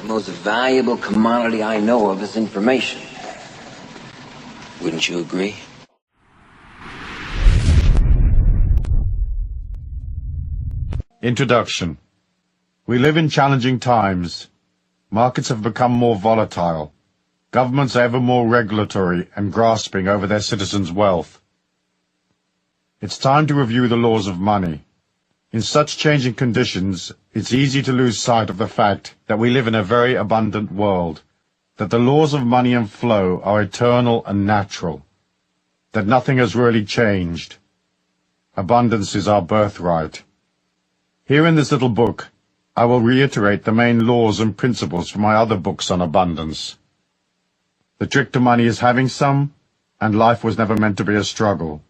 The most valuable commodity I know of is information. Wouldn't you agree? Introduction. We live in challenging times. Markets have become more volatile. Governments are ever more regulatory and grasping over their citizens' wealth. It's time to review the laws of money. In such changing conditions, it's easy to lose sight of the fact that we live in a very abundant world, that the laws of money and flow are eternal and natural, that nothing has really changed. Abundance is our birthright. Here in this little book, I will reiterate the main laws and principles from my other books on abundance. The trick to money is having some, and life was never meant to be a struggle,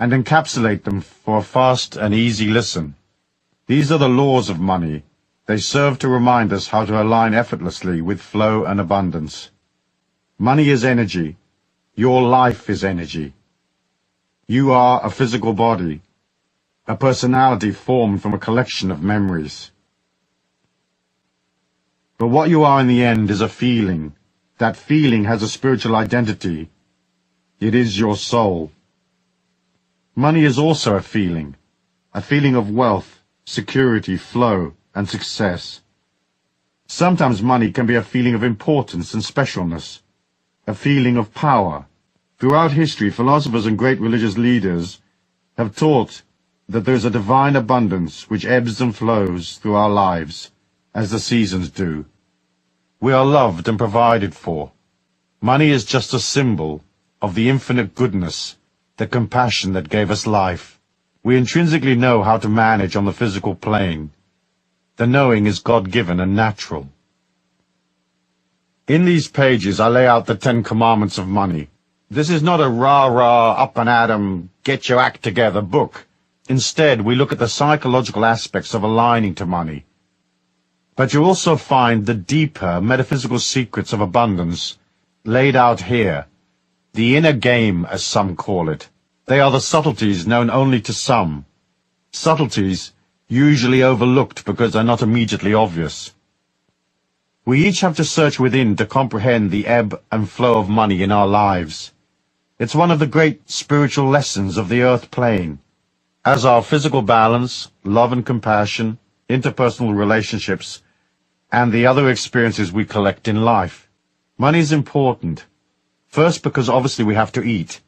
and encapsulate them for a fast and easy listen. These are the laws of money. They serve to remind us how to align effortlessly with flow and abundance. Money is energy. Your life is energy. You are a physical body, a personality formed from a collection of memories. But what you are in the end is a feeling. That feeling has a spiritual identity. It is your soul. Money is also a feeling of wealth, security, flow, and success. Sometimes money can be a feeling of importance and specialness, a feeling of power. Throughout history, philosophers and great religious leaders have taught that there is a divine abundance which ebbs and flows through our lives, as the seasons do. We are loved and provided for. Money is just a symbol of the infinite goodness, the compassion that gave us life. We intrinsically know how to manage on the physical plane. The knowing is God-given and natural. In these pages, I lay out the 10 commandments of money. This is not a rah-rah, up-and-at-'em, get-your-act-together book. Instead, we look at the psychological aspects of aligning to money. But you also find the deeper metaphysical secrets of abundance laid out here. The inner game, as some call it. They are the subtleties known only to some. Subtleties usually overlooked because they're not immediately obvious. We each have to search within to comprehend the ebb and flow of money in our lives. It's one of the great spiritual lessons of the earth plane. As our physical balance, love and compassion, interpersonal relationships, and the other experiences we collect in life. Money is important. First, because obviously we have to eat.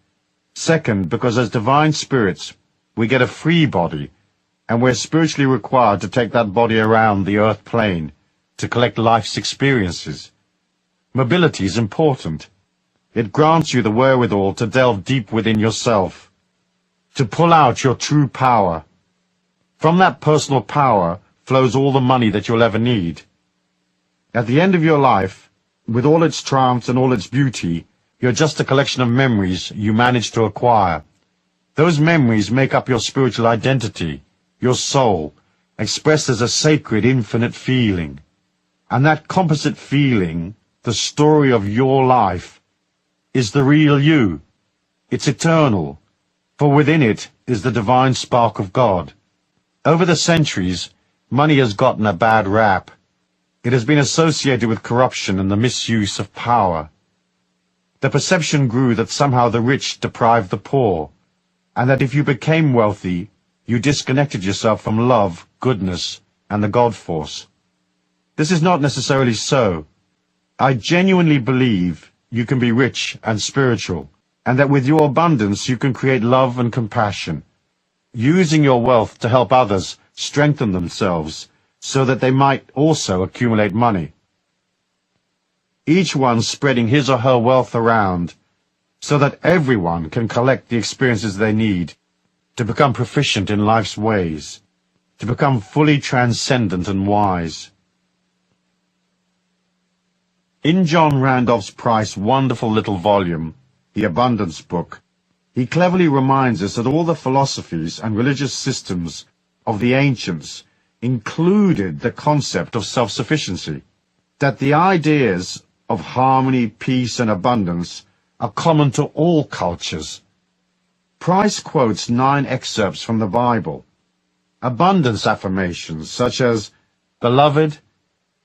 Second, because as divine spirits, we get a free body, and we're spiritually required to take that body around the earth plane to collect life's experiences. Mobility is important. It grants you the wherewithal to delve deep within yourself, to pull out your true power. From that personal power flows all the money that you'll ever need. At the end of your life, with all its triumphs and all its beauty, you're just a collection of memories you managed to acquire. Those memories make up your spiritual identity, your soul, expressed as a sacred, infinite feeling. And that composite feeling, the story of your life, is the real you. It's eternal, for within it is the divine spark of God. Over the centuries, money has gotten a bad rap. It has been associated with corruption and the misuse of power. The perception grew that somehow the rich deprived the poor, and that if you became wealthy, you disconnected yourself from love, goodness, and the God force. This is not necessarily so. I genuinely believe you can be rich and spiritual, and that with your abundance you can create love and compassion, using your wealth to help others strengthen themselves, so that they might also accumulate money. Each one spreading his or her wealth around, so that everyone can collect the experiences they need to become proficient in life's ways, to become fully transcendent and wise. In John Randolph Price's wonderful little volume, The Abundance Book, he cleverly reminds us that all the philosophies and religious systems of the ancients included the concept of self-sufficiency, that the ideas of harmony, peace, and abundance are common to all cultures. Price quotes 9 excerpts from the Bible. Abundance affirmations such as, "Beloved,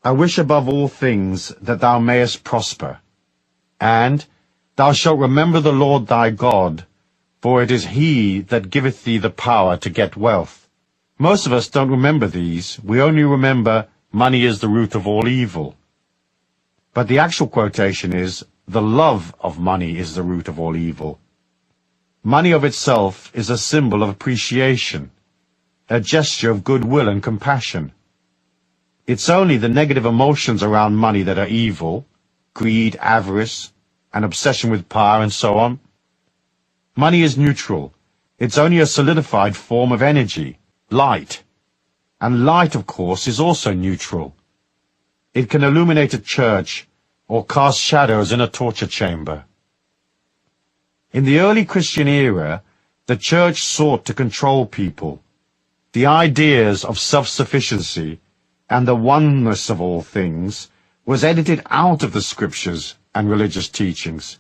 I wish above all things that thou mayest prosper, and thou shalt remember the Lord thy God, for it is he that giveth thee the power to get wealth. Most of us don't remember these. We only remember money is the root of all evil. But the actual quotation is, the love of money is the root of all evil. Money of itself is a symbol of appreciation, a gesture of goodwill and compassion. It's only the negative emotions around money that are evil: greed, avarice, an obsession with power, and so on. Money is neutral. It's only a solidified form of energy, light. And light, of course, is also neutral. It can illuminate a church or cast shadows in a torture chamber. In the early Christian era, the church sought to control people. The ideas of self-sufficiency and the oneness of all things was edited out of the scriptures and religious teachings.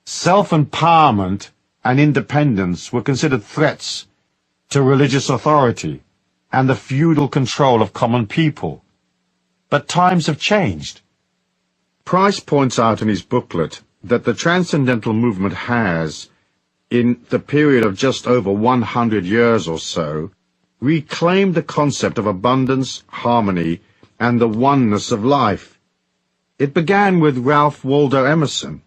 Self-empowerment and independence were considered threats to religious authority and the feudal control of common people. But times have changed. Price points out in his booklet that the Transcendental Movement has, in the period of just over 100 years or so, reclaimed the concept of abundance, harmony, and the oneness of life. It began with Ralph Waldo Emerson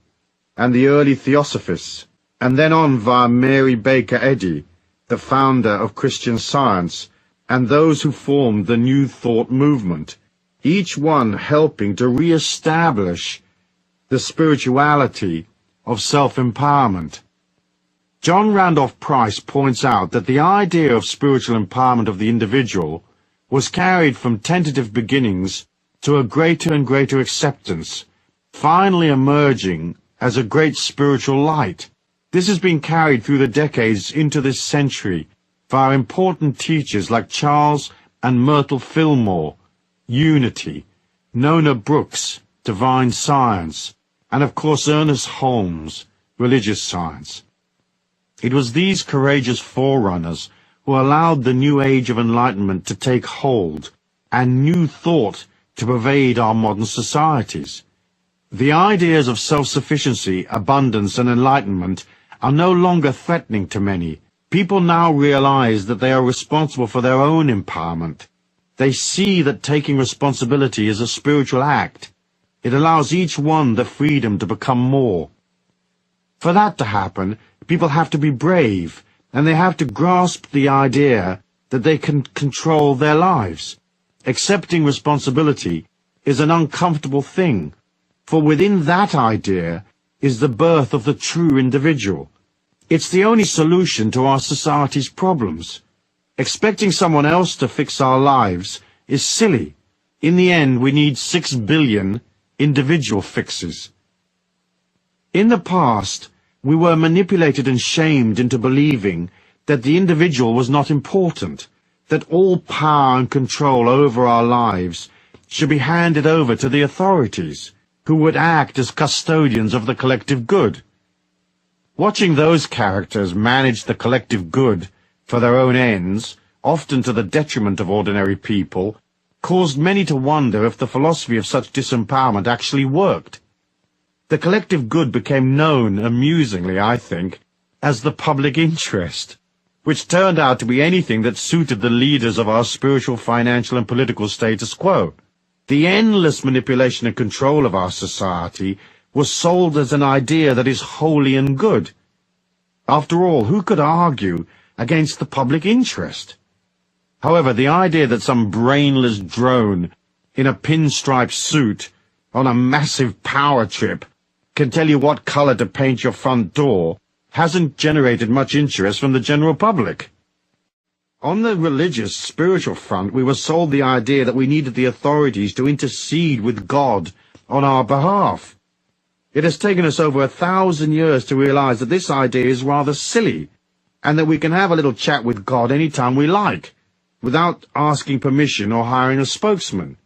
and the early Theosophists, and then on via Mary Baker Eddy, the founder of Christian Science, and those who formed the New Thought movement, each one helping to re-establish the spirituality of self-empowerment. John Randolph Price points out that the idea of spiritual empowerment of the individual was carried from tentative beginnings to a greater and greater acceptance, finally emerging as a great spiritual light. This has been carried through the decades into this century via important teachers like Charles and Myrtle Fillmore, Unity, Nona Brooks, Divine Science, and of course Ernest Holmes, Religious Science. It was these courageous forerunners who allowed the new age of enlightenment to take hold and new thought to pervade our modern societies. The ideas of self-sufficiency, abundance, and enlightenment are no longer threatening to many. People now realize that they are responsible for their own empowerment. They see that taking responsibility is a spiritual act. It allows each one the freedom to become more. For that to happen, people have to be brave, and they have to grasp the idea that they can control their lives. Accepting responsibility is an uncomfortable thing, for within that idea is the birth of the true individual. It's the only solution to our society's problems. Expecting someone else to fix our lives is silly. In the end, we need 6 billion individual fixes. In the past, we were manipulated and shamed into believing that the individual was not important, that all power and control over our lives should be handed over to the authorities, who would act as custodians of the collective good. Watching those characters manage the collective good for their own ends, often to the detriment of ordinary people, caused many to wonder if the philosophy of such disempowerment actually worked. The collective good became known, amusingly, I think, as the public interest, which turned out to be anything that suited the leaders of our spiritual, financial, and political status quo. The endless manipulation and control of our society was sold as an idea that is holy and good. After all, who could argue against the public interest? However, the idea that some brainless drone in a pinstripe suit on a massive power trip can tell you what color to paint your front door hasn't generated much interest from the general public. On the religious, spiritual front, we were sold the idea that we needed the authorities to intercede with God on our behalf. It has taken us over 1,000 years to realize that this idea is rather silly, and that we can have a little chat with God any time we like, without asking permission or hiring a spokesman.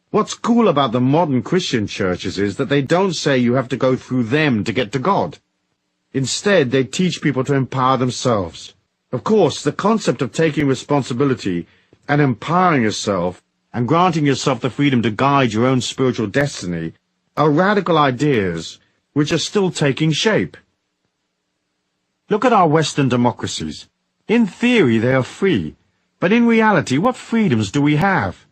What's cool about the modern Christian churches is that they don't say you have to go through them to get to God. Instead, they teach people to empower themselves. Of course, the concept of taking responsibility and empowering yourself and granting yourself the freedom to guide your own spiritual destiny are radical ideas which are still taking shape. Look at our Western democracies. In theory, they are free, but in reality, what freedoms do we have?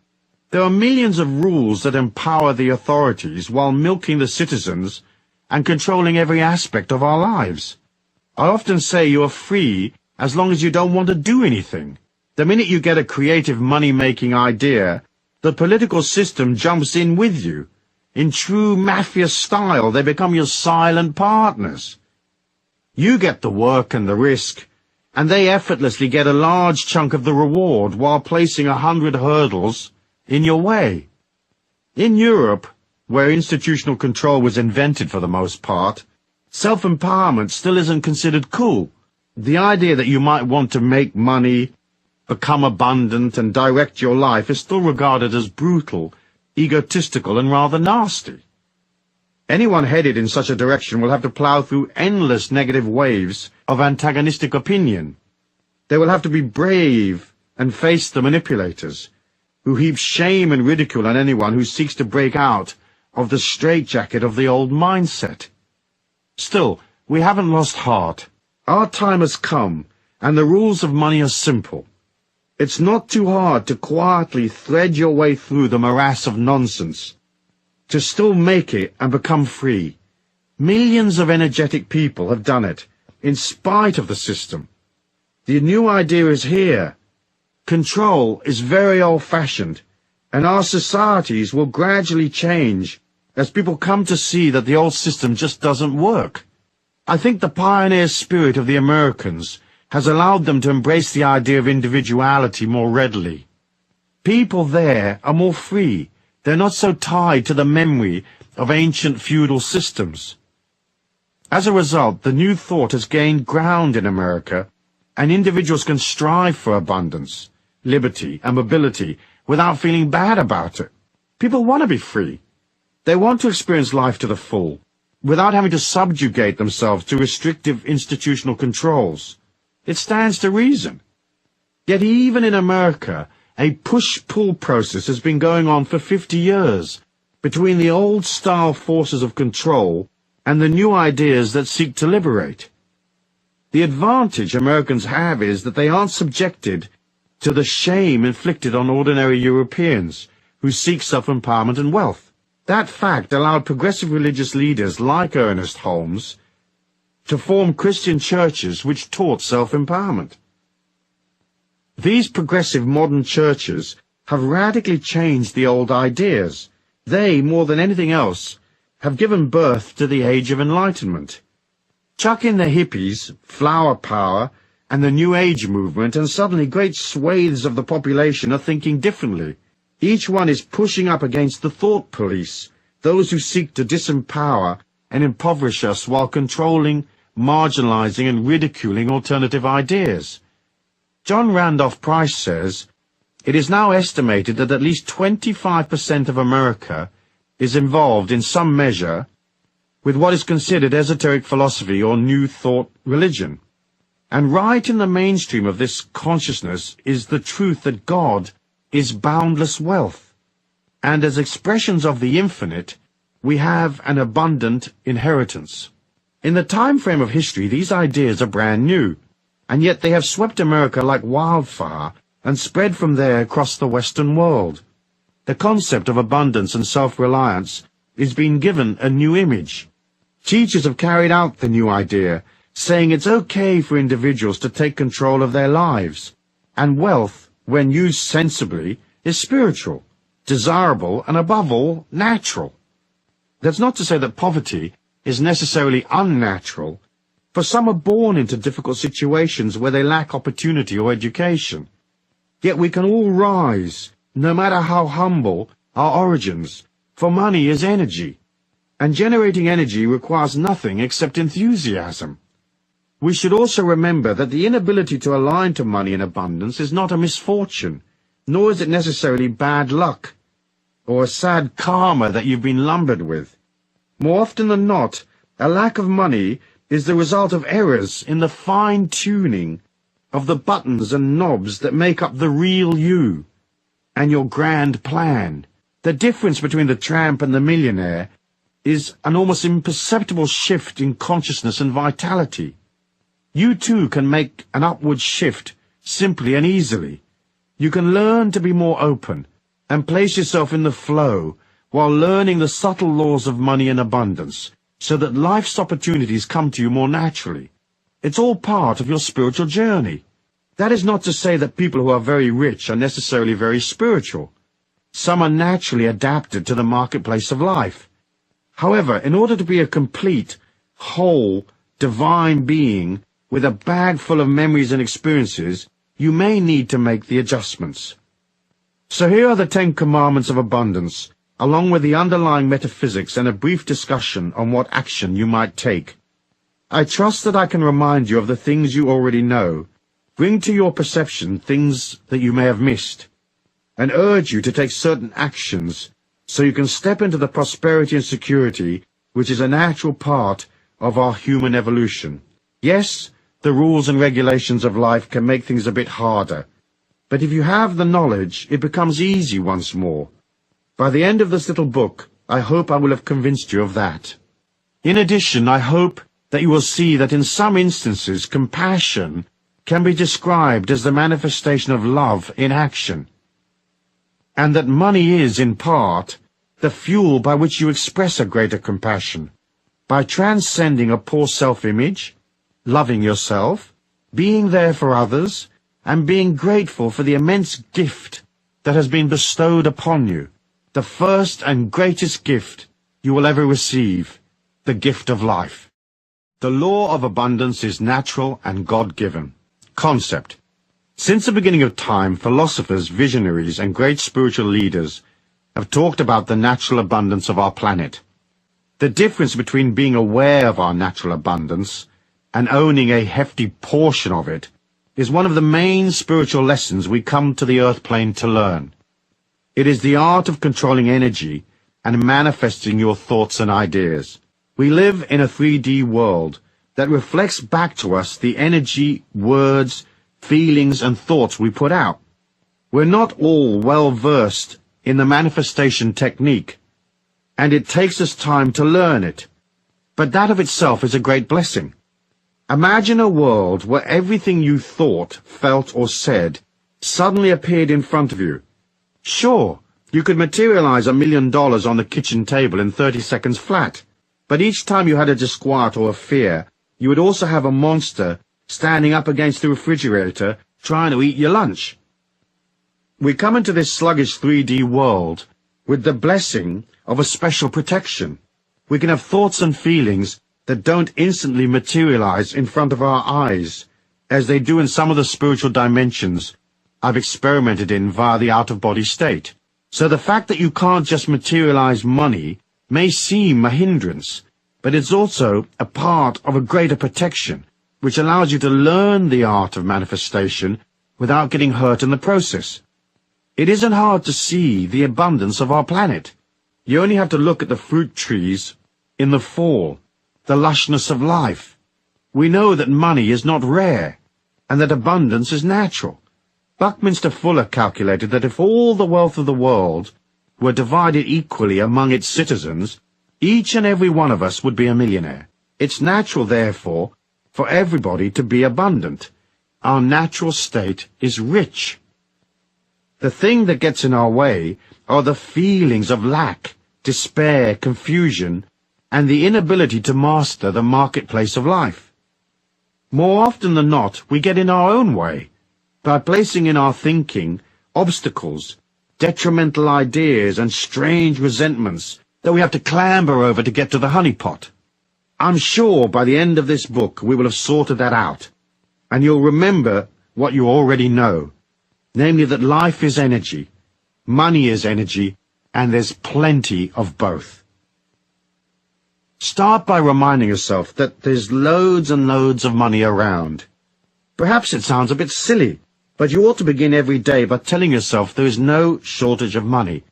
There are millions of rules that empower the authorities while milking the citizens and controlling every aspect of our lives. I often say you are free as long as you don't want to do anything. The minute you get a creative money-making idea, the political system jumps in with you. In true mafia style, they become your silent partners. You get the work and the risk, and they effortlessly get a large chunk of the reward while placing 100 hurdles in your way. In Europe, where institutional control was invented for the most part, self-empowerment still isn't considered cool. The idea that you might want to make money, become abundant, and direct your life is still regarded as brutal, egotistical, and rather nasty. Anyone headed in such a direction will have to plow through endless negative waves of antagonistic opinion. They will have to be brave and face the manipulators, who heap shame and ridicule on anyone who seeks to break out of the straitjacket of the old mindset. Still, we haven't lost heart. Our time has come, and the rules of money are simple. It's not too hard to quietly thread your way through the morass of nonsense, to still make it and become free. Millions of energetic people have done it, in spite of the system. The new idea is here. Control is very old-fashioned, and our societies will gradually change as people come to see that the old system just doesn't work. I think the pioneer spirit of the Americans has allowed them to embrace the idea of individuality more readily. People there are more free. They're not so tied to the memory of ancient feudal systems. As a result, the new thought has gained ground in America, and individuals can strive for abundance, liberty, and mobility without feeling bad about it. People want to be free. They want to experience life to the full, without having to subjugate themselves to restrictive institutional controls. It stands to reason. Yet even in America, a push-pull process has been going on for 50 years between the old-style forces of control and the new ideas that seek to liberate. The advantage Americans have is that they aren't subjected to the shame inflicted on ordinary Europeans who seek self-empowerment and wealth. That fact allowed progressive religious leaders like Ernest Holmes to form Christian churches which taught self-empowerment. These progressive modern churches have radically changed the old ideas. They, more than anything else, have given birth to the Age of Enlightenment. Chuck in the hippies, flower power, and the New Age movement, and suddenly great swathes of the population are thinking differently. Each one is pushing up against the thought police, those who seek to disempower and impoverish us while controlling, marginalizing, and ridiculing alternative ideas. John Randolph Price says, "It is now estimated that at least 25% of America is involved in some measure with what is considered esoteric philosophy or New Thought religion. And right in the mainstream of this consciousness is the truth that God is boundless wealth, and as expressions of the infinite, we have an abundant inheritance." In the time frame of history, these ideas are brand new, and yet they have swept America like wildfire and spread from there across the Western world. The concept of abundance and self-reliance is being given a new image. Teachers have carried out the new idea, saying it's okay for individuals to take control of their lives, and wealth, when used sensibly, is spiritual, desirable, and above all, natural. That's not to say that poverty is necessarily unnatural, for some are born into difficult situations where they lack opportunity or education. Yet we can all rise, no matter how humble our origins, for money is energy, and generating energy requires nothing except enthusiasm. We should also remember that the inability to align to money in abundance is not a misfortune, nor is it necessarily bad luck, or a sad karma that you've been lumbered with. More often than not, a lack of money is the result of errors in the fine-tuning of the buttons and knobs that make up the real you. and your grand plan. The difference between the tramp and the millionaire is an almost imperceptible shift in consciousness and vitality. You too can make an upward shift simply and easily. You can learn to be more open and place yourself in the flow while learning the subtle laws of money and abundance so that life's opportunities come to you more naturally. It's all part of your spiritual journey. That is not to say that people who are very rich are necessarily very spiritual. Some are naturally adapted to the marketplace of life. However, in order to be a complete, whole, divine being with a bag full of memories and experiences, you may need to make the adjustments. So here are the 10 Commandments of Abundance, along with the underlying metaphysics and a brief discussion on what action you might take. I trust that I can remind you of the things you already know, bring to your perception things that you may have missed, and urge you to take certain actions so you can step into the prosperity and security which is a natural part of our human evolution. Yes, the rules and regulations of life can make things a bit harder, but if you have the knowledge, it becomes easy once more. By the end of this little book, I hope I will have convinced you of that. In addition, I hope that you will see that in some instances, compassion can be described as the manifestation of love in action, and that money is, in part, the fuel by which you express a greater compassion, by transcending a poor self-image, loving yourself, being there for others, and being grateful for the immense gift that has been bestowed upon you, the first and greatest gift you will ever receive, the gift of life. The law of abundance is natural and God-given. Concept. Since the beginning of time, philosophers, visionaries, and great spiritual leaders have talked about the natural abundance of our planet. The difference between being aware of our natural abundance and owning a hefty portion of it is one of the main spiritual lessons we come to the earth plane to learn. It is the art of controlling energy and manifesting your thoughts and ideas. We live in a 3D world that reflects back to us the energy, words, feelings, and thoughts we put out. We're not all well versed in the manifestation technique, and it takes us time to learn it. But that of itself is a great blessing. Imagine a world where everything you thought, felt, or said suddenly appeared in front of you. Sure, you could materialize $1 million on the kitchen table in 30 seconds flat, but each time you had a disquiet or a fear, you would also have a monster standing up against the refrigerator trying to eat your lunch. We come into this sluggish 3D world with the blessing of a special protection. We can have thoughts and feelings that don't instantly materialize in front of our eyes, as they do in some of the spiritual dimensions I've experimented in via the out-of-body state. So the fact that you can't just materialize money may seem a hindrance, but it's also a part of a greater protection, which allows you to learn the art of manifestation without getting hurt in the process. It isn't hard to see the abundance of our planet. You only have to look at the fruit trees in the fall, the lushness of life. We know that money is not rare, and that abundance is natural. Buckminster Fuller calculated that if all the wealth of the world were divided equally among its citizens, each and every one of us would be a millionaire. It's natural, therefore, for everybody to be abundant. Our natural state is rich. The thing that gets in our way are the feelings of lack, despair, confusion, and the inability to master the marketplace of life. More often than not, we get in our own way by placing in our thinking obstacles, detrimental ideas, and strange resentments that we have to clamber over to get to the honeypot. I'm sure by the end of this book we will have sorted that out, and you'll remember what you already know, namely that life is energy, money is energy, and there's plenty of both. Start by reminding yourself that there's loads and loads of money around. Perhaps it sounds a bit silly, but you ought to begin every day by telling yourself there is no shortage of money.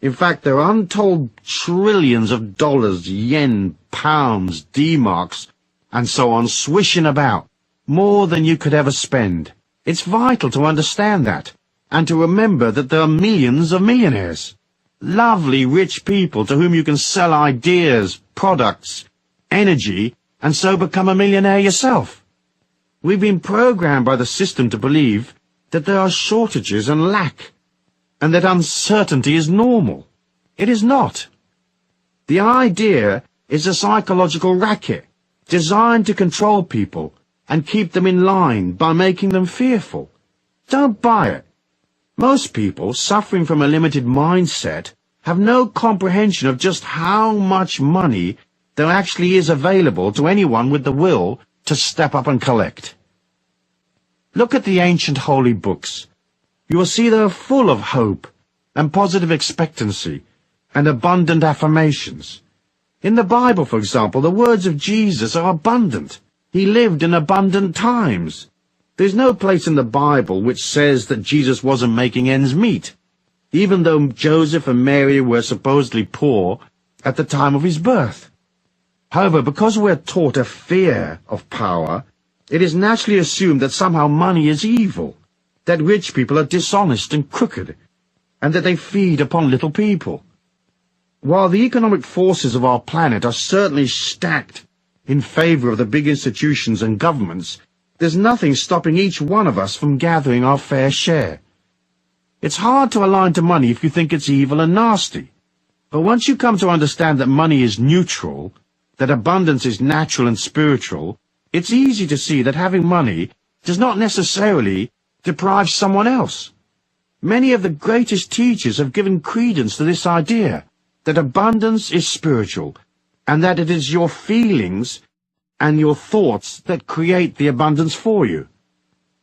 In fact, there are untold trillions of dollars, yen, pounds, D-marks, and so on swishing about, more than you could ever spend. It's vital to understand that, and to remember that there are millions of millionaires. Lovely, rich people to whom you can sell ideas, products, energy, and so become a millionaire yourself. We've been programmed by the system to believe that there are shortages and lack, and that uncertainty is normal. It is not. The idea is a psychological racket designed to control people and keep them in line by making them fearful. Don't buy it. Most people suffering from a limited mindset have no comprehension of just how much money there actually is available to anyone with the will to step up and collect. Look at the ancient holy books. You will see they are full of hope and positive expectancy and abundant affirmations. In the Bible, for example, the words of Jesus are abundant. He lived in abundant times. There's no place in the Bible which says that Jesus wasn't making ends meet, even though Joseph and Mary were supposedly poor at the time of his birth. However, because we're taught a fear of power, it is naturally assumed that somehow money is evil, that rich people are dishonest and crooked, and that they feed upon little people. While the economic forces of our planet are certainly stacked in favor of the big institutions and governments, there's nothing stopping each one of us from gathering our fair share. It's hard to align to money if you think it's evil and nasty. But once you come to understand that money is neutral, that abundance is natural and spiritual, it's easy to see that having money does not necessarily deprive someone else. Many of the greatest teachers have given credence to this idea, that abundance is spiritual, and that it is your feelings and your thoughts that create the abundance for you.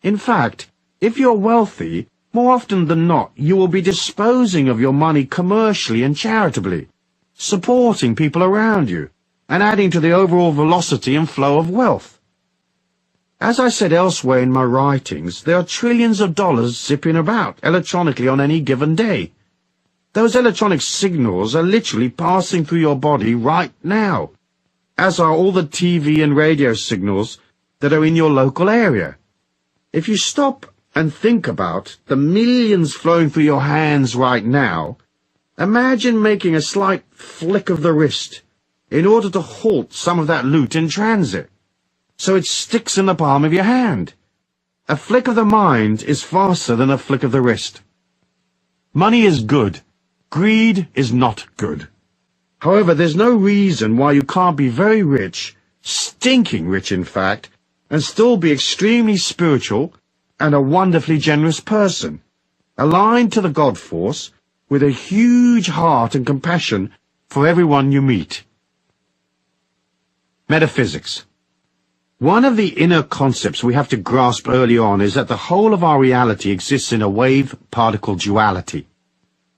In fact, if you're wealthy, more often than not, you will be disposing of your money commercially and charitably, supporting people around you, and adding to the overall velocity and flow of wealth. As I said elsewhere in my writings, there are trillions of dollars zipping about electronically on any given day. Those electronic signals are literally passing through your body right now, as are all the TV and radio signals that are in your local area. If you stop and think about the millions flowing through your hands right now, imagine making a slight flick of the wrist in order to halt some of that loot in transit, so it sticks in the palm of your hand. A flick of the mind is faster than a flick of the wrist. Money is good. Greed is not good. However, there's no reason why you can't be very rich, stinking rich in fact, and still be extremely spiritual and a wonderfully generous person, aligned to the God force, with a huge heart and compassion for everyone you meet. Metaphysics. One of the inner concepts we have to grasp early on is that the whole of our reality exists in a wave-particle duality.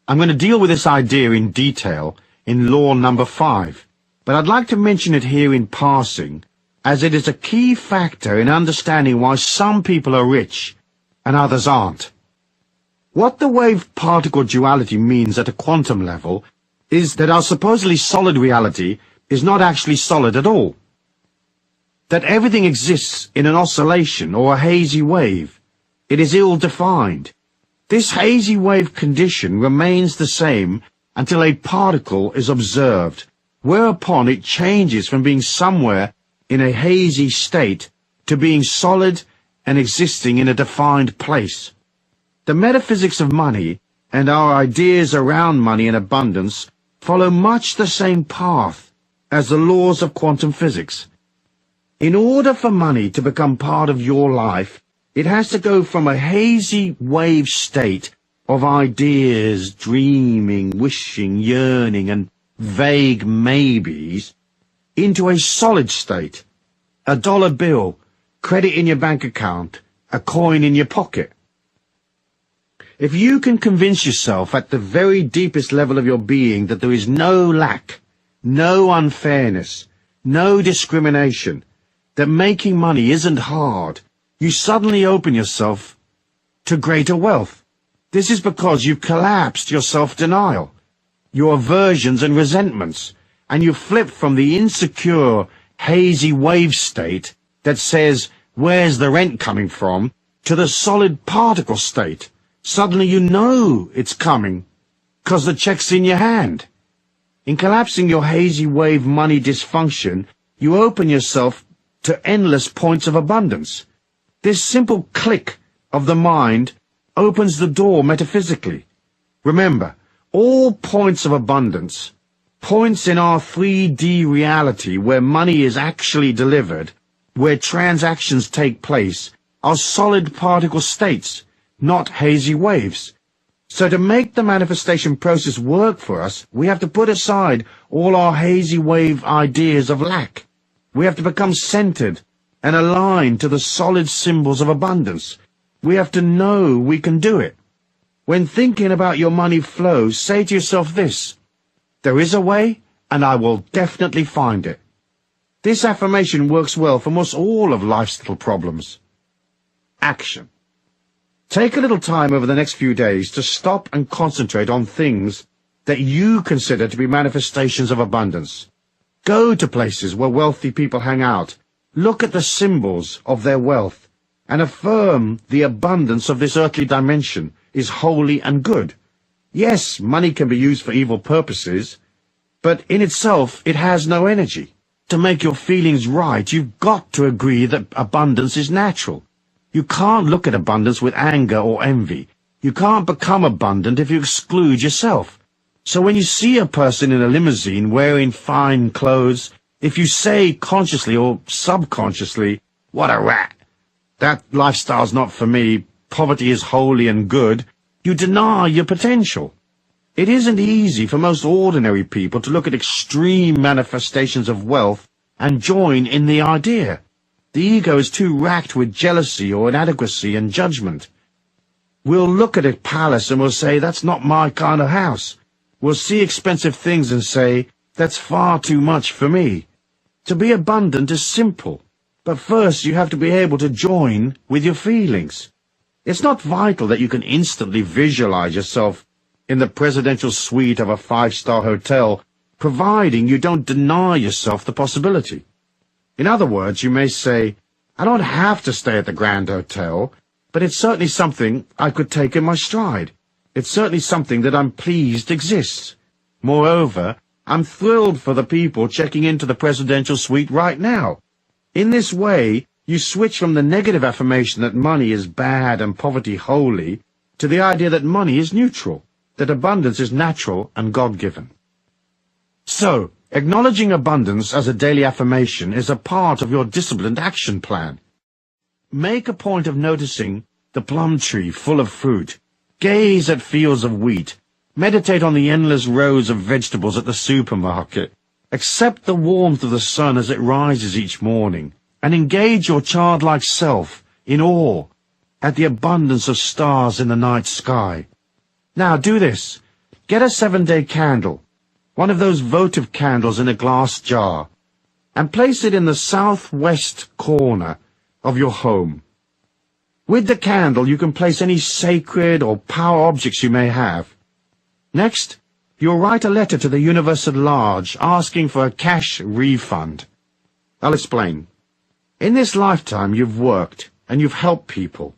I'm going to deal with this idea in detail in law number 5, but I'd like to mention it here in passing, as it is a key factor in understanding why some people are rich and others aren't. What the wave-particle duality means at a quantum level is that our supposedly solid reality is not actually solid at all. That everything exists in an oscillation or a hazy wave. It is ill-defined. This hazy wave condition remains the same until a particle is observed, whereupon it changes from being somewhere in a hazy state to being solid and existing in a defined place. The metaphysics of money and our ideas around money and abundance follow much the same path as the laws of quantum physics. In order for money to become part of your life, it has to go from a hazy wave state of ideas, dreaming, wishing, yearning, and vague maybes into a solid state, a dollar bill, credit in your bank account, a coin in your pocket. If you can convince yourself at the very deepest level of your being that there is no lack, no unfairness, no discrimination, that making money isn't hard, you suddenly open yourself to greater wealth. This is because you've collapsed your self-denial, your aversions and resentments, and you've flipped from the insecure, hazy wave state that says, where's the rent coming from, to the solid particle state, Suddenly you know it's coming, 'cause the check's in your hand. In collapsing your hazy wave money dysfunction, you open yourself to endless points of abundance. This simple click of the mind opens the door metaphysically. Remember, all points of abundance, points in our 3D reality where money is actually delivered, where transactions take place, are solid particle states, not hazy waves. So to make the manifestation process work for us, we have to put aside all our hazy wave ideas of lack. We have to become centered and aligned to the solid symbols of abundance. We have to know we can do it. When thinking about your money flow, say to yourself this: there is a way, and I will definitely find it. This affirmation works well for most all of life's little problems. Action. Take a little time over the next few days to stop and concentrate on things that you consider to be manifestations of abundance. Go to places where wealthy people hang out. Look at the symbols of their wealth and affirm the abundance of this earthly dimension is holy and good. Yes, money can be used for evil purposes, but in itself it has no energy. To make your feelings right, you've got to agree that abundance is natural. You can't look at abundance with anger or envy. You can't become abundant if you exclude yourself. So when you see a person in a limousine wearing fine clothes, if you say consciously or subconsciously, "What a rat! That lifestyle's not for me. Poverty is holy and good," you deny your potential. It isn't easy for most ordinary people to look at extreme manifestations of wealth and join in the idea. The ego is too racked with jealousy or inadequacy and judgment. We'll look at a palace and we'll say, "That's not my kind of house." We'll see expensive things and say, "That's far too much for me." To be abundant is simple, but first you have to be able to join with your feelings. It's not vital that you can instantly visualize yourself in the presidential suite of a 5-star hotel, providing you don't deny yourself the possibility. In other words, you may say, "I don't have to stay at the Grand Hotel, but it's certainly something I could take in my stride. It's certainly something that I'm pleased exists. Moreover, I'm thrilled for the people checking into the presidential suite right now." In this way, you switch from the negative affirmation that money is bad and poverty holy to the idea that money is neutral, that abundance is natural and God-given. So, acknowledging abundance as a daily affirmation is a part of your disciplined action plan. Make a point of noticing the plum tree full of fruit. Gaze at fields of wheat. Meditate on the endless rows of vegetables at the supermarket. Accept the warmth of the sun as it rises each morning, and engage your childlike self in awe at the abundance of stars in the night sky. Now do this. Get a 7-day candle, one of those votive candles in a glass jar, and place it in the southwest corner of your home. With the candle you can place any sacred or power objects you may have. Next, you'll write a letter to the universe at large asking for a cash refund. I'll explain. In this lifetime you've worked, and you've helped people,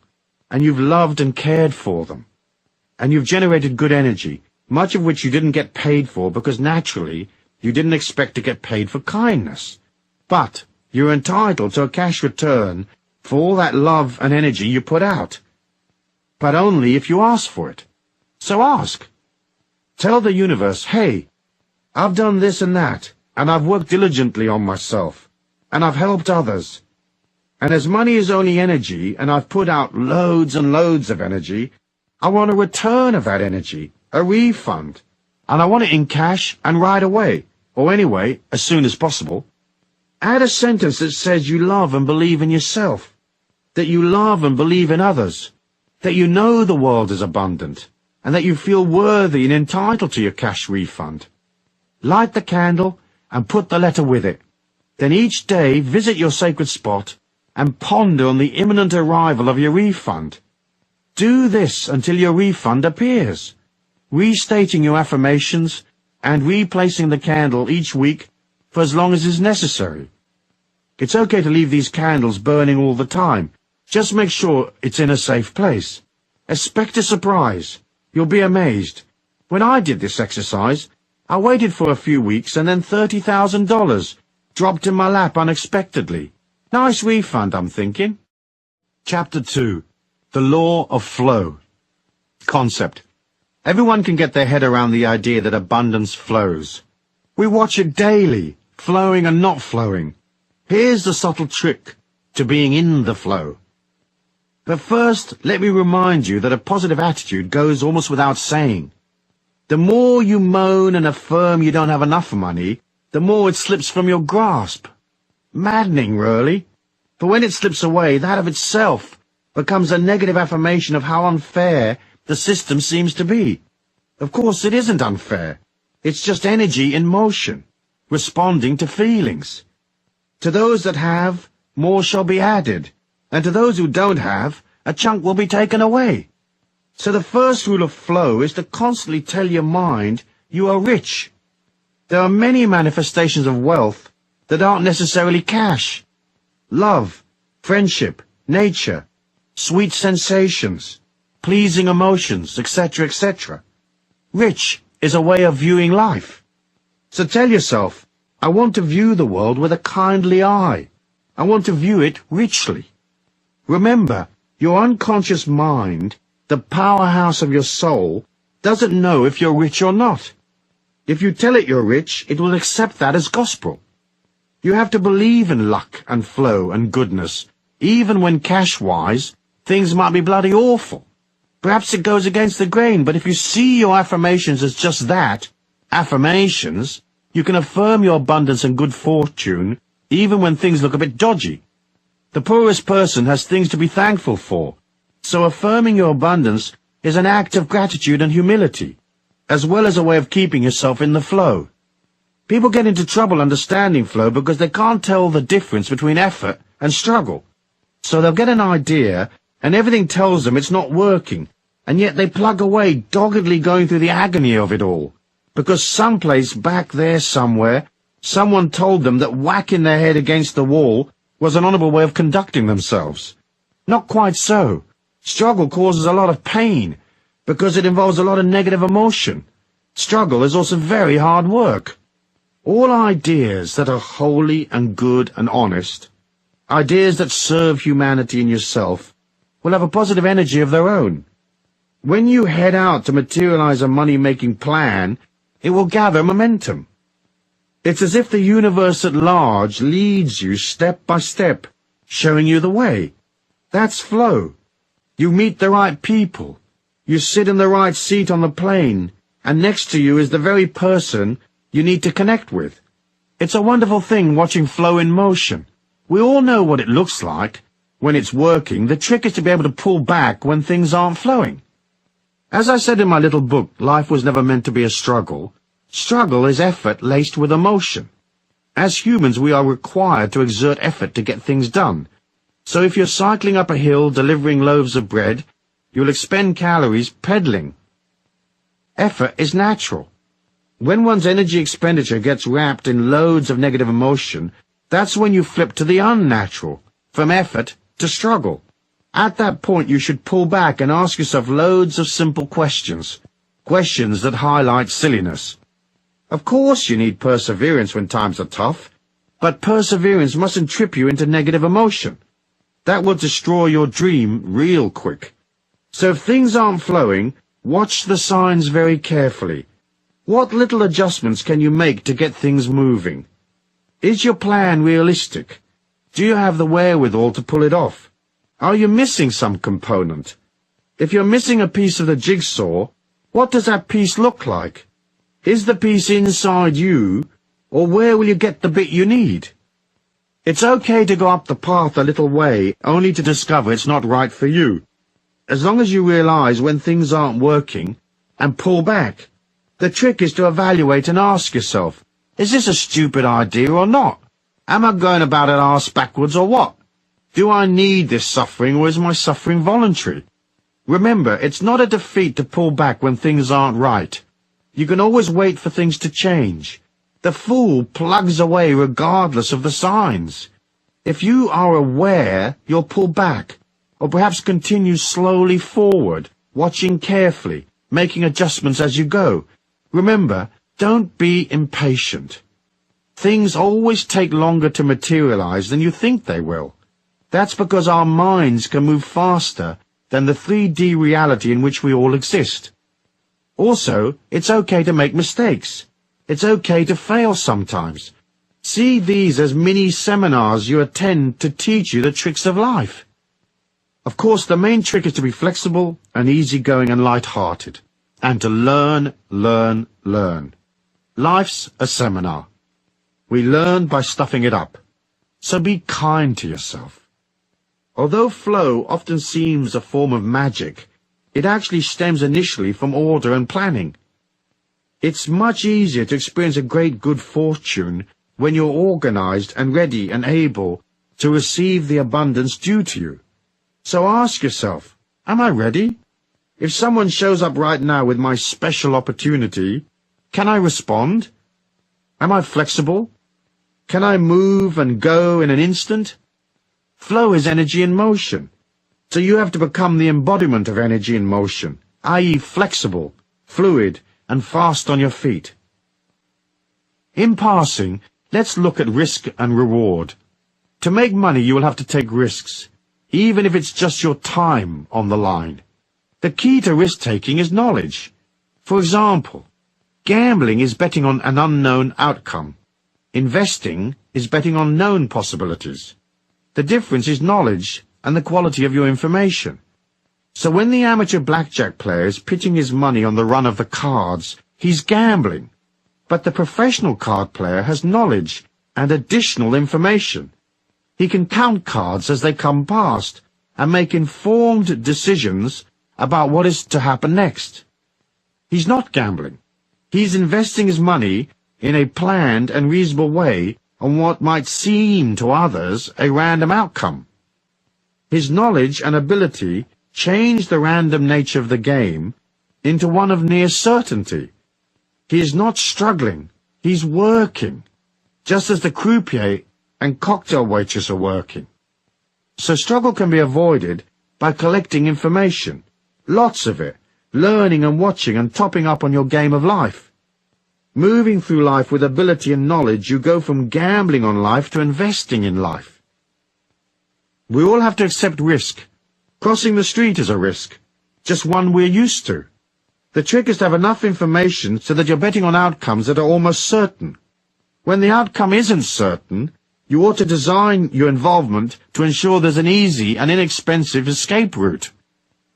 and you've loved and cared for them, and you've generated good energy, much of which you didn't get paid for because naturally you didn't expect to get paid for kindness. But you're entitled to a cash return for all that love and energy you put out. But only if you ask for it. So ask. Tell the universe, "Hey, I've done this and that, and I've worked diligently on myself, and I've helped others. And as money is only energy, and I've put out loads and loads of energy, I want a return of that energy, a refund, and I want it in cash and right away, or anyway, as soon as possible." Add a sentence that says you love and believe in yourself, that you love and believe in others, that you know the world is abundant, and that you feel worthy and entitled to your cash refund. Light the candle and put the letter with it. Then each day visit your sacred spot and ponder on the imminent arrival of your refund. Do this until your refund appears, restating your affirmations and replacing the candle each week for as long as is necessary. It's okay to leave these candles burning all the time. Just make sure it's in a safe place. Expect a surprise. You'll be amazed. When I did this exercise, I waited for a few weeks and then $30,000 dropped in my lap unexpectedly. Nice refund, I'm thinking. Chapter 2. The Law of Flow. Concept. Everyone can get their head around the idea that abundance flows. We watch it daily, flowing and not flowing. Here's the subtle trick to being in the flow. But first, let me remind you that a positive attitude goes almost without saying. The more you moan and affirm you don't have enough money, the more it slips from your grasp. Maddening, really. But when it slips away, that of itself becomes a negative affirmation of how unfair the system seems to be. Of course, it isn't unfair. It's just energy in motion, responding to feelings. To those that have, more shall be added, and to those who don't have, a chunk will be taken away. So the first rule of flow is to constantly tell your mind you are rich. There are many manifestations of wealth that aren't necessarily cash. Love, friendship, nature, sweet sensations, pleasing emotions, etc., etc. Rich is a way of viewing life. So tell yourself, I want to view the world with a kindly eye. I want to view it richly. Remember, your unconscious mind, the powerhouse of your soul, doesn't know if you're rich or not. If you tell it you're rich, it will accept that as gospel. You have to believe in luck and flow and goodness, even when cash-wise, things might be bloody awful. Perhaps it goes against the grain, but if you see your affirmations as just that, affirmations, you can affirm your abundance and good fortune even when things look a bit dodgy. The poorest person has things to be thankful for, so affirming your abundance is an act of gratitude and humility, as well as a way of keeping yourself in the flow. People get into trouble understanding flow because they can't tell the difference between effort and struggle. So they'll get an idea, and everything tells them it's not working, and yet they plug away, doggedly going through the agony of it all, because someplace back there somewhere, someone told them that whacking their head against the wall was an honorable way of conducting themselves. Not quite so. Struggle causes a lot of pain, because it involves a lot of negative emotion. Struggle is also very hard work. All ideas that are holy and good and honest, ideas that serve humanity and yourself, will have a positive energy of their own. When you head out to materialize a money-making plan, it will gather momentum. It's as if the universe at large leads you step by step, showing you the way. That's flow. You meet the right people. You sit in the right seat on the plane, and next to you is the very person you need to connect with. It's a wonderful thing watching flow in motion. We all know what it looks like. When it's working, the trick is to be able to pull back when things aren't flowing. As I said in my little book, Life Was Never Meant to Be a Struggle, struggle is effort laced with emotion. As humans, we are required to exert effort to get things done. So if you're cycling up a hill delivering loaves of bread, you'll expend calories pedaling. Effort is natural. When one's energy expenditure gets wrapped in loads of negative emotion, that's when you flip to the unnatural, from effort to struggle. At that point, you should pull back and ask yourself loads of simple questions. Questions that highlight silliness. Of course you need perseverance when times are tough, but perseverance mustn't trip you into negative emotion. That will destroy your dream real quick. So if things aren't flowing, watch the signs very carefully. What little adjustments can you make to get things moving? Is your plan realistic? Do you have the wherewithal to pull it off? Are you missing some component? If you're missing a piece of the jigsaw, what does that piece look like? Is the piece inside you, or where will you get the bit you need? It's okay to go up the path a little way, only to discover it's not right for you. As long as you realize when things aren't working, and pull back. The trick is to evaluate and ask yourself, is this a stupid idea or not? Am I going about it arse backwards or what? Do I need this suffering, or is my suffering voluntary? Remember, it's not a defeat to pull back when things aren't right. You can always wait for things to change. The fool plugs away regardless of the signs. If you are aware, you'll pull back, or perhaps continue slowly forward, watching carefully, making adjustments as you go. Remember, don't be impatient. Things always take longer to materialize than you think they will. That's because our minds can move faster than the 3D reality in which we all exist. Also, it's okay to make mistakes. It's okay to fail sometimes. See these as mini seminars you attend to teach you the tricks of life. Of course, the main trick is to be flexible and easygoing and light-hearted, and to learn, learn, learn. Life's a seminar. We learn by stuffing it up. So be kind to yourself. Although flow often seems a form of magic, it actually stems initially from order and planning. It's much easier to experience a great good fortune when you're organized and ready and able to receive the abundance due to you. So ask yourself, am I ready? If someone shows up right now with my special opportunity, can I respond? Am I flexible? Can I move and go in an instant? Flow is energy in motion. So you have to become the embodiment of energy in motion, i.e. flexible, fluid, and fast on your feet. In passing, let's look at risk and reward. To make money, you will have to take risks, even if it's just your time on the line. The key to risk-taking is knowledge. For example, gambling is betting on an unknown outcome. Investing is betting on known possibilities. The difference is knowledge and the quality of your information. So when the amateur blackjack player is pitching his money on the run of the cards, he's gambling. But the professional card player has knowledge and additional information. He can count cards as they come past and make informed decisions about what is to happen next. He's not gambling. He's investing his money in a planned and reasonable way on what might seem to others a random outcome. His knowledge and ability change the random nature of the game into one of near certainty. He is not struggling, he's working, just as the croupier and cocktail waitress are working. So struggle can be avoided by collecting information, lots of it, learning and watching and topping up on your game of life. Moving through life with ability and knowledge, you go from gambling on life to investing in life. We all have to accept risk. Crossing the street is a risk, just one we're used to. The trick is to have enough information so that you're betting on outcomes that are almost certain. When the outcome isn't certain, you ought to design your involvement to ensure there's an easy and inexpensive escape route.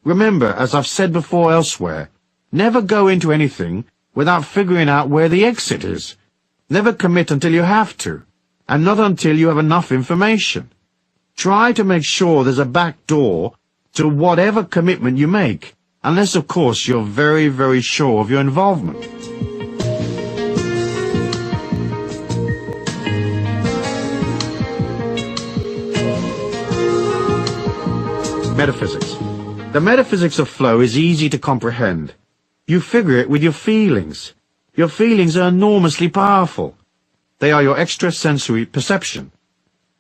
Remember, as I've said before elsewhere, never go into anything without figuring out where the exit is. Never commit until you have to, and not until you have enough information. Try to make sure there's a back door to whatever commitment you make, unless, of course, you're very, very sure of your involvement. Metaphysics. The metaphysics of flow is easy to comprehend. You figure it with your feelings. Your feelings are enormously powerful. They are your extrasensory perception.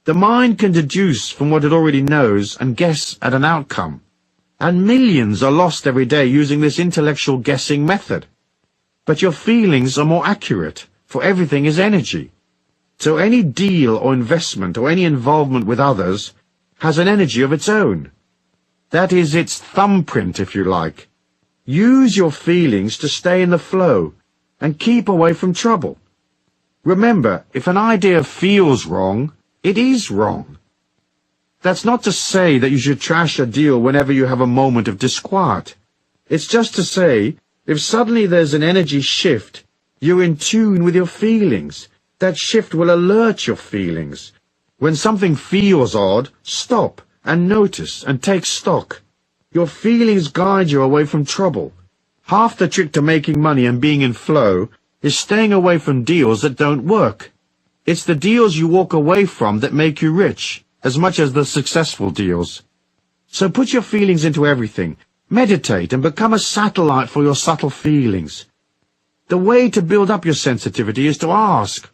The mind can deduce from what it already knows and guess at an outcome. And millions are lost every day using this intellectual guessing method. But your feelings are more accurate, for everything is energy. So any deal or investment or any involvement with others has an energy of its own. That is its thumbprint, if you like. Use your feelings to stay in the flow and keep away from trouble. Remember, if an idea feels wrong, it is wrong. That's not to say that you should trash a deal whenever you have a moment of disquiet. It's just to say, if suddenly there's an energy shift, you're in tune with your feelings. That shift will alert your feelings. When something feels odd, stop and notice and take stock. Your feelings guide you away from trouble. Half the trick to making money and being in flow is staying away from deals that don't work. It's the deals you walk away from that make you rich, as much as the successful deals. So put your feelings into everything. Meditate and become a satellite for your subtle feelings. The way to build up your sensitivity is to ask.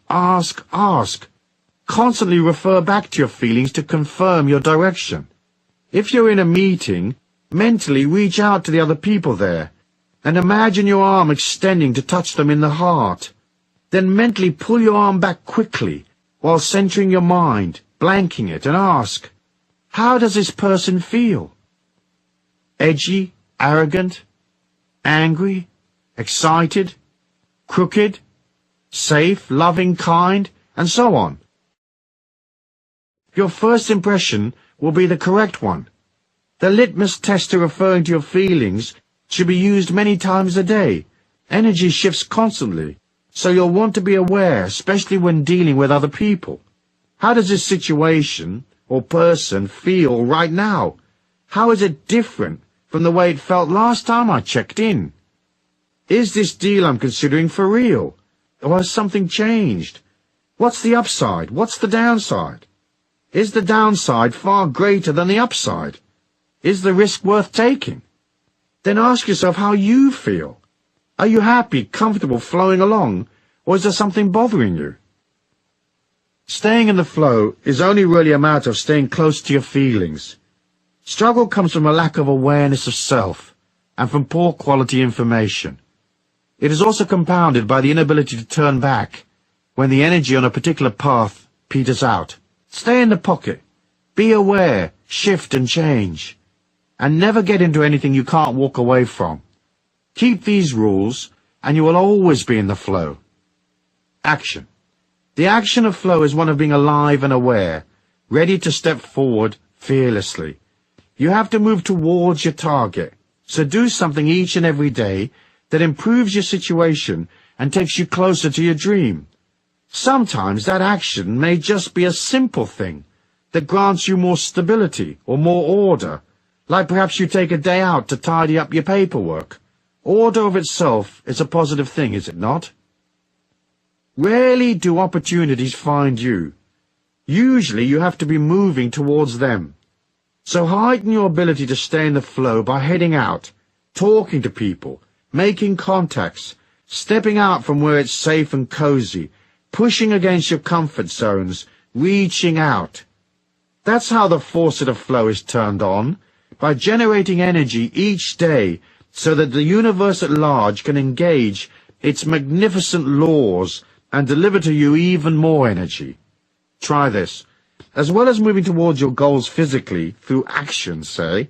Constantly refer back to your feelings to confirm your direction. If you're in a meeting, Mentally reach out to the other people there, and imagine your arm extending to touch them in the heart. Then mentally pull your arm back quickly, while centering your mind, blanking it, and ask, how does this person feel? Edgy, arrogant, angry, excited, crooked, safe, loving, kind, and so on. Your first impression will be the correct one. The litmus test to referring to your feelings should be used many times a day. Energy shifts constantly, so you'll want to be aware, especially when dealing with other people. How does this situation or person feel right now? How is it different from the way it felt last time I checked in? Is this deal I'm considering for real? Or has something changed? What's the upside? What's the downside? Is the downside far greater than the upside? Is the risk worth taking? Then ask yourself how you feel. Are you happy, comfortable, flowing along, or is there something bothering you? Staying in the flow is only really a matter of staying close to your feelings. Struggle comes from a lack of awareness of self and from poor quality information. It is also compounded by the inability to turn back when the energy on a particular path peters out. Stay in the pocket. Be aware, shift and change. And never get into anything you can't walk away from. Keep these rules, and you will always be in the flow. Action. The action of flow is one of being alive and aware, ready to step forward fearlessly. You have to move towards your target, so do something each and every day that improves your situation and takes you closer to your dream. Sometimes that action may just be a simple thing that grants you more stability or more order, like perhaps you take a day out to tidy up your paperwork. Order of itself is a positive thing, is it not? Rarely do opportunities find you. Usually you have to be moving towards them. So heighten your ability to stay in the flow by heading out, talking to people, making contacts, stepping out from where it's safe and cozy, pushing against your comfort zones, reaching out. That's how the faucet of flow is turned on, by generating energy each day so that the universe at large can engage its magnificent laws and deliver to you even more energy. Try this. As well as moving towards your goals physically, through action, say,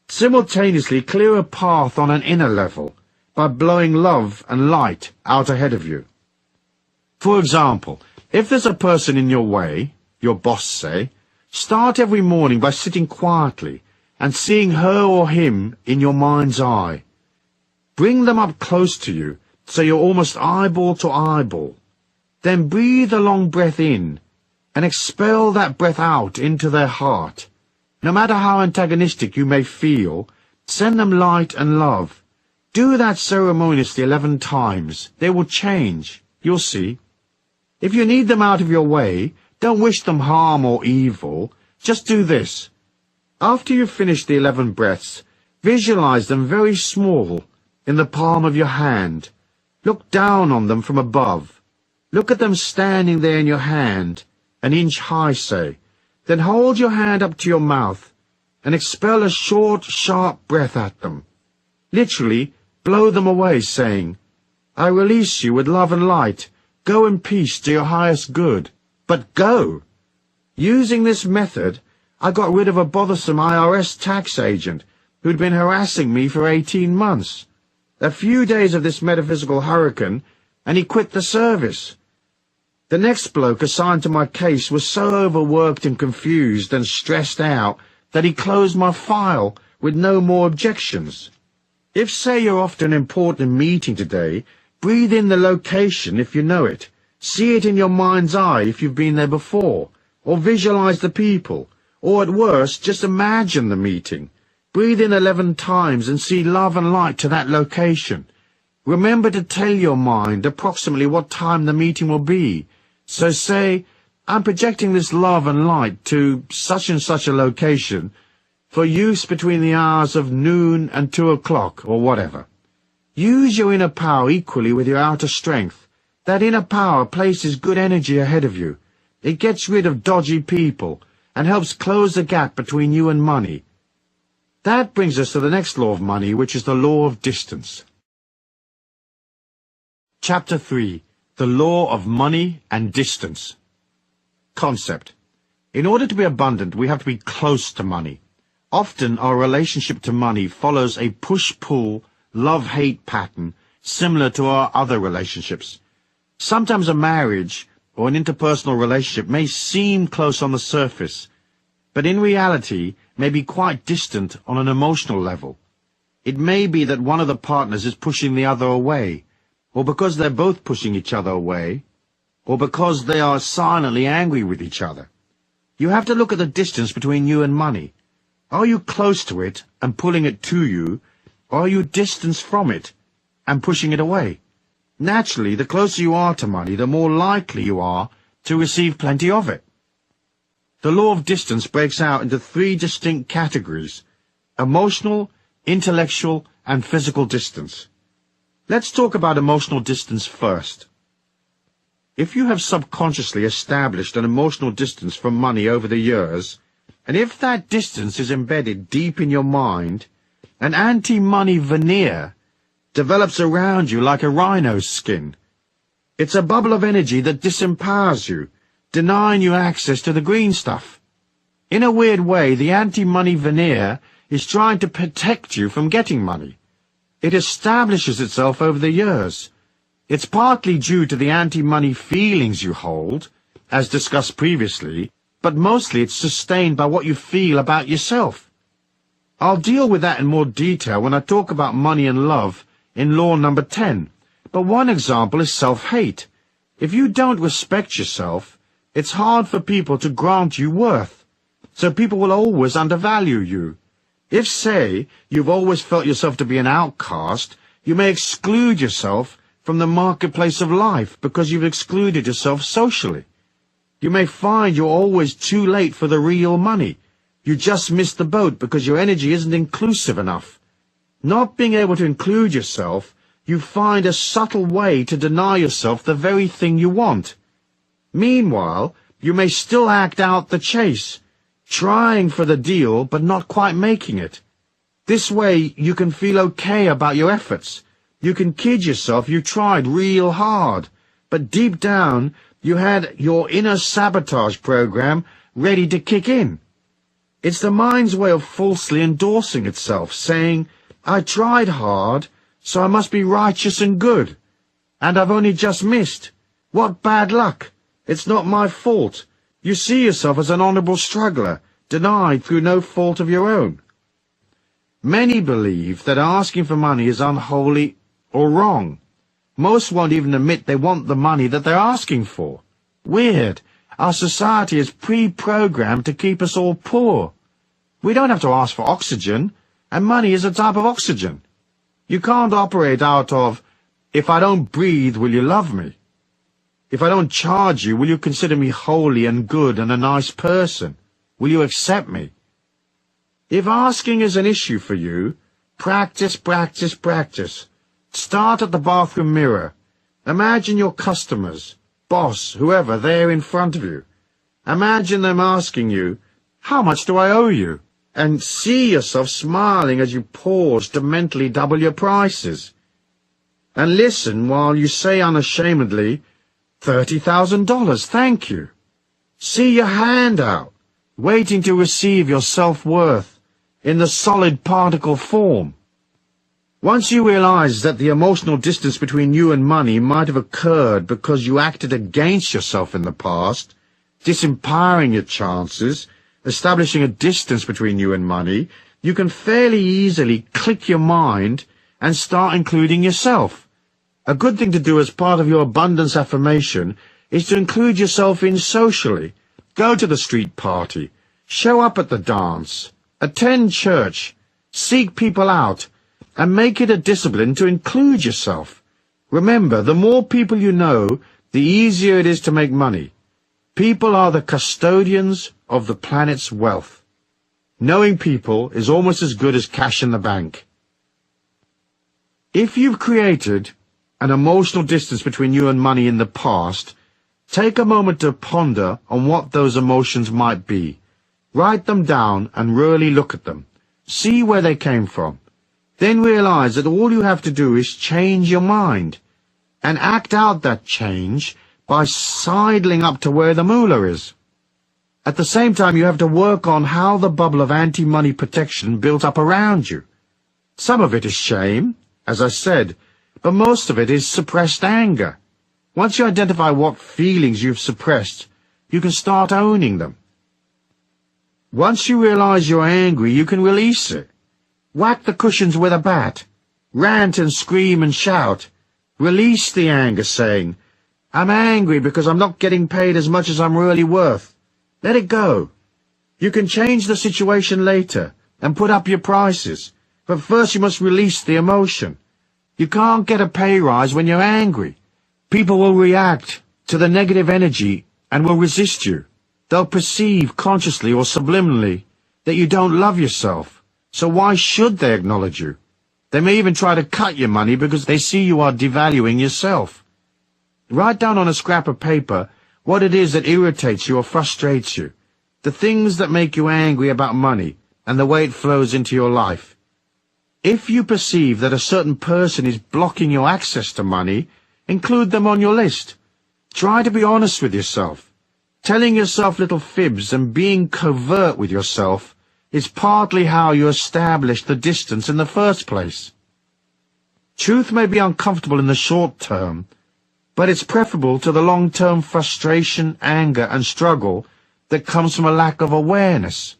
simultaneously clear a path on an inner level by blowing love and light out ahead of you. For example, if there's a person in your way, your boss say, start every morning by sitting quietly and seeing her or him in your mind's eye. Bring them up close to you so you're almost eyeball to eyeball. Then breathe a long breath in and expel that breath out into their heart. No matter how antagonistic you may feel, send them light and love. Do that ceremoniously 11 times. They will change. You'll see. If you need them out of your way, don't wish them harm or evil. Just do this. After you finish the 11 breaths, visualize them very small, in the palm of your hand. Look down on them from above. Look at them standing there in your hand, an inch high, say. Then hold your hand up to your mouth and expel a short, sharp breath at them. Literally, blow them away, saying, I release you with love and light. Go in peace to your highest good. But go! Using this method, I got rid of a bothersome IRS tax agent who'd been harassing me for 18 months. A few days of this metaphysical hurricane, and he quit the service. The next bloke assigned to my case was so overworked and confused and stressed out that he closed my file with no more objections. If, say, you're off to an important meeting today, breathe in the location if you know it. See it in your mind's eye if you've been there before, or visualize the people, or at worst, just imagine the meeting. Breathe in 11 times and see love and light to that location. Remember to tell your mind approximately what time the meeting will be. So say, I'm projecting this love and light to such and such a location for use between the hours of noon and 2 o'clock or whatever. Use your inner power equally with your outer strength. That inner power places good energy ahead of you. It gets rid of dodgy people and helps close the gap between you and money. That brings us to the next law of money, which is the law of distance. Chapter 3. The law of money and distance. Concept. In order to be abundant, we have to be close to money. Often our relationship to money follows a push-pull, love-hate pattern similar to our other relationships. Sometimes a marriage or an interpersonal relationship may seem close on the surface, but in reality may be quite distant on an emotional level. It may be that one of the partners is pushing the other away, or because they're both pushing each other away, or because they are silently angry with each other. You have to look at the distance between you and money. Are you close to it and pulling it to you, or are you distant from it and pushing it away? Naturally, the closer you are to money, the more likely you are to receive plenty of it. The law of distance breaks out into 3 distinct categories: emotional, intellectual, and physical distance. Let's talk about emotional distance first. If you have subconsciously established an emotional distance from money over the years, and if that distance is embedded deep in your mind, an anti-money veneer develops around you like a rhino's skin. It's a bubble of energy that disempowers you, denying you access to the green stuff. In a weird way, the anti-money veneer is trying to protect you from getting money. It establishes itself over the years. It's partly due to the anti-money feelings you hold, as discussed previously, but mostly it's sustained by what you feel about yourself. I'll deal with that in more detail when I talk about money and love in law number 10, but one example is self-hate. If you don't respect yourself, it's hard for people to grant you worth, so people will always undervalue you. If, say, you've always felt yourself to be an outcast, you may exclude yourself from the marketplace of life because you've excluded yourself socially. You may find you're always too late for the real money. You just missed the boat because your energy isn't inclusive enough. Not being able to include yourself, you find a subtle way to deny yourself the very thing you want. Meanwhile, you may still act out the chase, trying for the deal but not quite making it. This way you can feel okay about your efforts. You can kid yourself you tried real hard, but deep down you had your inner sabotage program ready to kick in. It's the mind's way of falsely endorsing itself, saying, I tried hard, so I must be righteous and good. And I've only just missed. What bad luck. It's not my fault. You see yourself as an honorable struggler, denied through no fault of your own. Many believe that asking for money is unholy or wrong. Most won't even admit they want the money that they're asking for. Weird. Our society is pre-programmed to keep us all poor. We don't have to ask for oxygen, and money is a type of oxygen. You can't operate out of, if I don't breathe, will you love me? If I don't charge you, will you consider me holy and good and a nice person? Will you accept me? If asking is an issue for you, practice, practice, practice. Start at the bathroom mirror. Imagine your customers, boss, whoever, there in front of you. Imagine them asking you, how much do I owe you? And see yourself smiling as you pause to mentally double your prices. And listen while you say unashamedly, $30,000, thank you. See your hand out, waiting to receive your self-worth in the solid particle form. Once you realize that the emotional distance between you and money might have occurred because you acted against yourself in the past, disempowering your chances, establishing a distance between you and money, you can fairly easily click your mind and start including yourself. A good thing to do as part of your abundance affirmation is to include yourself in socially. Go to the street party, show up at the dance, attend church, seek people out, and make it a discipline to include yourself. Remember, the more people you know, the easier it is to make money. People are the custodians of the planet's wealth. Knowing people is almost as good as cash in the bank. If you've created an emotional distance between you and money in the past, take a moment to ponder on what those emotions might be. Write them down and really look at them. See where they came from. Then realize that all you have to do is change your mind and act out that change by sidling up to where the moolah is. At the same time, you have to work on how the bubble of anti-money protection built up around you. Some of it is shame, as I said, but most of it is suppressed anger. Once you identify what feelings you've suppressed, you can start owning them. Once you realize you're angry, you can release it. Whack the cushions with a bat. Rant and scream and shout. Release the anger, saying, I'm angry because I'm not getting paid as much as I'm really worth. Let it go. You can change the situation later and put up your prices, but first you must release the emotion. You can't get a pay rise when you're angry. People will react to the negative energy and will resist you. They'll perceive consciously or subliminally that you don't love yourself. So why should they acknowledge you? They may even try to cut your money because they see you are devaluing yourself. Write down on a scrap of paper what it is that irritates you or frustrates you, the things that make you angry about money and the way it flows into your life. If you perceive that a certain person is blocking your access to money, include them on your list. Try to be honest with yourself. Telling yourself little fibs and being covert with yourself is partly how you establish the distance in the first place. Truth may be uncomfortable in the short term, but it's preferable to the long-term frustration, anger, and struggle that comes from a lack of awareness,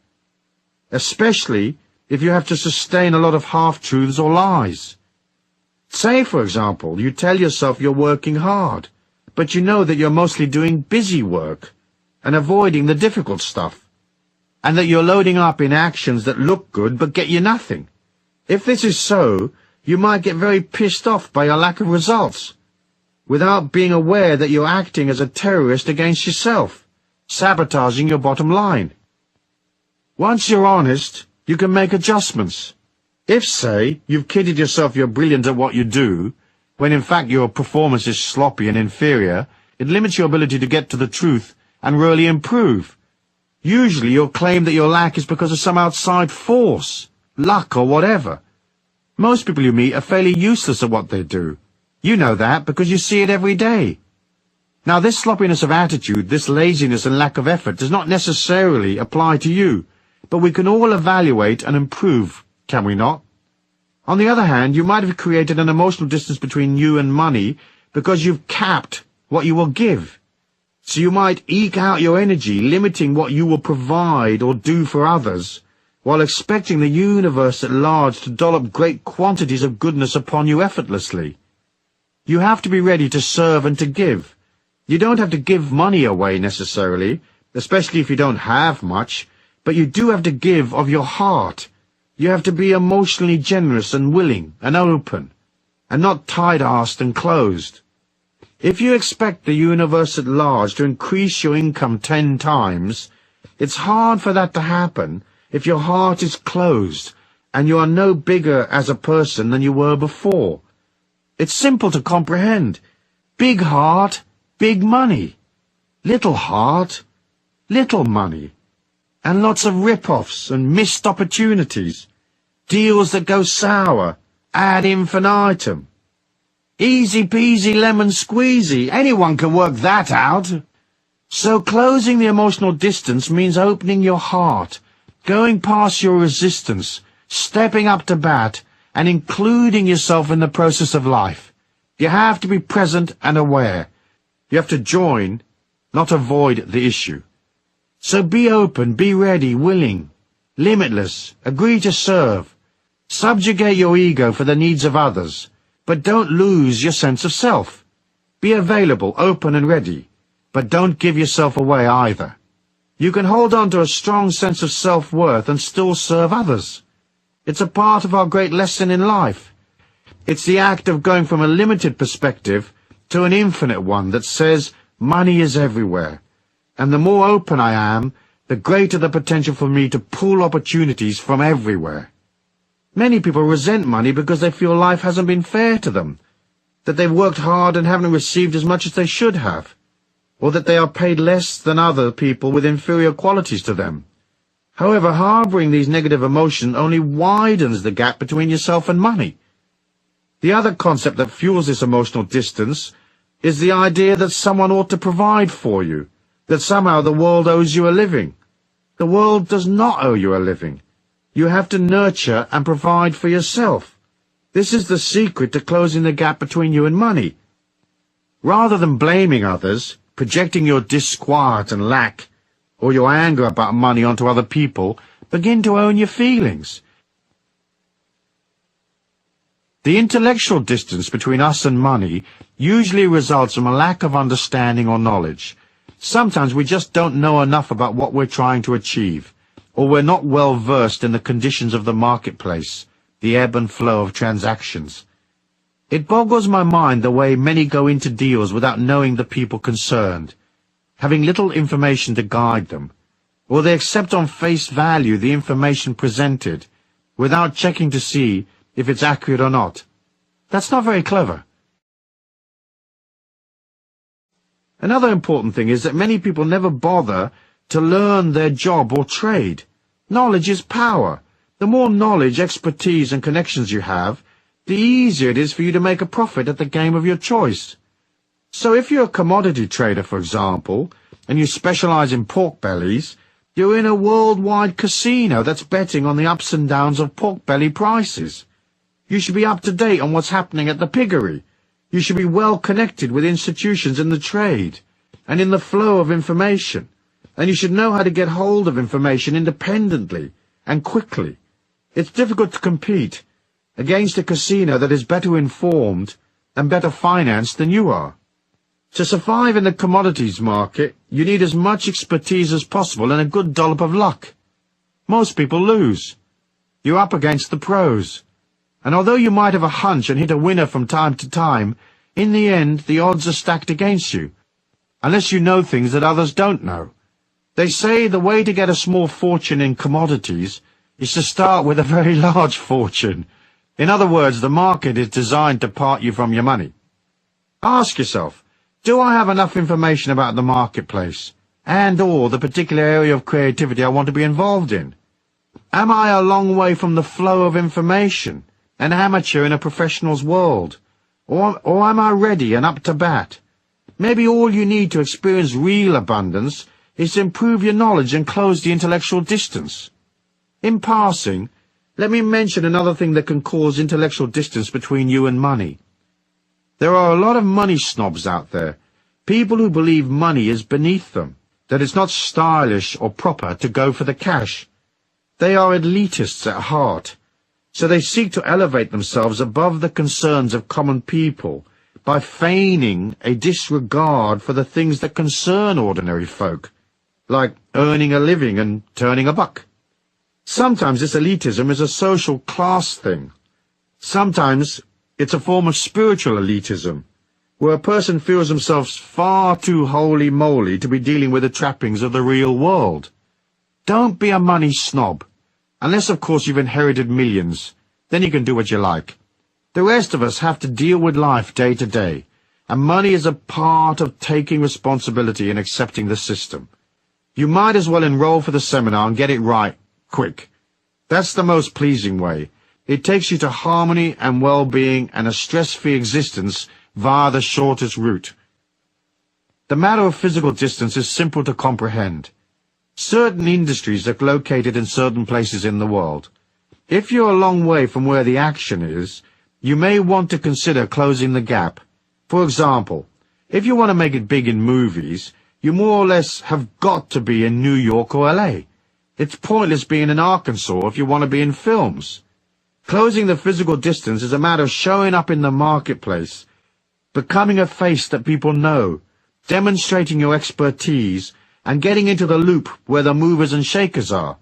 especially if you have to sustain a lot of half-truths or lies. Say, for example, you tell yourself you're working hard, but you know that you're mostly doing busy work and avoiding the difficult stuff, and that you're loading up in actions that look good but get you nothing. If this is so, you might get very pissed off by your lack of results, without being aware that you're acting as a terrorist against yourself, sabotaging your bottom line. Once you're honest, you can make adjustments. If, say, you've kidded yourself you're brilliant at what you do, when in fact your performance is sloppy and inferior, it limits your ability to get to the truth and really improve. Usually you'll claim that your lack is because of some outside force, luck or whatever. Most people you meet are fairly useless at what they do. You know that because you see it every day. Now this sloppiness of attitude, this laziness and lack of effort does not necessarily apply to you, but we can all evaluate and improve, can we not? On the other hand, you might have created an emotional distance between you and money because you've capped what you will give. So you might eke out your energy, limiting what you will provide or do for others, while expecting the universe at large to dollop great quantities of goodness upon you effortlessly. You have to be ready to serve and to give. You don't have to give money away necessarily, especially if you don't have much, but you do have to give of your heart. You have to be emotionally generous and willing and open, and not tight-assed and closed. If you expect the universe at large to increase your income 10 times, it's hard for that to happen if your heart is closed and you are no bigger as a person than you were before. It's simple to comprehend. Big heart, big money. Little heart, little money. And lots of rip-offs and missed opportunities. Deals that go sour, ad infinitum. Easy peasy lemon squeezy. Anyone can work that out. So closing the emotional distance means opening your heart, going past your resistance, stepping up to bat, and including yourself in the process of life. You have to be present and aware. You have to join, not avoid the issue. So be open, be ready, willing, limitless, agree to serve. Subjugate your ego for the needs of others, but don't lose your sense of self. Be available, open and ready, but don't give yourself away either. You can hold on to a strong sense of self-worth and still serve others. It's a part of our great lesson in life. It's the act of going from a limited perspective to an infinite one that says money is everywhere. And the more open I am, the greater the potential for me to pull opportunities from everywhere. Many people resent money because they feel life hasn't been fair to them, that they've worked hard and haven't received as much as they should have, or that they are paid less than other people with inferior qualities to them. However, harboring these negative emotions only widens the gap between yourself and money. The other concept that fuels this emotional distance is the idea that someone ought to provide for you, that somehow the world owes you a living. The world does not owe you a living. You have to nurture and provide for yourself. This is the secret to closing the gap between you and money. Rather than blaming others, projecting your disquiet and lack, or your anger about money onto other people, begin to own your feelings. The intellectual distance between us and money usually results from a lack of understanding or knowledge. Sometimes we just don't know enough about what we're trying to achieve, or we're not well versed in the conditions of the marketplace, the ebb and flow of transactions. It boggles my mind the way many go into deals without knowing the people concerned, having little information to guide them, or they accept on face value the information presented without checking to see if it's accurate or not. That's not very clever. Another important thing is that many people never bother to learn their job or trade. Knowledge is power. The more knowledge, expertise, and connections you have, the easier it is for you to make a profit at the game of your choice. So if you're a commodity trader, for example, and you specialize in pork bellies, you're in a worldwide casino that's betting on the ups and downs of pork belly prices. You should be up to date on what's happening at the piggery. You should be well connected with institutions in the trade and in the flow of information. And you should know how to get hold of information independently and quickly. It's difficult to compete against a casino that is better informed and better financed than you are. To survive in the commodities market, you need as much expertise as possible and a good dollop of luck. Most people lose. You're up against the pros. And although you might have a hunch and hit a winner from time to time, in the end the odds are stacked against you, unless you know things that others don't know. They say the way to get a small fortune in commodities is to start with a very large fortune. In other words, the market is designed to part you from your money. Ask yourself, do I have enough information about the marketplace and/or the particular area of creativity I want to be involved in? Am I a long way from the flow of information, an amateur in a professional's world? Or am I ready and up to bat? Maybe all you need to experience real abundance is to improve your knowledge and close the intellectual distance. In passing, let me mention another thing that can cause intellectual distance between you and money. There are a lot of money snobs out there, people who believe money is beneath them, that it's not stylish or proper to go for the cash. They are elitists at heart, so they seek to elevate themselves above the concerns of common people by feigning a disregard for the things that concern ordinary folk, like earning a living and turning a buck. Sometimes this elitism is a social class thing. Sometimes it's a form of spiritual elitism, where a person feels themselves far too holy-moly to be dealing with the trappings of the real world. Don't be a money snob, unless of course you've inherited millions. Then you can do what you like. The rest of us have to deal with life day to day, and money is a part of taking responsibility and accepting the system. You might as well enroll for the seminar and get it right, quick. That's the most pleasing way. It takes you to harmony and well-being and a stress-free existence via the shortest route. The matter of physical distance is simple to comprehend. Certain industries are located in certain places in the world. If you're a long way from where the action is, you may want to consider closing the gap. For example, if you want to make it big in movies, you more or less have got to be in New York or LA. It's pointless being in Arkansas if you want to be in films. Closing the physical distance is a matter of showing up in the marketplace, becoming a face that people know, demonstrating your expertise, and getting into the loop where the movers and shakers are.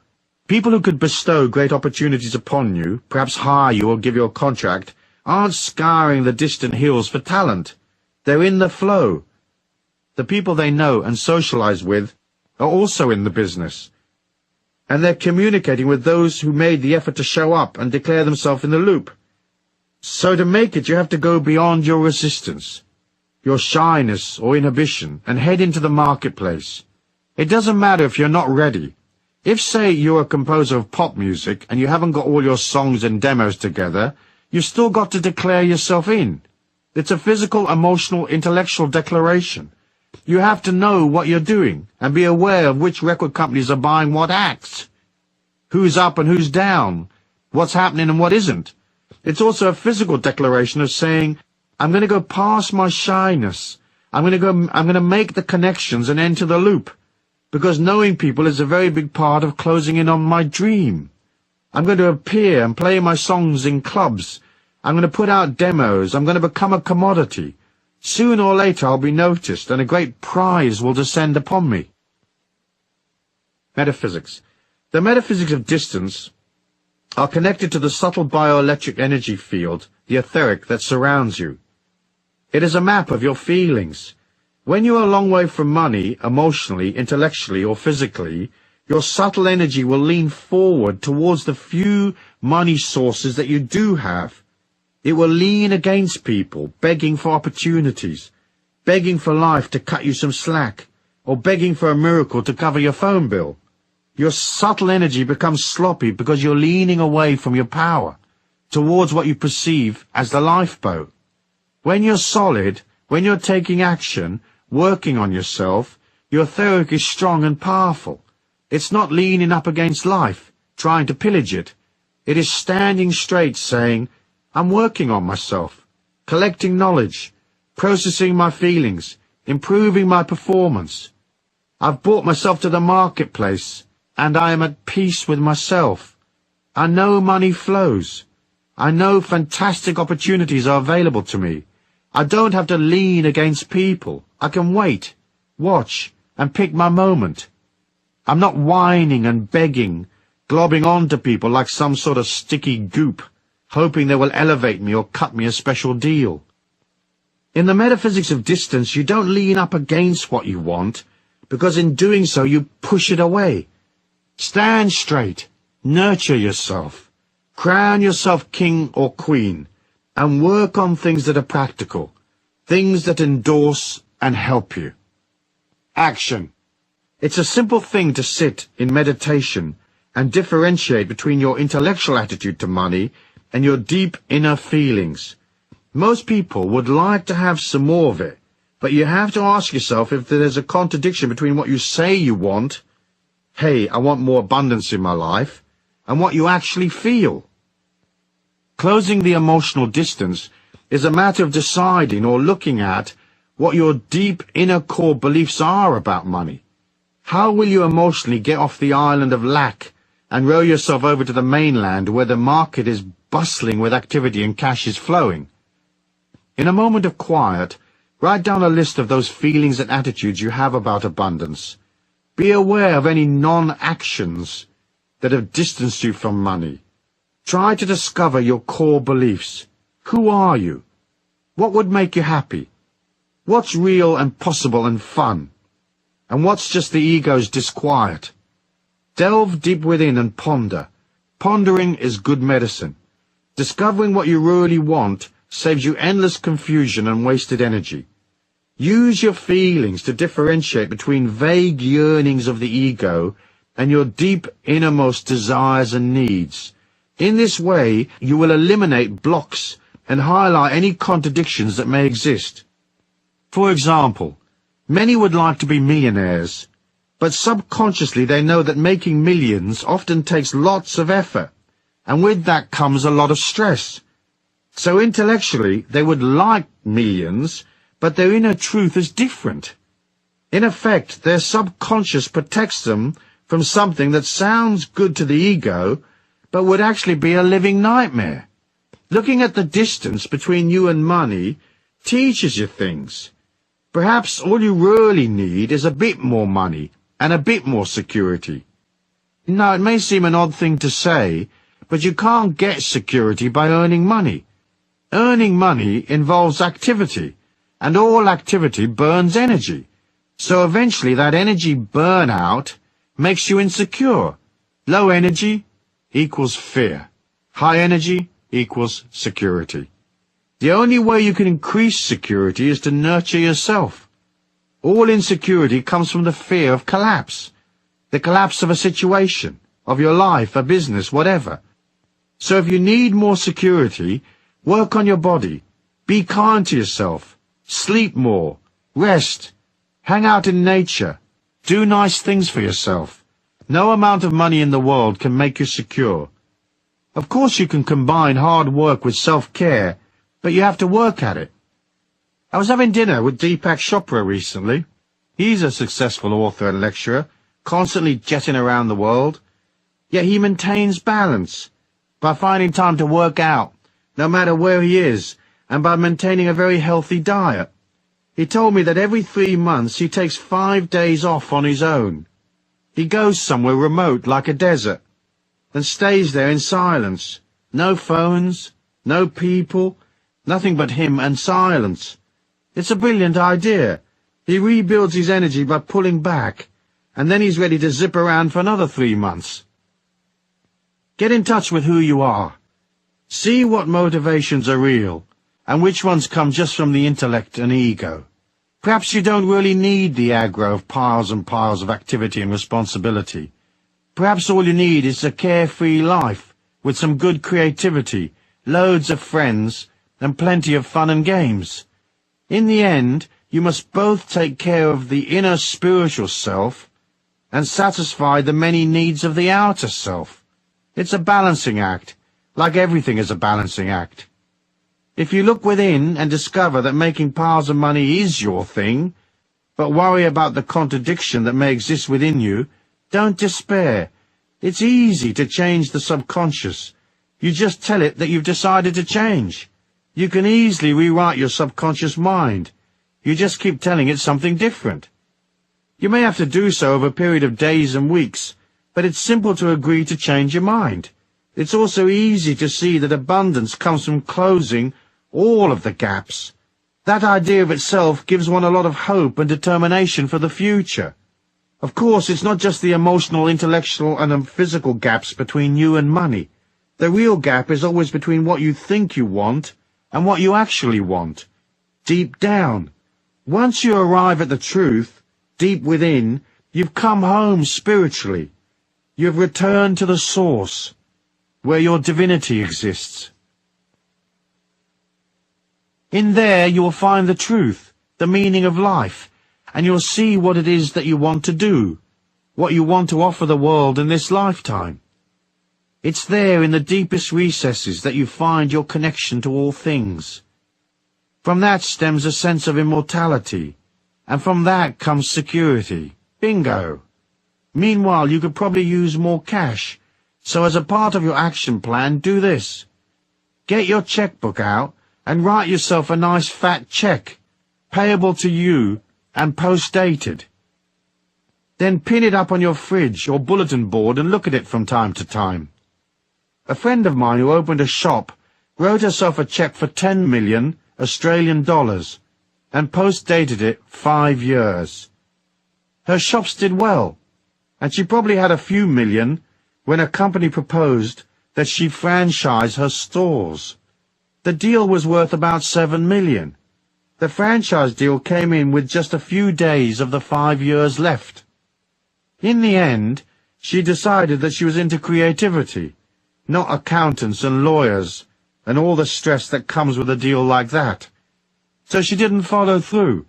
People who could bestow great opportunities upon you, perhaps hire you or give you a contract, aren't scouring the distant hills for talent. They're in the flow. The people they know and socialize with are also in the business, and they're communicating with those who made the effort to show up and declare themselves in the loop. So to make it, you have to go beyond your resistance, your shyness or inhibition, and head into the marketplace. It doesn't matter if you're not ready. If, say, you're a composer of pop music and you haven't got all your songs and demos together, you've still got to declare yourself in. It's a physical, emotional, intellectual declaration. You have to know what you're doing and be aware of which record companies are buying what acts, who's up and who's down, what's happening and what isn't. It's also a physical declaration of saying, I'm going to go past my shyness. I'm going to make the connections and enter the loop. Because knowing people is a very big part of closing in on my dream. I'm going to appear and play my songs in clubs. I'm going to put out demos. I'm going to become a commodity. Sooner or later I'll be noticed and a great prize will descend upon me. Metaphysics. The metaphysics of distance are connected to the subtle bioelectric energy field, the etheric, that surrounds you. It is a map of your feelings. When you are a long way from money, emotionally, intellectually, or physically, your subtle energy will lean forward towards the few money sources that you do have. It will lean against people, begging for opportunities, begging for life to cut you some slack, or begging for a miracle to cover your phone bill. Your subtle energy becomes sloppy because you're leaning away from your power, towards what you perceive as the lifeboat. When you're solid, when you're taking action, working on yourself, your etheric is strong and powerful. It's not leaning up against life, trying to pillage it. It is standing straight, saying, I'm working on myself, collecting knowledge, processing my feelings, improving my performance. I've brought myself to the marketplace, and I am at peace with myself. I know money flows. I know fantastic opportunities are available to me. I don't have to lean against people. I can wait, watch, and pick my moment. I'm not whining and begging, globbing onto people like some sort of sticky goop, hoping they will elevate me or cut me a special deal. In the metaphysics of distance, you don't lean up against what you want, because in doing so you push it away. Stand straight, nurture yourself, crown yourself king or queen, and work on things that are practical, things that endorse and help you. Action. It's a simple thing to sit in meditation and differentiate between your intellectual attitude to money and your deep inner feelings. Most people would like to have some more of it, but you have to ask yourself if there's a contradiction between what you say you want, hey, I want more abundance in my life, and what you actually feel. Closing the emotional distance is a matter of deciding or looking at what your deep inner core beliefs are about money. How will you emotionally get off the island of lack and row yourself over to the mainland where the market is bustling with activity and cash is flowing? In a moment of quiet, write down a list of those feelings and attitudes you have about abundance. Be aware of any non-actions that have distanced you from money. Try to discover your core beliefs. Who are you? What would make you happy? What's real and possible and fun? And what's just the ego's disquiet? Delve deep within and ponder. Pondering is good medicine. Discovering what you really want saves you endless confusion and wasted energy. Use your feelings to differentiate between vague yearnings of the ego and your deep innermost desires and needs. In this way, you will eliminate blocks and highlight any contradictions that may exist. For example, many would like to be millionaires, but subconsciously they know that making millions often takes lots of effort, and with that comes a lot of stress. So intellectually, they would like millions, but their inner truth is different. In effect, their subconscious protects them from something that sounds good to the ego, but would actually be a living nightmare. Looking at the distance between you and money teaches you things. Perhaps all you really need is a bit more money and a bit more security. Now, it may seem an odd thing to say, but you can't get security by earning money. Earning money involves activity, and all activity burns energy. So eventually that energy burnout makes you insecure. Low energy equals fear. High energy equals security. The only way you can increase security is to nurture yourself. All insecurity comes from the fear of collapse. the collapse of a situation, of your life, a business, whatever. So if you need more security, work on your body, be kind to yourself, sleep more, rest, hang out in nature, do nice things for yourself. No amount of money in the world can make you secure. Of course you can combine hard work with self-care, but you have to work at it. I was having dinner with Deepak Chopra recently. He's a successful author and lecturer, constantly jetting around the world. Yet he maintains balance by finding time to work out, no matter where he is, and by maintaining a very healthy diet. He told me that every 3 months he takes 5 days off on his own. He goes somewhere remote like a desert and stays there in silence. No phones, no people, nothing but him and silence. It's a brilliant idea. He rebuilds his energy by pulling back, and then he's ready to zip around for another 3 months. Get in touch with who you are. See what motivations are real, and which ones come just from the intellect and ego. Perhaps you don't really need the aggro of piles and piles of activity and responsibility. Perhaps all you need is a carefree life, with some good creativity, loads of friends, and plenty of fun and games. In the end, you must both take care of the inner spiritual self and satisfy the many needs of the outer self. It's a balancing act, like everything is a balancing act. If you look within and discover that making piles of money is your thing, but worry about the contradiction that may exist within you, don't despair. It's easy to change the subconscious. You just tell it that you've decided to change. You can easily rewrite your subconscious mind. You just keep telling it something different. You may have to do so over a period of days and weeks, but it's simple to agree to change your mind. It's also easy to see that abundance comes from closing all of the gaps. That idea of itself gives one a lot of hope and determination for the future. Of course, it's not just the emotional, intellectual, and physical gaps between you and money. The real gap is always between what you think you want and what you actually want. Deep down. Once you arrive at the truth, deep within, you've come home spiritually. You've returned to the source, where your divinity exists. In there you will find the truth, the meaning of life, and you'll see what it is that you want to do, what you want to offer the world in this lifetime. It's there in the deepest recesses that you find your connection to all things. From that stems a sense of immortality, and from that comes security. Bingo! Meanwhile, you could probably use more cash, so as a part of your action plan, do this. Get your checkbook out and write yourself a nice fat check, payable to you and post-dated. Then pin it up on your fridge or bulletin board and look at it from time to time. A friend of mine who opened a shop wrote herself a check for 10 million Australian dollars and post-dated it 5 years. Her shops did well, and she probably had a few million when a company proposed that she franchise her stores. The deal was worth about 7 million. The franchise deal came in with just a few days of the 5 years left. In the end, she decided that she was into creativity, not accountants and lawyers and all the stress that comes with a deal like that. So she didn't follow through.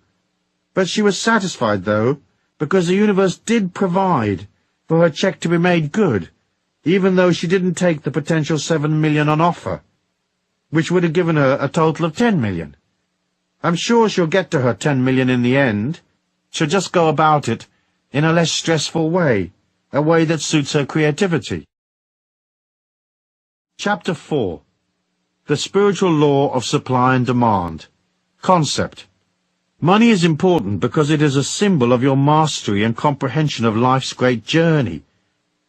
But she was satisfied, though, because the universe did provide for her check to be made good, even though she didn't take the potential 7 million on offer, which would have given her a total of 10 million. I'm sure she'll get to her 10 million in the end. She'll just go about it in a less stressful way, a way that suits her creativity. Chapter 4. The Spiritual Law of Supply and Demand. Concept. Money is important because it is a symbol of your mastery and comprehension of life's great journey.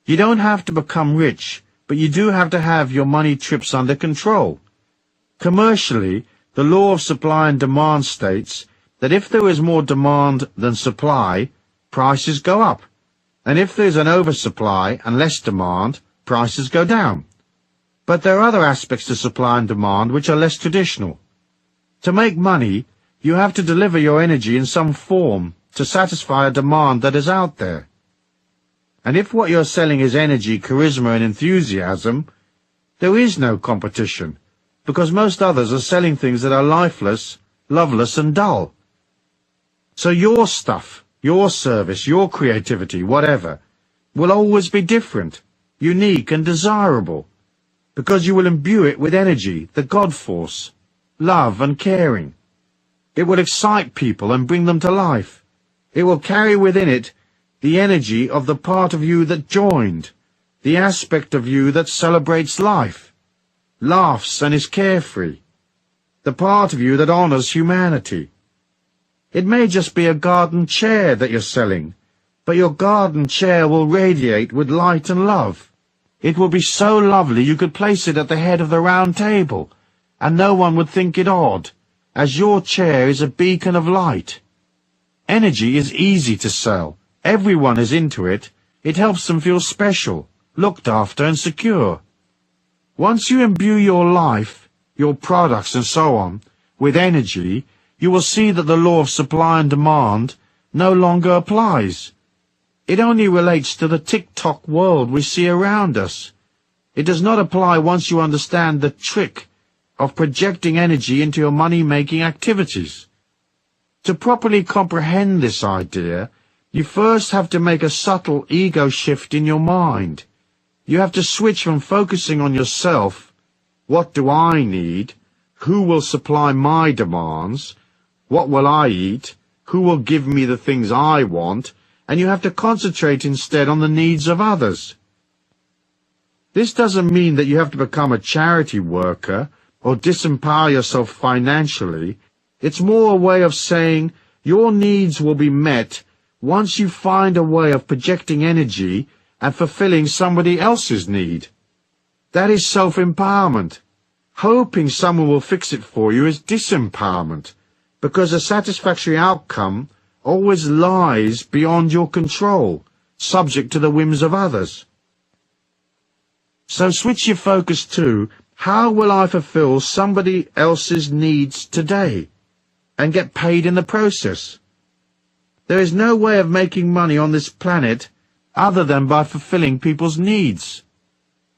You don't have to become rich, but you do have to have your money trips under control. Commercially, the law of supply and demand states that if there is more demand than supply, prices go up, and if there is an oversupply and less demand, prices go down. But there are other aspects to supply and demand which are less traditional. To make money, you have to deliver your energy in some form to satisfy a demand that is out there. And if what you're selling is energy, charisma, and enthusiasm, there is no competition, because most others are selling things that are lifeless, loveless, and dull. So your stuff, your service, your creativity, whatever, will always be different, unique, and desirable, because you will imbue it with energy, the God force, love, and caring. It will excite people and bring them to life. It will carry within it the energy of the part of you that joined, the aspect of you that celebrates life, laughs and is carefree, the part of you that honors humanity. It may just be a garden chair that you're selling, but your garden chair will radiate with light and love. It will be so lovely you could place it at the head of the round table, and no one would think it odd, as your chair is a beacon of light. Energy is easy to sell. Everyone is into it. It helps them feel special, looked after, and secure. Once you imbue your life, your products and so on, with energy, you will see that the law of supply and demand no longer applies. It only relates to the tick-tock world we see around us. It does not apply once you understand the trick of projecting energy into your money-making activities. To properly comprehend this idea, you first have to make a subtle ego shift in your mind. You have to switch from focusing on yourself, what do I need, who will supply my demands, what will I eat, who will give me the things I want, and you have to concentrate instead on the needs of others. This doesn't mean that you have to become a charity worker or disempower yourself financially. It's more a way of saying your needs will be met once you find a way of projecting energy and fulfilling somebody else's need. That is self-empowerment. Hoping someone will fix it for you is disempowerment, because a satisfactory outcome always lies beyond your control, subject to the whims of others. So switch your focus to, how will I fulfill somebody else's needs today, and get paid in the process? There is no way of making money on this planet other than by fulfilling people's needs.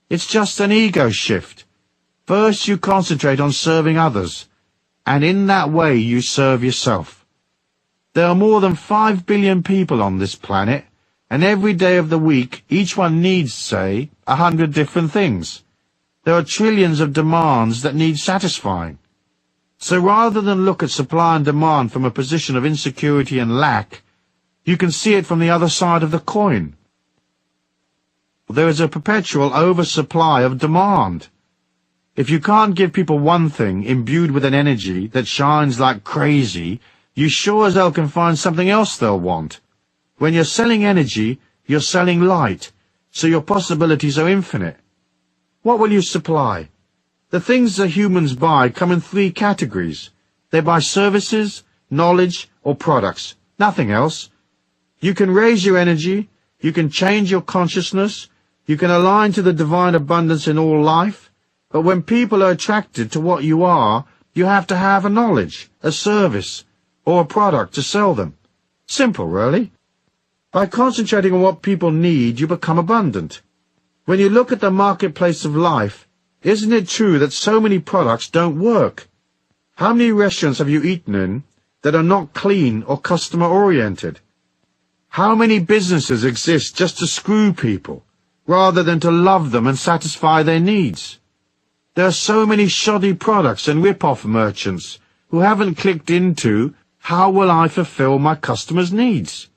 It's just an ego shift. First you concentrate on serving others, and in that way you serve yourself. There are more than 5 billion people on this planet, and every day of the week each one needs, say, 100 different things. There are trillions of demands that need satisfying. So rather than look at supply and demand from a position of insecurity and lack, you can see it from the other side of the coin. There is a perpetual oversupply of demand. If you can't give people one thing imbued with an energy that shines like crazy, you sure as hell can find something else they'll want. When you're selling energy, you're selling light, so your possibilities are infinite. What will you supply? The things that humans buy come in 3 categories. They buy services, knowledge, or products. Nothing else. You can raise your energy, you can change your consciousness, you can align to the divine abundance in all life, but when people are attracted to what you are, you have to have a knowledge, a service, or a product to sell them. Simple, really. By concentrating on what people need, you become abundant. When you look at the marketplace of life, isn't it true that so many products don't work? How many restaurants have you eaten in that are not clean or customer-oriented? How many businesses exist just to screw people, rather than to love them and satisfy their needs? There are so many shoddy products and rip-off merchants who haven't clicked into, how will I fulfill my customers' needs?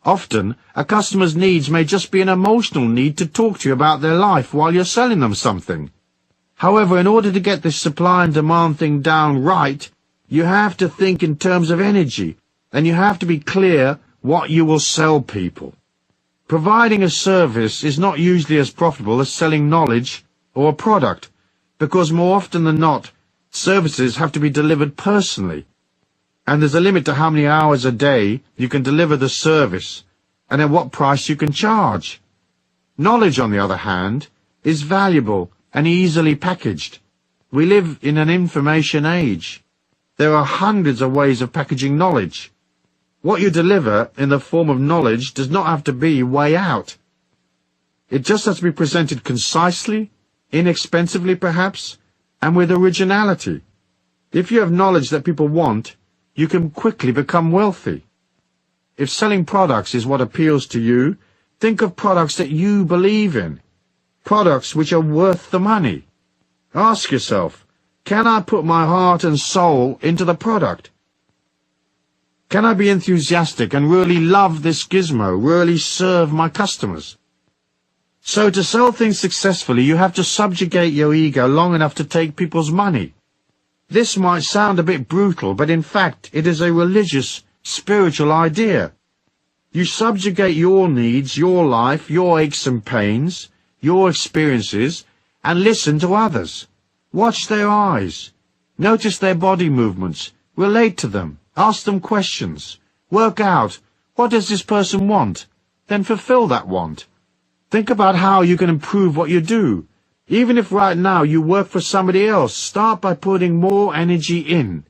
Often, a customer's needs may just be an emotional need to talk to you about their life while you're selling them something. However, in order to get this supply and demand thing down right, you have to think in terms of energy, and you have to be clear what you will sell people. Providing a service is not usually as profitable as selling knowledge or a product, because more often than not, services have to be delivered personally, and there's a limit to how many hours a day you can deliver the service, and at what price you can charge. Knowledge, on the other hand, is valuable and easily packaged. We live in an information age. There are hundreds of ways of packaging knowledge. What you deliver in the form of knowledge does not have to be way out. It just has to be presented concisely, inexpensively perhaps, and with originality. If you have knowledge that people want, you can quickly become wealthy. If selling products is what appeals to you, think of products that you believe in. Products which are worth the money. Ask yourself, can I put my heart and soul into the product? Can I be enthusiastic and really love this gizmo, really serve my customers? So to sell things successfully, you have to subjugate your ego long enough to take people's money. This might sound a bit brutal, but in fact it is a religious, spiritual idea. You subjugate your needs, your life, your aches and pains, your experiences, and listen to others. Watch their eyes. Notice their body movements. Relate to them. Ask them questions. Work out, what does this person want? Then fulfill that want. Think about how you can improve what you do. Even if right now you work for somebody else, start by putting more energy in.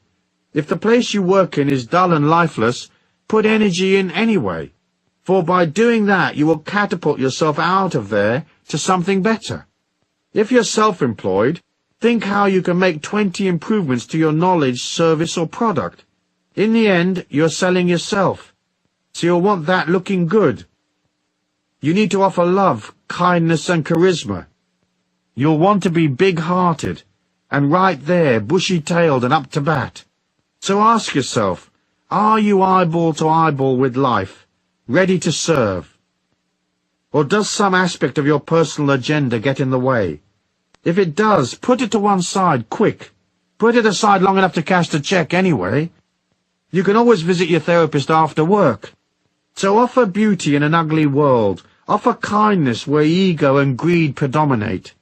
If the place you work in is dull and lifeless, put energy in anyway. For by doing that, you will catapult yourself out of there to something better. If you're self-employed, think how you can make 20 improvements to your knowledge, service, or product. In the end, you're selling yourself, so you'll want that looking good. You need to offer love, kindness, and charisma. You'll want to be big-hearted, and right there, bushy-tailed and up to bat. So ask yourself, are you eyeball to eyeball with life, ready to serve? Or does some aspect of your personal agenda get in the way? If it does, put it to one side, quick. Put it aside long enough to cash the check anyway. You can always visit your therapist after work. So offer beauty in an ugly world. Offer kindness where ego and greed predominate.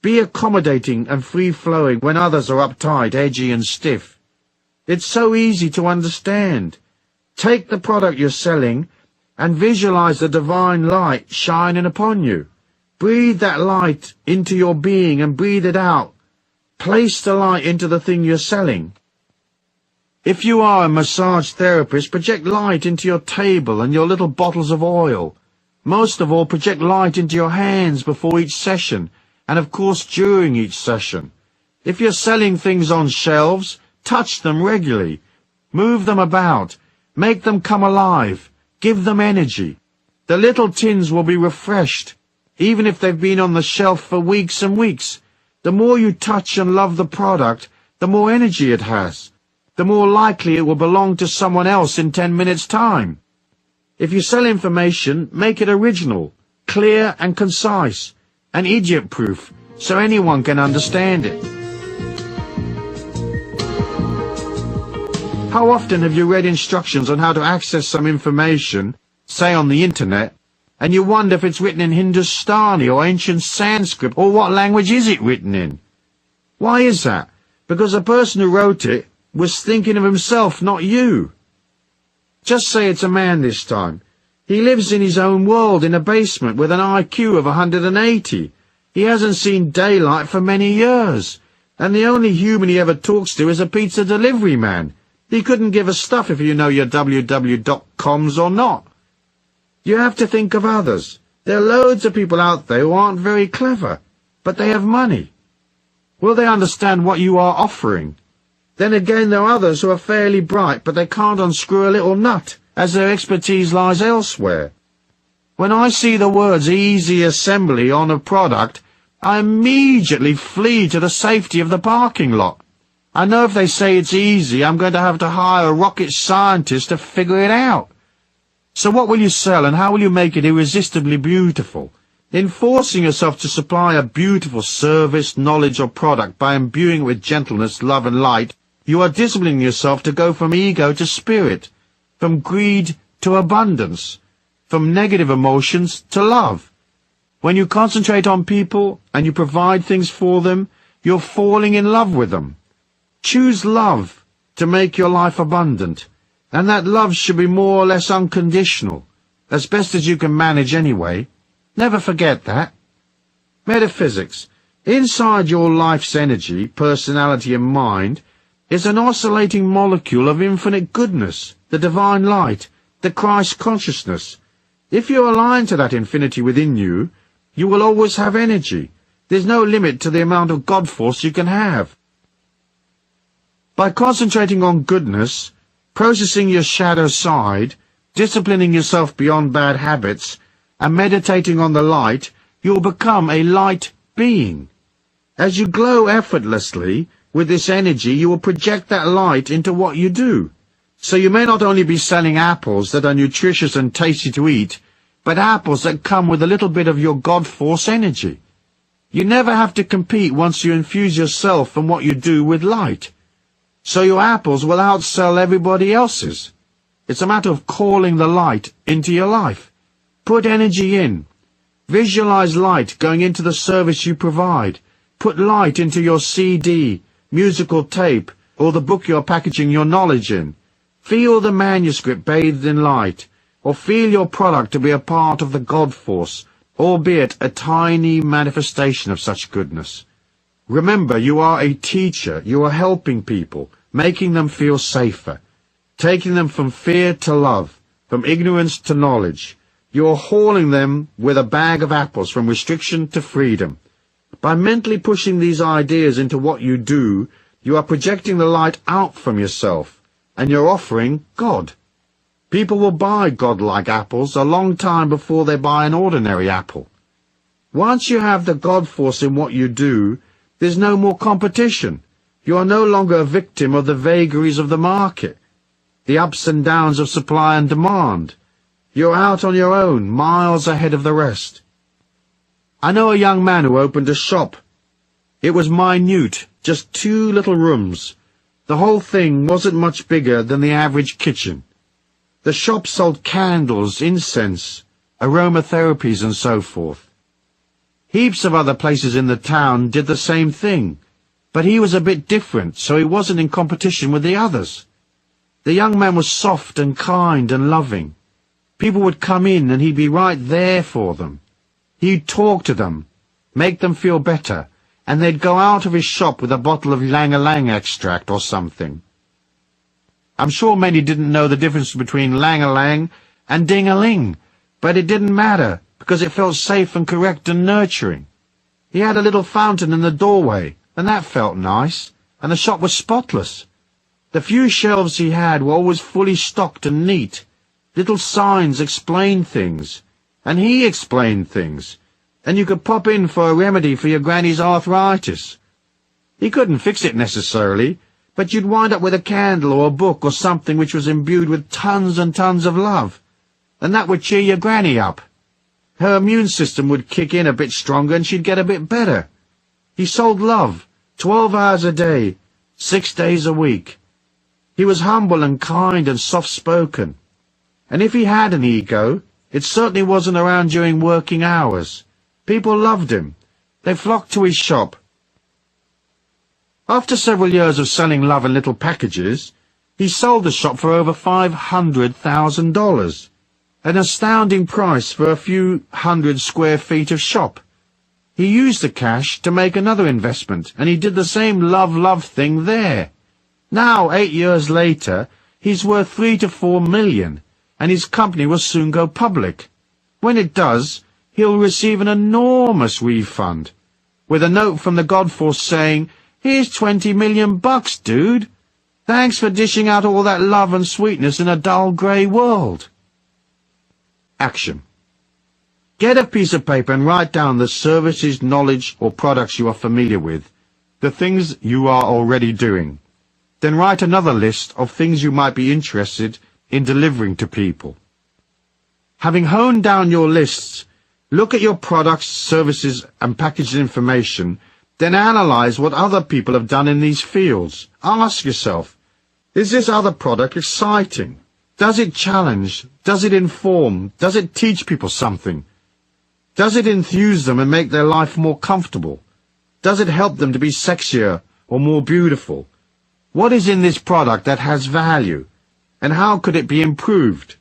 Be accommodating and free-flowing when others are uptight, edgy and stiff. It's so easy to understand. Take the product you're selling and visualize the divine light shining upon you. Breathe that light into your being and breathe it out. Place the light into the thing you're selling. If you are a massage therapist, project light into your table and your little bottles of oil. Most of all, project light into your hands before each session, and of course during each session. If you're selling things on shelves, touch them regularly. Move them about. Make them come alive. Give them energy. The little tins will be refreshed, even if they've been on the shelf for weeks and weeks. The more you touch and love the product, the more energy it has. The more likely it will belong to someone else in 10 minutes' time. If you sell information, make it original, clear and concise, and idiot-proof, so anyone can understand it. How often have you read instructions on how to access some information, say on the internet, and you wonder if it's written in Hindustani or ancient Sanskrit, or what language is it written in? Why is that? Because the person who wrote it was thinking of himself, not you. Just say it's a man this time. He lives in his own world in a basement with an IQ of 180. He hasn't seen daylight for many years, and the only human he ever talks to is a pizza delivery man. He couldn't give a stuff if you know your www.coms or not. You have to think of others. There are loads of people out there who aren't very clever, but they have money. Will they understand what you are offering? Then again, there are others who are fairly bright, but they can't unscrew a little nut, as their expertise lies elsewhere. When I see the words easy assembly on a product, I immediately flee to the safety of the parking lot. I know if they say it's easy, I'm going to have to hire a rocket scientist to figure it out. So what will you sell, and how will you make it irresistibly beautiful? In forcing yourself to supply a beautiful service, knowledge, or product by imbuing it with gentleness, love, and light, you are disciplining yourself to go from ego to spirit, from greed to abundance, from negative emotions to love. When you concentrate on people and you provide things for them, you're falling in love with them. Choose love to make your life abundant, and that love should be more or less unconditional, as best as you can manage anyway. Never forget that. Metaphysics. Inside your life's energy, personality, and mind is an oscillating molecule of infinite goodness, the divine light, the Christ consciousness. If you align to that infinity within you, You will always have energy. There's no limit to the amount of God force you can have. By concentrating on goodness, processing your shadow side, disciplining yourself beyond bad habits, and meditating on the light, you'll become a light being. As you glow effortlessly with this energy, you will project that light into what you do. So you may not only be selling apples that are nutritious and tasty to eat, but apples that come with a little bit of your God force energy. You never have to compete once you infuse yourself and what you do with light. So your apples will outsell everybody else's. It's a matter of calling the light into your life. Put energy in. Visualize light going into the service you provide. Put light into your CD, musical tape, or the book you're packaging your knowledge in. Feel the manuscript bathed in light, or feel your product to be a part of the God force, albeit a tiny manifestation of such goodness. Remember, you are a teacher. You are helping people, making them feel safer, taking them from fear to love, from ignorance to knowledge. You are hauling them with a bag of apples from restriction to freedom. By mentally pushing these ideas into what you do, you are projecting the light out from yourself, and you're offering God. People will buy God-like apples a long time before they buy an ordinary apple. Once you have the God force in what you do, there's no more competition. You are no longer a victim of the vagaries of the market, the ups and downs of supply and demand. You're out on your own, miles ahead of the rest. I know a young man who opened a shop. It was minute, just 2 little rooms. The whole thing wasn't much bigger than the average kitchen. The shop sold candles, incense, aromatherapies, and so forth. Heaps of other places in the town did the same thing, but he was a bit different, so he wasn't in competition with the others. The young man was soft and kind and loving. People would come in and he'd be right there for them. He'd talk to them, make them feel better, and they'd go out of his shop with a bottle of Lang-a-Lang extract or something. I'm sure many didn't know the difference between Lang-a-Lang and Ding-a-Ling, but it didn't matter because it felt safe and correct and nurturing. He had a little fountain in the doorway, and that felt nice, and the shop was spotless. The few shelves he had were always fully stocked and neat. Little signs explained things, and he explained things, and you could pop in for a remedy for your granny's arthritis. He couldn't fix it necessarily, but you'd wind up with a candle or a book or something which was imbued with tons and tons of love, and that would cheer your granny up. Her immune system would kick in a bit stronger and she'd get a bit better. He sold love, 12 hours a day, 6 days a week. He was humble and kind and soft-spoken. And if he had an ego, it certainly wasn't around during working hours. People loved him. They flocked to his shop. After several years of selling love in little packages, he sold the shop for over $500,000, an astounding price for a few hundred square feet of shop. He used the cash to make another investment, and he did the same love thing there. Now, 8 years later, he's worth 3 to 4 million. And his company will soon go public. When it does, he'll receive an enormous refund, with a note from the God force saying, "Here's $20 million, dude. Thanks for dishing out all that love and sweetness in a dull grey world." Action. Get a piece of paper and write down the services, knowledge, or products you are familiar with, the things you are already doing. Then write another list of things you might be interested in delivering to people. Having honed down your lists, look at your products, services, and packaged information, then analyze what other people have done in these fields. Ask yourself, is this other product exciting? Does it challenge? Does it inform? Does it teach people something? Does it enthuse them and make their life more comfortable? Does it help them to be sexier or more beautiful? What is in this product that has value? And how could it be improved?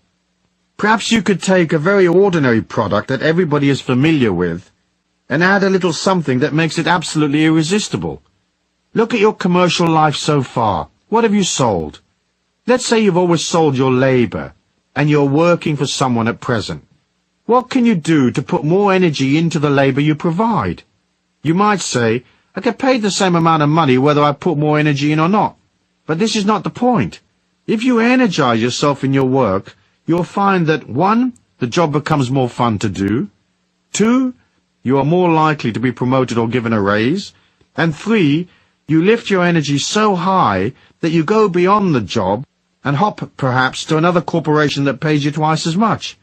Perhaps you could take a very ordinary product that everybody is familiar with and add a little something that makes it absolutely irresistible. Look at your commercial life so far. What have you sold? Let's say you've always sold your labor and you're working for someone at present. What can you do to put more energy into the labor you provide? You might say, I get paid the same amount of money whether I put more energy in or not. But this is not the point. If you energize yourself in your work, you'll find that 1, the job becomes more fun to do, 2, you are more likely to be promoted or given a raise, and 3, you lift your energy so high that you go beyond the job and hop perhaps to another corporation that pays you twice as much.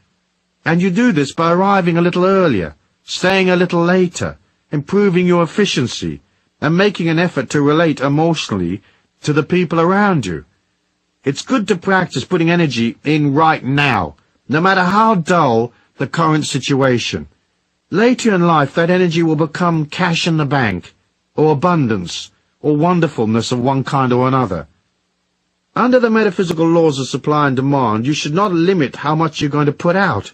And you do this by arriving a little earlier, staying a little later, improving your efficiency, and making an effort to relate emotionally to the people around you. It's good to practice putting energy in right now, no matter how dull the current situation. Later in life, that energy will become cash in the bank, or abundance, or wonderfulness of one kind or another. Under the metaphysical laws of supply and demand, you should not limit how much you're going to put out.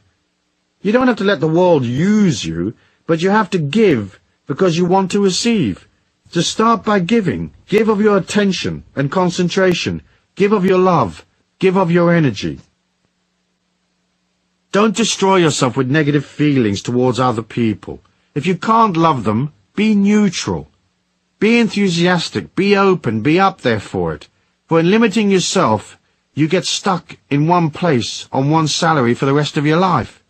You don't have to let the world use you, but you have to give because you want to receive. To start by giving, give of your attention and concentration, give of your love, give of your energy. Don't destroy yourself with negative feelings towards other people. If you can't love them, be neutral. Be enthusiastic, be open, be up there for it. For in limiting yourself, you get stuck in one place on one salary for the rest of your life.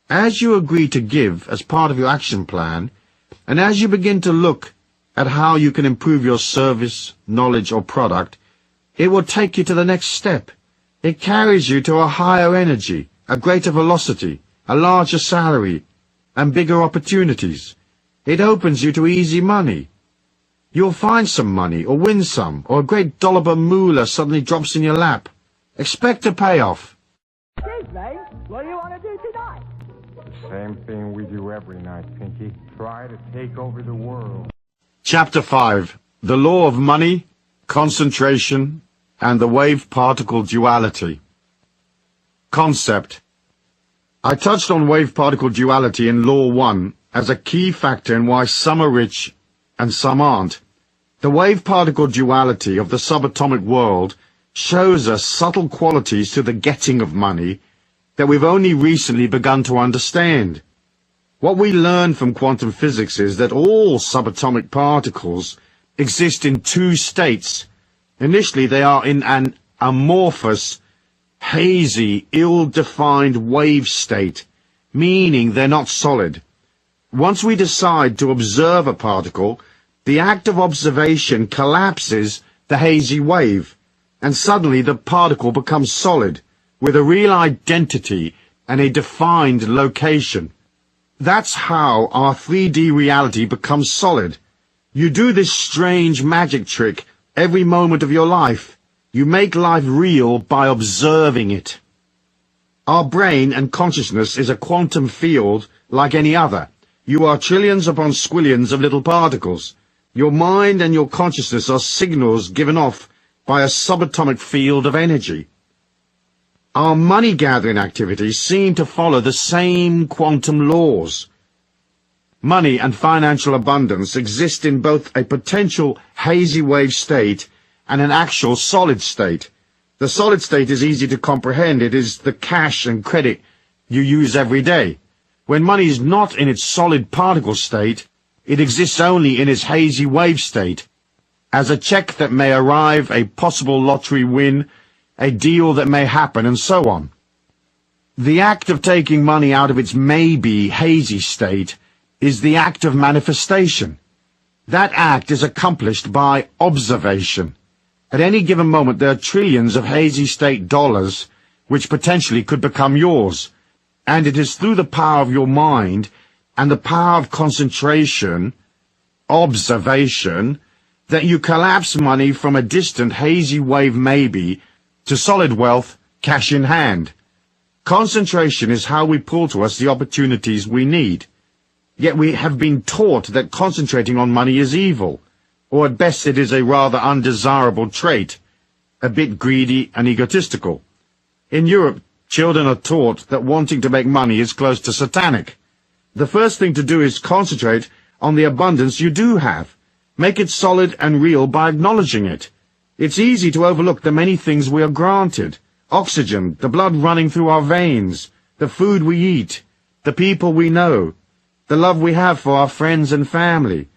As you agree to give as part of your action plan, and as you begin to look at how you can improve your service, knowledge, or product, it will take you to the next step. It carries you to a higher energy, a greater velocity, a larger salary, and bigger opportunities. It opens you to easy money. You'll find some money, or win some, or a great dollop of moolah suddenly drops in your lap. Expect a payoff. Excuse me, what do you want to do tonight? Same thing we do every night, Pinky. Try to take over the world. Chapter 5. The Law of Money, Concentration, and the Wave-Particle Duality. Concept. I touched on wave-particle duality in Law 1 as a key factor in why some are rich and some aren't. The wave-particle duality of the subatomic world shows us subtle qualities to the getting of money that we've only recently begun to understand. What we learn from quantum physics is that all subatomic particles exist in 2 states. Initially, they are in an amorphous, hazy, ill-defined wave state, meaning they're not solid. Once we decide to observe a particle, the act of observation collapses the hazy wave, and suddenly the particle becomes solid, with a real identity and a defined location. That's how our 3D reality becomes solid. You do this strange magic trick every moment of your life. You make life real by observing it. Our brain and consciousness is a quantum field like any other. You are trillions upon squillions of little particles. Your mind and your consciousness are signals given off by a subatomic field of energy. Our money-gathering activities seem to follow the same quantum laws. Money and financial abundance exist in both a potential hazy wave state and an actual solid state. The solid state is easy to comprehend. It is the cash and credit you use every day. When money is not in its solid particle state, it exists only in its hazy wave state, as a check that may arrive, a possible lottery win, a deal that may happen, and so on. The act of taking money out of its maybe hazy state is the act of manifestation. That act is accomplished by observation. At any given moment there are trillions of hazy state dollars which potentially could become yours, and it is through the power of your mind and the power of concentration, observation, that you collapse money from a distant hazy wave maybe to solid wealth, cash in hand. Concentration is how we pull to us the opportunities we need. Yet we have been taught that concentrating on money is evil, or at best it is a rather undesirable trait, a bit greedy and egotistical. In Europe, children are taught that wanting to make money is close to satanic. The first thing to do is concentrate on the abundance you do have. Make it solid and real by acknowledging it. It's easy to overlook the many things we are granted. Oxygen, the blood running through our veins, the food we eat, the people we know, the love we have for our friends and family,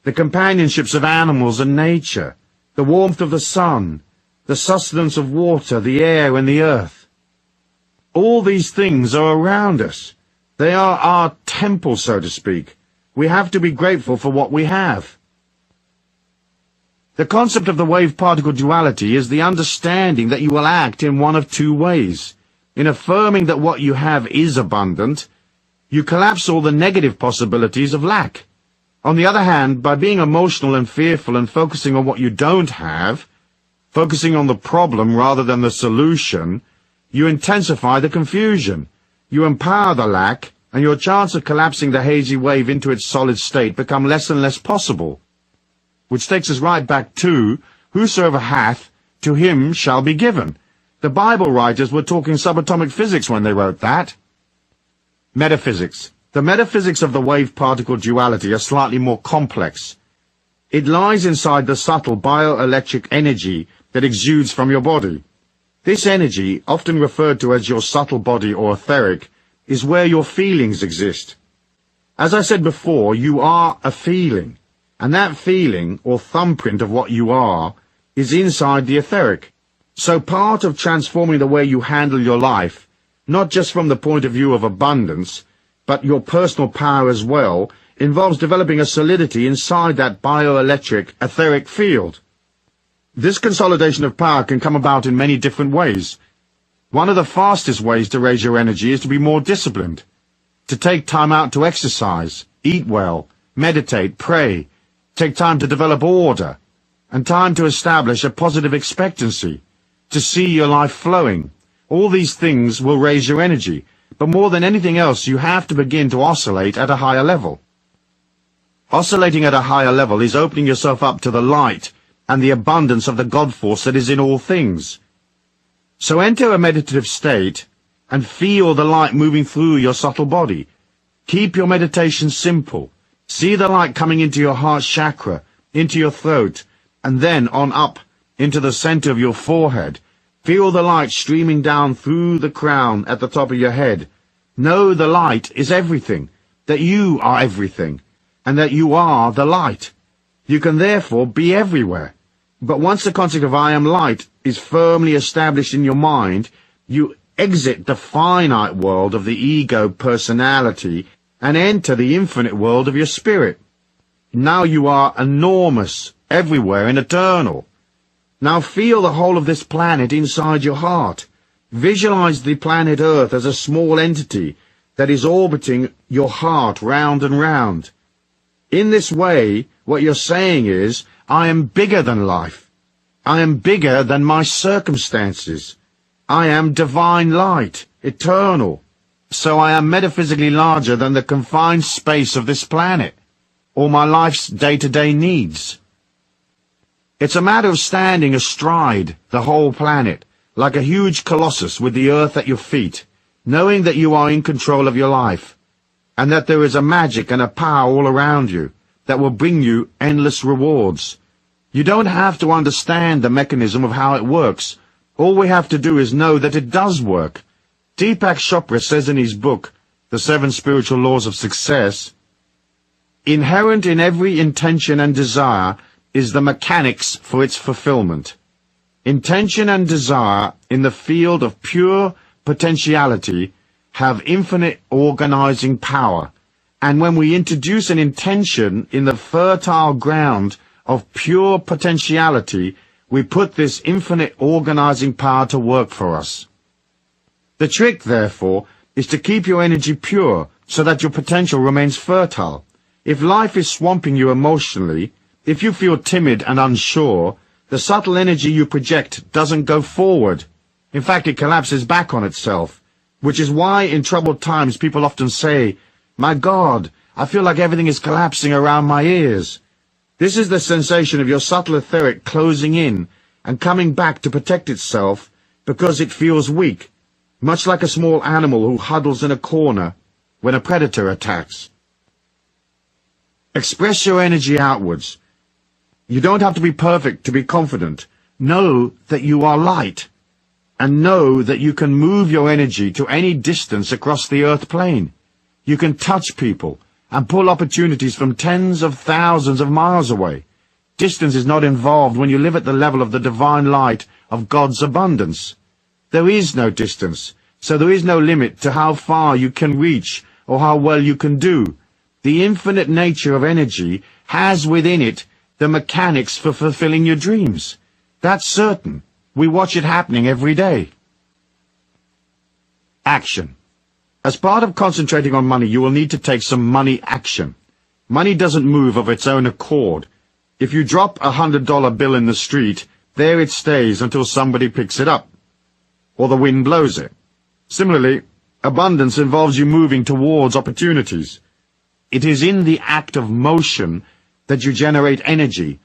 the companionships of animals and nature, the warmth of the sun, the sustenance of water, the air and the earth. All these things are around us. They are our temple, so to speak. We have to be grateful for what we have. The concept of the wave-particle duality is the understanding that you will act in one of two ways. In affirming that what you have is abundant, you collapse all the negative possibilities of lack. On the other hand, by being emotional and fearful and focusing on what you don't have, focusing on the problem rather than the solution, you intensify the confusion. You empower the lack, and your chance of collapsing the hazy wave into its solid state become less and less possible. Which takes us right back to, whosoever hath, to him shall be given. The Bible writers were talking subatomic physics when they wrote that. Metaphysics. The metaphysics of the wave-particle duality are slightly more complex. It lies inside the subtle bioelectric energy that exudes from your body. This energy, often referred to as your subtle body or etheric, is where your feelings exist. As I said before, you are a feeling. And that feeling, or thumbprint of what you are, is inside the etheric. So part of transforming the way you handle your life, not just from the point of view of abundance, but your personal power as well, involves developing a solidity inside that bioelectric etheric field. This consolidation of power can come about in many different ways. One of the fastest ways to raise your energy is to be more disciplined, to take time out to exercise, eat well, meditate, pray, take time to develop order, and time to establish a positive expectancy, to see your life flowing. All these things will raise your energy, but more than anything else, you have to begin to oscillate at a higher level. Oscillating at a higher level is opening yourself up to the light and the abundance of the God force that is in all things. So enter a meditative state and feel the light moving through your subtle body. Keep your meditation simple. See the light coming into your heart chakra, into your throat, and then on up into the center of your forehead. Feel the light streaming down through the crown at the top of your head. Know the light is everything, that you are everything, and that you are the light. You can therefore be everywhere. But once the concept of I am light is firmly established in your mind, you exit the finite world of the ego personality and enter the infinite world of your spirit. Now you are enormous, everywhere and eternal. Now feel the whole of this planet inside your heart. Visualize the planet Earth as a small entity that is orbiting your heart round and round. In this way, what you're saying is, I am bigger than life. I am bigger than my circumstances. I am divine light, eternal. So I am metaphysically larger than the confined space of this planet, or my life's day-to-day needs. It's a matter of standing astride the whole planet, like a huge colossus with the earth at your feet, knowing that you are in control of your life, and that there is a magic and a power all around you that will bring you endless rewards. You don't have to understand the mechanism of how it works. All we have to do is know that it does work. Deepak Chopra says in his book, The 7 Spiritual Laws of Success, inherent in every intention and desire is the mechanics for its fulfillment. Intention and desire in the field of pure potentiality have infinite organizing power, and when we introduce an intention in the fertile ground of pure potentiality, we put this infinite organizing power to work for us. The trick, therefore, is to keep your energy pure so that your potential remains fertile. If life is swamping you emotionally, if you feel timid and unsure, the subtle energy you project doesn't go forward. In fact, it collapses back on itself, which is why in troubled times people often say, "My God, I feel like everything is collapsing around my ears." This is the sensation of your subtle etheric closing in and coming back to protect itself because it feels weak, much like a small animal who huddles in a corner when a predator attacks. Express your energy outwards. You don't have to be perfect to be confident. Know that you are light. and know that you can move your energy to any distance across the earth plane. You can touch people and pull opportunities from tens of thousands of miles away. Distance is not involved when you live at the level of the divine light of God's abundance. There is no distance, so there is no limit to how far you can reach or how well you can do. The infinite nature of energy has within it the mechanics for fulfilling your dreams. That's certain. We watch it happening every day. Action. As part of concentrating on money, you will need to take some money action. Money doesn't move of its own accord. If you drop $100 bill in the street, there it stays until somebody picks it up, or the wind blows it. Similarly, abundance involves you moving towards opportunities. It is in the act of motion that you generate energy,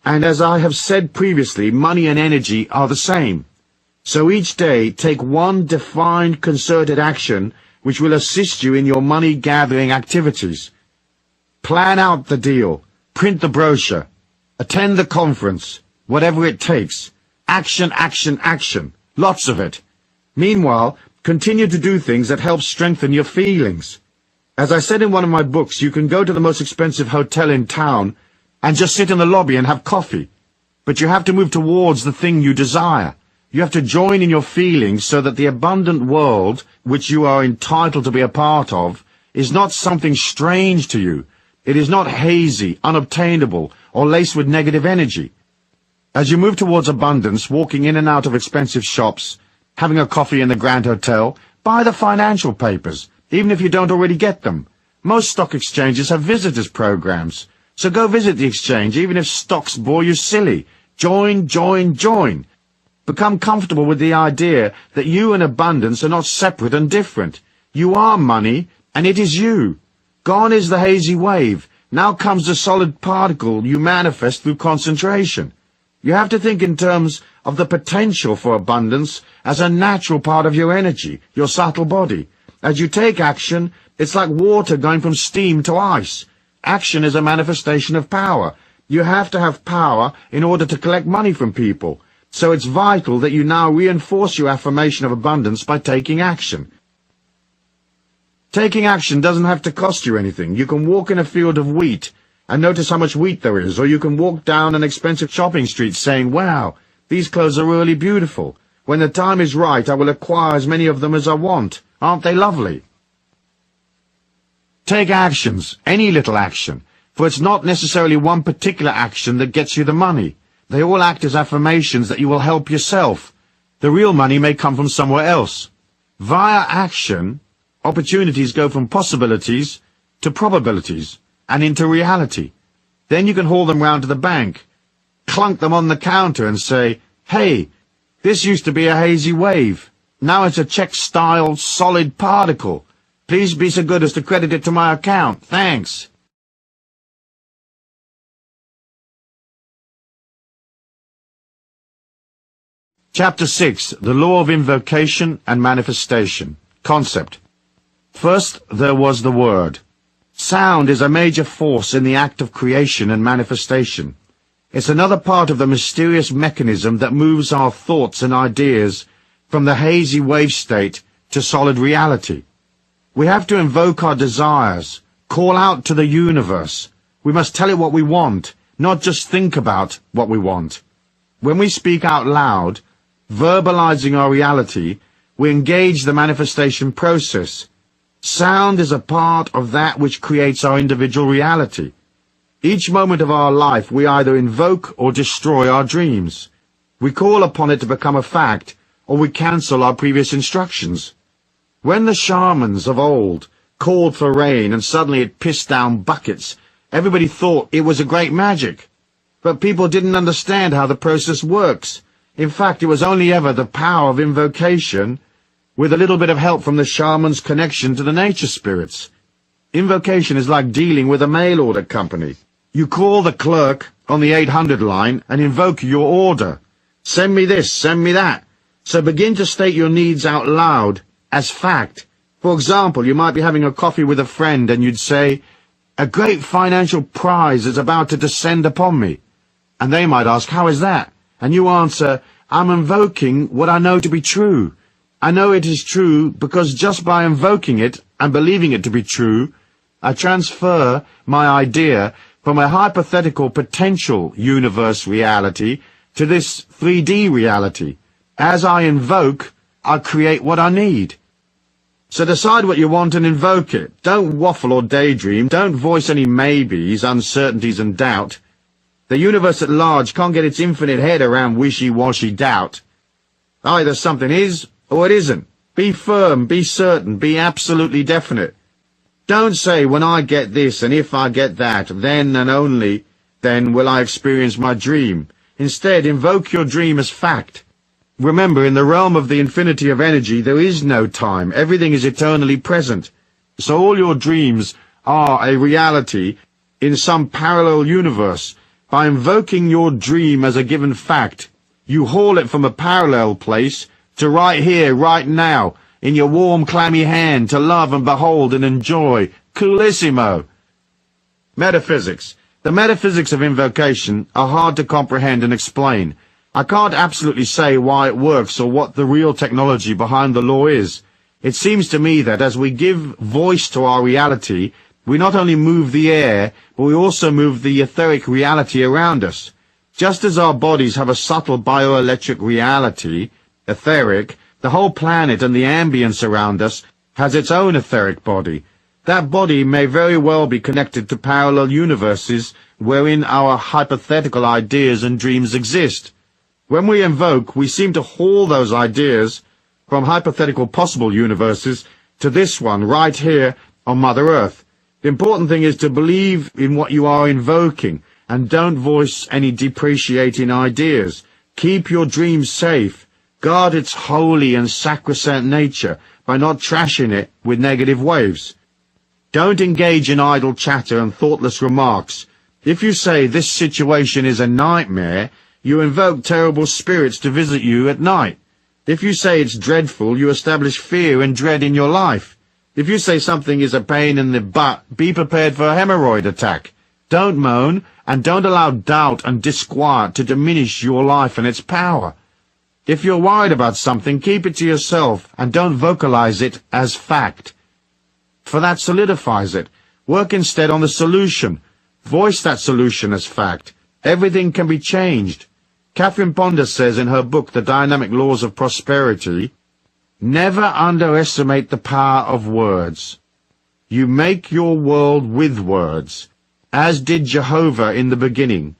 and as I have said previously, money and energy are the same. So each day, take one defined, concerted action which will assist you in your money-gathering activities. Plan out the deal, print the brochure, attend the conference, whatever it takes. Action, action, action. Lots of it. Meanwhile, continue to do things that help strengthen your feelings. As I said in one of my books, you can go to the most expensive hotel in town and just sit in the lobby and have coffee. But you have to move towards the thing you desire. You have to join in your feelings so that the abundant world, which you are entitled to be a part of, is not something strange to you. It is not hazy, unobtainable, or laced with negative energy. As you move towards abundance, walking in and out of expensive shops, having a coffee in the Grand Hotel, buy the financial papers, even if you don't already get them. Most stock exchanges have visitors programs, so go visit the exchange even if stocks bore you silly. Join, join, join. Become comfortable with the idea that you and abundance are not separate and different. You are money, and it is you. Gone is the hazy wave. Now comes the solid particle you manifest through concentration. You have to think in terms of the potential for abundance as a natural part of your energy, your subtle body. As you take action, it's like water going from steam to ice. Action is a manifestation of power. You have to have power in order to collect money from people. So it's vital that you now reinforce your affirmation of abundance by taking action. Taking action doesn't have to cost you anything. You can walk in a field of wheat and notice how much wheat there is, or you can walk down an expensive shopping street saying, "Wow, these clothes are really beautiful. When the time is right, I will acquire as many of them as I want. Aren't they lovely?" Take actions, any little action, for it's not necessarily one particular action that gets you the money. They all act as affirmations that you will help yourself. The real money may come from somewhere else. Via action, opportunities go from possibilities to probabilities and into reality. Then you can haul them round to the bank, clunk them on the counter and say, "Hey, this used to be a hazy wave. Now it's a check-style solid particle. Please be so good as to credit it to my account. Thanks." Chapter 6. The Law of Invocation and Manifestation. Concept. First, there was the Word. Sound is a major force in the act of creation and manifestation. It's another part of the mysterious mechanism that moves our thoughts and ideas from the hazy wave state to solid reality. We have to invoke our desires, call out to the universe. We must tell it what we want, not just think about what we want. When we speak out loud, verbalizing our reality, we engage the manifestation process. Sound is a part of that which creates our individual reality. Each moment of our life we either invoke or destroy our dreams. We call upon it to become a fact, or we cancel our previous instructions. When the shamans of old called for rain and suddenly it pissed down buckets, everybody thought it was a great magic. But people didn't understand how the process works. In fact, it was only ever the power of invocation, with a little bit of help from the shaman's connection to the nature spirits. Invocation is like dealing with a mail order company. You call the clerk on the 800 line and invoke your order. Send me this, send me that. So begin to state your needs out loud as fact. For example, you might be having a coffee with a friend and you'd say, "A great financial prize is about to descend upon me." And they might ask, "How is that?" And you answer, I'm invoking what I know to be true. I know it is true because just by invoking it and believing it to be true, I transfer my idea from a hypothetical potential universe reality to this 3D reality. As I invoke, I create what I need. So decide what you want and invoke it. Don't waffle or daydream. Don't voice any maybes, uncertainties and doubt. The universe at large can't get its infinite head around wishy-washy doubt. Either something is or it isn't. Be firm, be certain, be absolutely definite. Don't say, when I get this and if I get that, then and only then will I experience my dream. Instead, invoke your dream as fact. Remember, in the realm of the infinity of energy, there is no time. Everything is eternally present. So all your dreams are a reality in some parallel universe. By invoking your dream as a given fact, you haul it from a parallel place to right here, right now, in your warm, clammy hand, to love and behold and enjoy. Coolissimo. Metaphysics. The metaphysics of invocation are hard to comprehend and explain. I can't absolutely say why it works or what the real technology behind the law is. It seems to me that as we give voice to our reality, we not only move the air, but we also move the etheric reality around us. Just as our bodies have a subtle bioelectric reality, etheric, the whole planet and the ambience around us has its own etheric body. That body may very well be connected to parallel universes wherein our hypothetical ideas and dreams exist. When we invoke, we seem to haul those ideas from hypothetical possible universes to this one right here on Mother Earth. The important thing is to believe in what you are invoking and don't voice any depreciating ideas. Keep your dreams safe. Guard its holy and sacrosanct nature by not trashing it with negative waves. Don't engage in idle chatter and thoughtless remarks. If you say this situation is a nightmare, you invoke terrible spirits to visit you at night. If you say it's dreadful, you establish fear and dread in your life. If you say something is a pain in the butt, be prepared for a hemorrhoid attack. Don't moan, and don't allow doubt and disquiet to diminish your life and its power. If you're worried about something, keep it to yourself, and don't vocalize it as fact, for that solidifies it. Work instead on the solution. Voice that solution as fact. Everything can be changed. Catherine Ponder says in her book, The Dynamic Laws of Prosperity, never underestimate the power of words. You make your world with words, as did Jehovah in the beginning.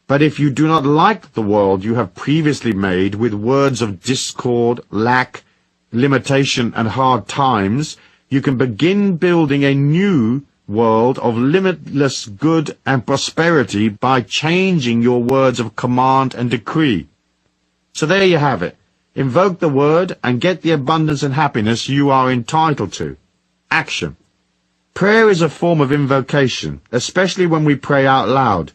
But if you do not like the world you have previously made with words of discord, lack, limitation, and hard times, you can begin building a new world of limitless good and prosperity by changing your words of command and decree. So there you have it. Invoke the word and get the abundance and happiness you are entitled to. Action. Prayer is a form of invocation, especially when we pray out loud.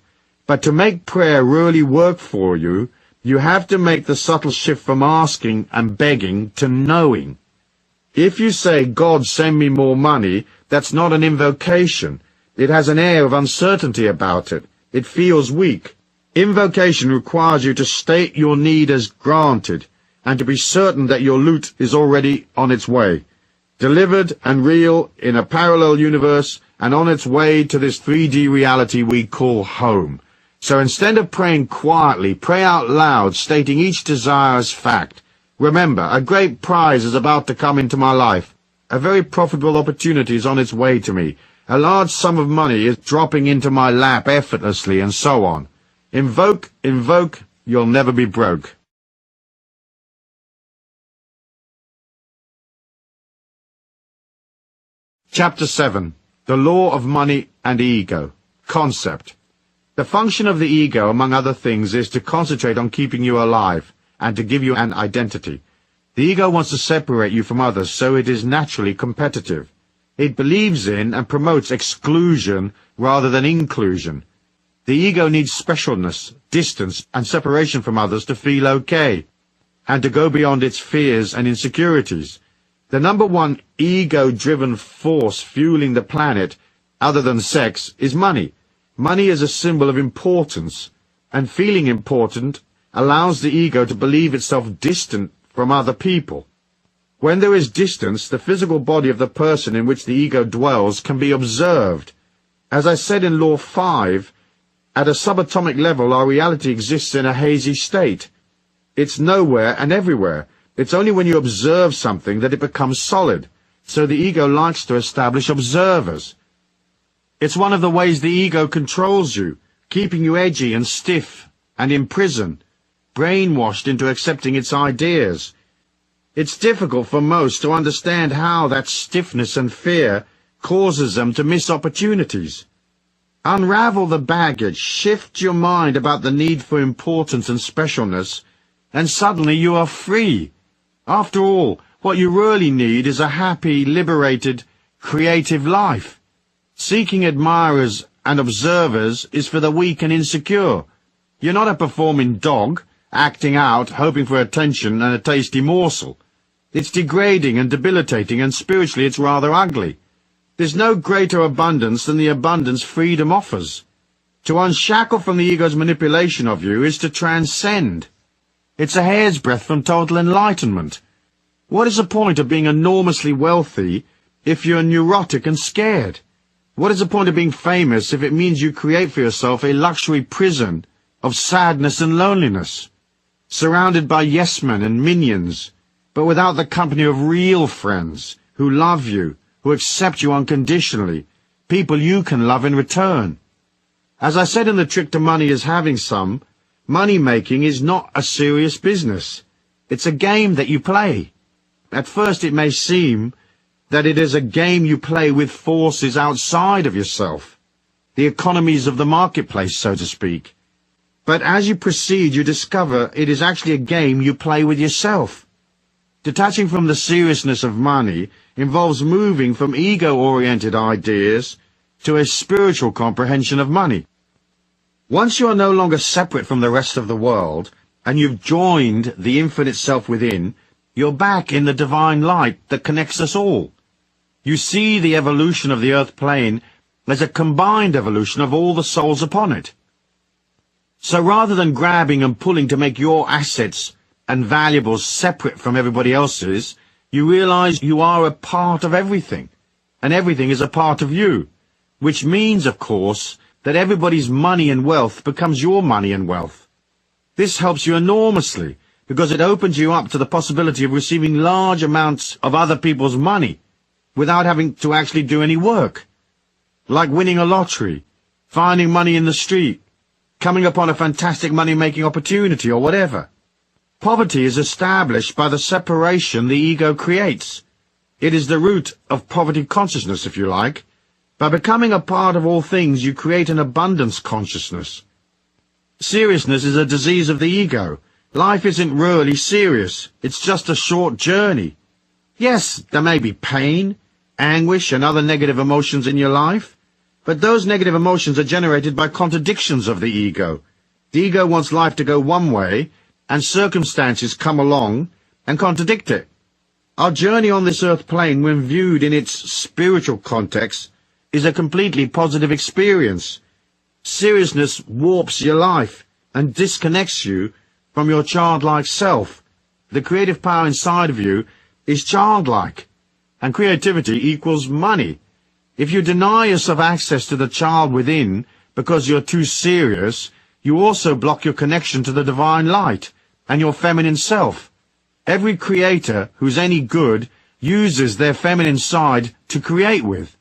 But to make prayer really work for you, you have to make the subtle shift from asking and begging to knowing. If you say, God, send me more money, that's not an invocation. It has an air of uncertainty about it. It feels weak. Invocation requires you to state your need as granted, and to be certain that your loot is already on its way, delivered and real in a parallel universe, and on its way to this 3D reality we call home. So instead of praying quietly, pray out loud, stating each desire as fact. Remember, a great prize is about to come into my life. A very profitable opportunity is on its way to me. A large sum of money is dropping into my lap effortlessly, and so on. Invoke, invoke, you'll never be broke. Chapter 7. The Law of Money and Ego. Concept. The function of the ego, among other things, is to concentrate on keeping you alive, and to give you an identity. The ego wants to separate you from others, so it is naturally competitive. It believes in and promotes exclusion rather than inclusion. The ego needs specialness, distance, and separation from others to feel okay, and to go beyond its fears and insecurities. The number one ego-driven force fueling the planet, other than sex, is money. Money is a symbol of importance, and feeling important allows the ego to believe itself distant from other people. When there is distance, the physical body of the person in which the ego dwells can be observed. As I said in Law 5, at a subatomic level our reality exists in a hazy state. It's nowhere and everywhere. It's only when you observe something that it becomes solid. So the ego likes to establish observers. It's one of the ways the ego controls you, keeping you edgy and stiff and in prison, brainwashed into accepting its ideas. It's difficult for most to understand how that stiffness and fear causes them to miss opportunities. Unravel the baggage, shift your mind about the need for importance and specialness, and suddenly you are free. After all, what you really need is a happy, liberated, creative life. Seeking admirers and observers is for the weak and insecure. You're not a performing dog, acting out, hoping for attention and a tasty morsel. It's degrading and debilitating, and spiritually it's rather ugly. There's no greater abundance than the abundance freedom offers. To unshackle from the ego's manipulation of you is to transcend. It's a hair's breadth from total enlightenment. What is the point of being enormously wealthy if you're neurotic and scared? What is the point of being famous if it means you create for yourself a luxury prison of sadness and loneliness, surrounded by yes-men and minions, but without the company of real friends who love you, who accept you unconditionally, people you can love in return? As I said in The Trick to Money is Having Some, money-making is not a serious business. It's a game that you play. At first it may seem that it is a game you play with forces outside of yourself, the economies of the marketplace, so to speak. But as you proceed, you discover it is actually a game you play with yourself. Detaching from the seriousness of money involves moving from ego-oriented ideas to a spiritual comprehension of money. Once you are no longer separate from the rest of the world, and you've joined the infinite self within, you're back in the divine light that connects us all. You see the evolution of the earth plane as a combined evolution of all the souls upon it. So rather than grabbing and pulling to make your assets and valuables separate from everybody else's, you realize you are a part of everything, and everything is a part of you, which means, of course, that everybody's money and wealth becomes your money and wealth. This helps you enormously, because it opens you up to the possibility of receiving large amounts of other people's money without having to actually do any work. Like winning a lottery, finding money in the street, coming upon a fantastic money-making opportunity or whatever. Poverty is established by the separation the ego creates. It is the root of poverty consciousness, if you like. By becoming a part of all things, you create an abundance consciousness. Seriousness is a disease of the ego. Life isn't really serious. It's just a short journey. Yes, there may be pain, anguish, and other negative emotions in your life, but those negative emotions are generated by contradictions of the ego. The ego wants life to go one way, and circumstances come along and contradict it. Our journey on this earth plane, when viewed in its spiritual context, is a completely positive experience. Seriousness warps your life and disconnects you from your childlike self. The creative power inside of you is childlike, and creativity equals money. If you deny yourself access to the child within because you're too serious, you also block your connection to the divine light and your feminine self. Every creator who's any good uses their feminine side to create with.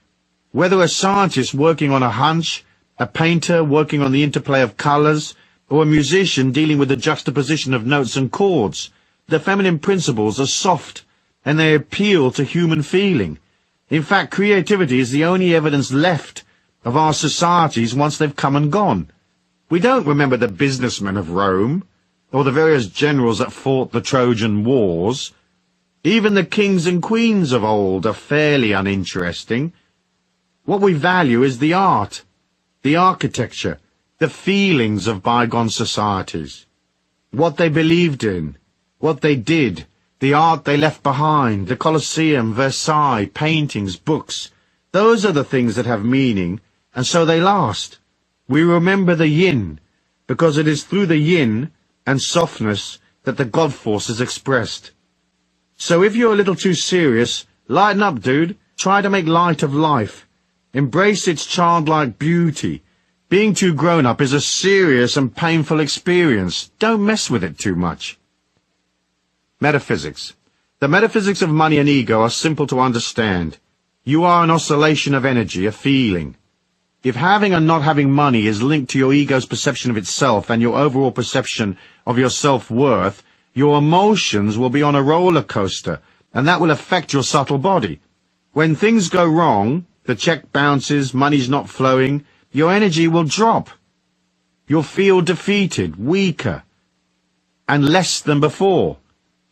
Whether a scientist working on a hunch, a painter working on the interplay of colors, or a musician dealing with the juxtaposition of notes and chords, the feminine principles are soft, and they appeal to human feeling. In fact, creativity is the only evidence left of our societies once they've come and gone. We don't remember the businessmen of Rome, or the various generals that fought the Trojan Wars. Even the kings and queens of old are fairly uninteresting. What we value is the art, the architecture, the feelings of bygone societies, what they believed in, what they did, the art they left behind, the Colosseum, Versailles, paintings, books. Those are the things that have meaning, and so they last. We remember the yin, because it is through the yin and softness that the God force is expressed. So if you're a little too serious, lighten up, dude. Try to make light of life. Embrace its childlike beauty. Being too grown up is a serious and painful experience. Don't mess with it too much. Metaphysics. The metaphysics of money and ego are simple to understand. You are an oscillation of energy, a feeling. If having and not having money is linked to your ego's perception of itself and your overall perception of your self-worth, your emotions will be on a roller coaster, and that will affect your subtle body. When things go wrong, the check bounces, money's not flowing, your energy will drop. You'll feel defeated, weaker, and less than before.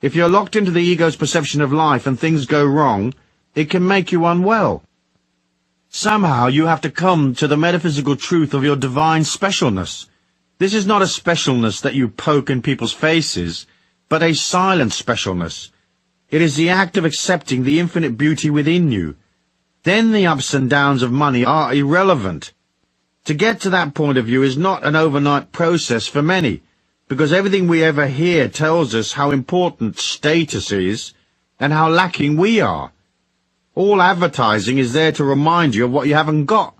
If you're locked into the ego's perception of life and things go wrong, it can make you unwell. Somehow you have to come to the metaphysical truth of your divine specialness. This is not a specialness that you poke in people's faces, but a silent specialness. It is the act of accepting the infinite beauty within you. Then the ups and downs of money are irrelevant. To get to that point of view is not an overnight process for many, because everything we ever hear tells us how important status is and how lacking we are. All advertising is there to remind you of what you haven't got.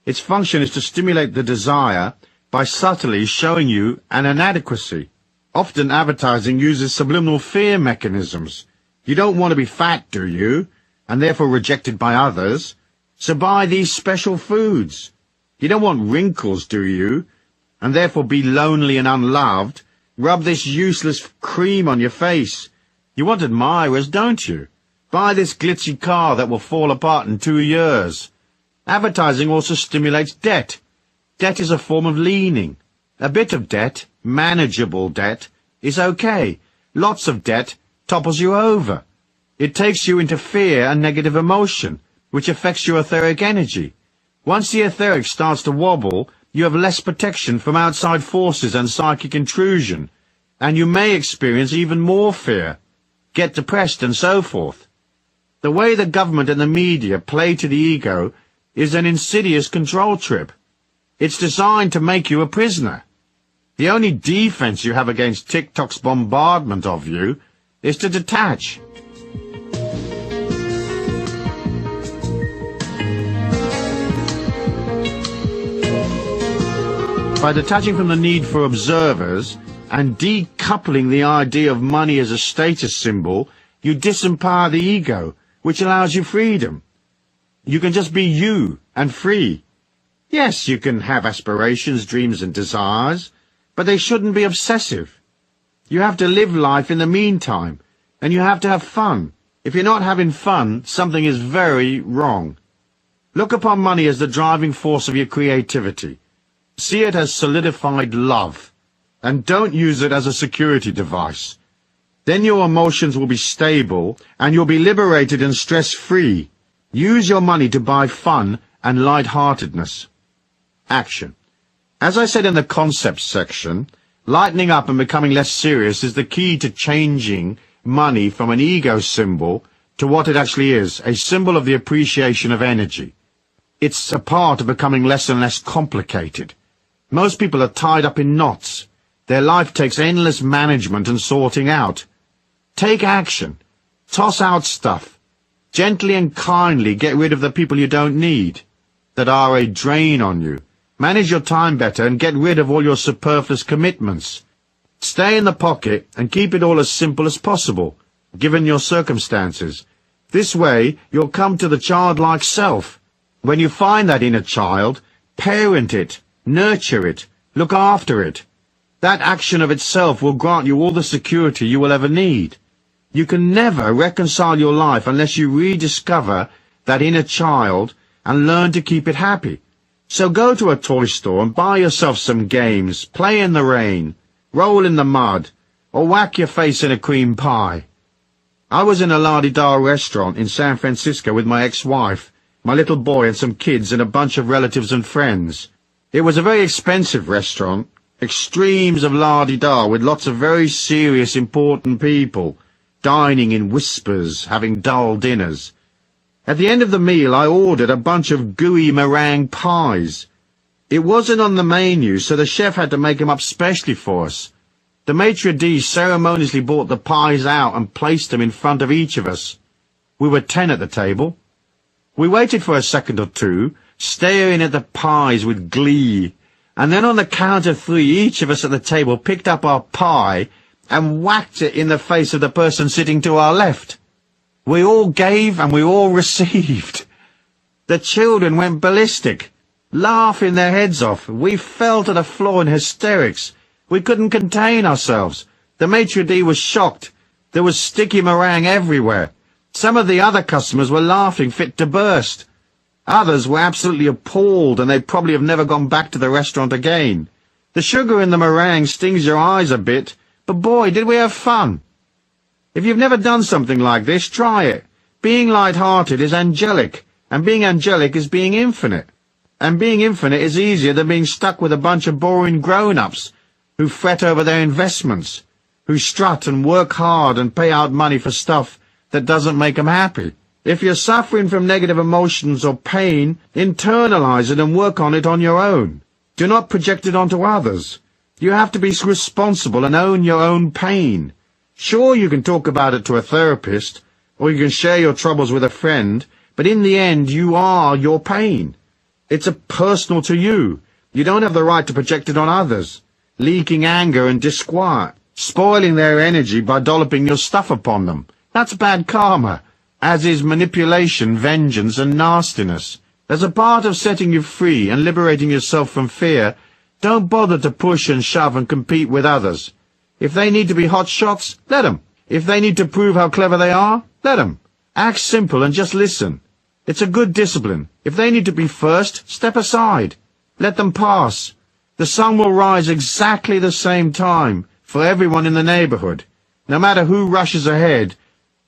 Its function is to stimulate the desire by subtly showing you an inadequacy. Often advertising uses subliminal fear mechanisms. You don't want to be fat, do you? And therefore rejected by others. So buy these special foods. You don't want wrinkles, do you? And therefore be lonely and unloved. Rub this useless cream on your face. You want admirers, don't you? Buy this glitzy car that will fall apart in 2 years. Advertising also stimulates debt. Debt is a form of leaning. A bit of debt, manageable debt, is okay. Lots of debt topples you over. It takes you into fear and negative emotion, which affects your etheric energy. Once the etheric starts to wobble, you have less protection from outside forces and psychic intrusion, and you may experience even more fear, get depressed and so forth. The way the government and the media play to the ego is an insidious control trip. It's designed to make you a prisoner. The only defense you have against TikTok's bombardment of you is to detach. By detaching from the need for observers and decoupling the idea of money as a status symbol, you disempower the ego, which allows you freedom. You can just be you and free. Yes, you can have aspirations, dreams and desires, but they shouldn't be obsessive. You have to live life in the meantime, and you have to have fun. If you're not having fun, something is very wrong. Look upon money as the driving force of your creativity. See it as solidified love, and don't use it as a security device. Then your emotions will be stable, and you'll be liberated and stress-free. Use your money to buy fun and light-heartedness. Action. As I said in the concepts section, lightening up and becoming less serious is the key to changing money from an ego symbol to what it actually is, a symbol of the appreciation of energy. It's a part of becoming less and less complicated. Most people are tied up in knots. Their life takes endless management and sorting out. Take action. Toss out stuff. Gently and kindly get rid of the people you don't need, that are a drain on you. Manage your time better and get rid of all your superfluous commitments. Stay in the pocket and keep it all as simple as possible, given your circumstances. This way, you'll come to the childlike self. When you find that inner child, parent it, nurture it, look after it. That action of itself will grant you all the security you will ever need. You can never reconcile your life unless you rediscover that inner child and learn to keep it happy. So go to a toy store and buy yourself some games, play in the rain, roll in the mud, or whack your face in a cream pie. I was in a la-di-da restaurant in San Francisco with my ex-wife, my little boy and some kids and a bunch of relatives and friends. It was a very expensive restaurant, extremes of la-di-da with lots of very serious, important people, dining in whispers, having dull dinners. At the end of the meal, I ordered a bunch of gooey meringue pies. It wasn't on the menu, so the chef had to make them up specially for us. The maitre d' ceremoniously brought the pies out and placed them in front of each of us. We were 10 at the table. We waited for a second or two, staring at the pies with glee, and then on the count of 3, each of us at the table picked up our pie and whacked it in the face of the person sitting to our left. We all gave and we all received. The children went ballistic, laughing their heads off. We fell to the floor in hysterics. We couldn't contain ourselves. The maitre d' was shocked. There was sticky meringue everywhere. Some of the other customers were laughing fit to burst. Others were absolutely appalled, and they'd probably have never gone back to the restaurant again. The sugar in the meringue stings your eyes a bit, but boy, did we have fun. If you've never done something like this, try it. Being light-hearted is angelic, and being angelic is being infinite. And being infinite is easier than being stuck with a bunch of boring grown-ups who fret over their investments, who strut and work hard and pay out money for stuff that doesn't make them happy. If you're suffering from negative emotions or pain, internalize it and work on it on your own. Do not project it onto others. You have to be responsible and own your own pain. Sure, you can talk about it to a therapist, or you can share your troubles with a friend, but in the end, you are your pain. It's personal to you. You don't have the right to project it on others, leaking anger and disquiet, spoiling their energy by dolloping your stuff upon them. That's bad karma, as is manipulation, vengeance, and nastiness. As a part of setting you free and liberating yourself from fear, don't bother to push and shove and compete with others. If they need to be hot shots, let them. If they need to prove how clever they are, let them. Act simple and just listen. It's a good discipline. If they need to be first, step aside. Let them pass. The sun will rise exactly the same time for everyone in the neighborhood, no matter who rushes ahead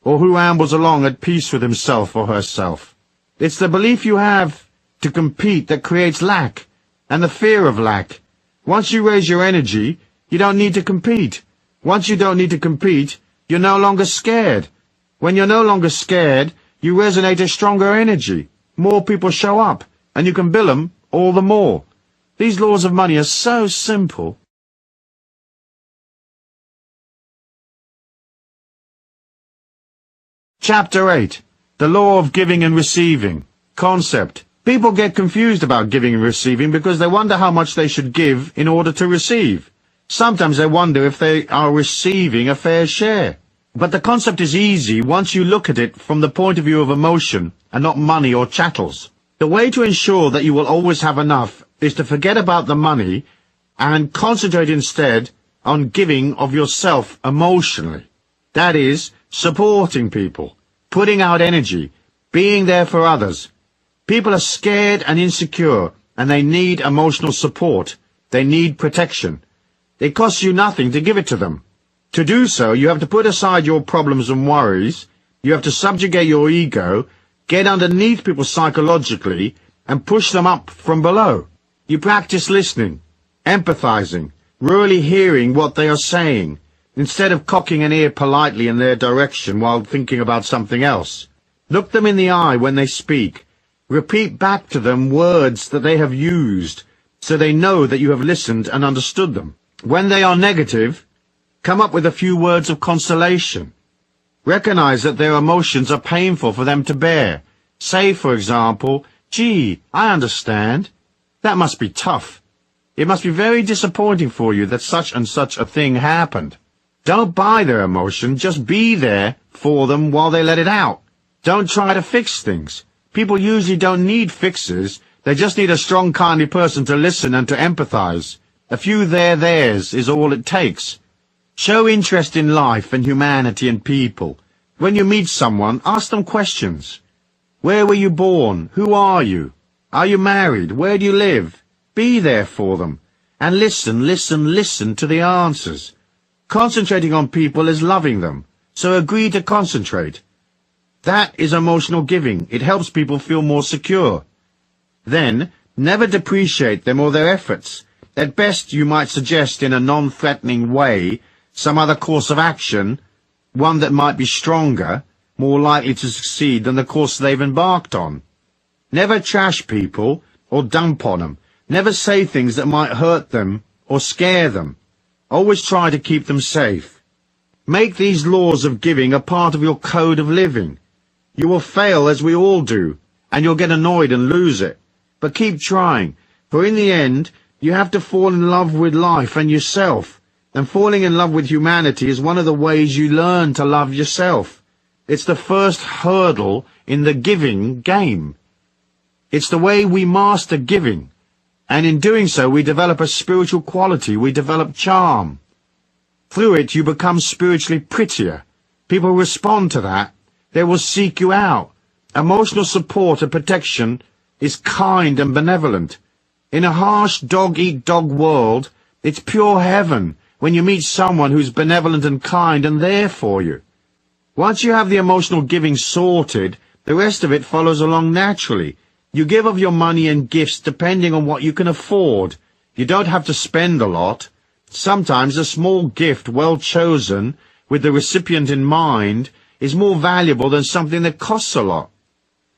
or who ambles along at peace with himself or herself. It's the belief you have to compete that creates lack, and the fear of lack. Once you raise your energy, you don't need to compete. Once you don't need to compete, you're no longer scared. When you're no longer scared, you resonate a stronger energy. More people show up, and you can bill them all the more. These laws of money are so simple. Chapter 8. The Law of Giving and Receiving. Concept. People get confused about giving and receiving because they wonder how much they should give in order to receive. Sometimes they wonder if they are receiving a fair share. But the concept is easy once you look at it from the point of view of emotion and not money or chattels. The way to ensure that you will always have enough is to forget about the money and concentrate instead on giving of yourself emotionally. That is, supporting people, putting out energy, being there for others. People are scared and insecure, and they need emotional support. They need protection. It costs you nothing to give it to them. To do so, you have to put aside your problems and worries. You have to subjugate your ego, get underneath people psychologically, and push them up from below. You practice listening, empathizing, really hearing what they are saying, instead of cocking an ear politely in their direction while thinking about something else. Look them in the eye when they speak. Repeat back to them words that they have used, so they know that you have listened and understood them. When they are negative, come up with a few words of consolation. Recognize that their emotions are painful for them to bear. Say, for example, "Gee, I understand. That must be tough. It must be very disappointing for you that such and such a thing happened." Don't buy their emotion, just be there for them while they let it out. Don't try to fix things. People usually don't need fixes, they just need a strong, kindly person to listen and to empathize. A few theirs is all it takes. Show interest in life and humanity and people. When you meet someone, ask them questions. Where were you born? Who are you? Are you married? Where do you live? Be there for them. And listen to the answers. Concentrating on people is loving them, so agree to concentrate. That is emotional giving. It helps people feel more secure. Then, never depreciate them or their efforts. At best, you might suggest in a non-threatening way some other course of action, one that might be stronger, more likely to succeed than the course they've embarked on. Never trash people or dump on them. Never say things that might hurt them or scare them. Always try to keep them safe. Make these laws of giving a part of your code of living. You will fail, as we all do, and you'll get annoyed and lose it. But keep trying, for in the end, you have to fall in love with life and yourself. And falling in love with humanity is one of the ways you learn to love yourself. It's the first hurdle in the giving game. It's the way we master giving. And in doing so, we develop a spiritual quality. We develop charm. Through it, you become spiritually prettier. People respond to that. They will seek you out. Emotional support and protection is kind and benevolent. In a harsh dog-eat-dog world, it's pure heaven when you meet someone who's benevolent and kind and there for you. Once you have the emotional giving sorted, the rest of it follows along naturally. You give of your money and gifts depending on what you can afford. You don't have to spend a lot. Sometimes a small gift, well chosen, with the recipient in mind, is more valuable than something that costs a lot.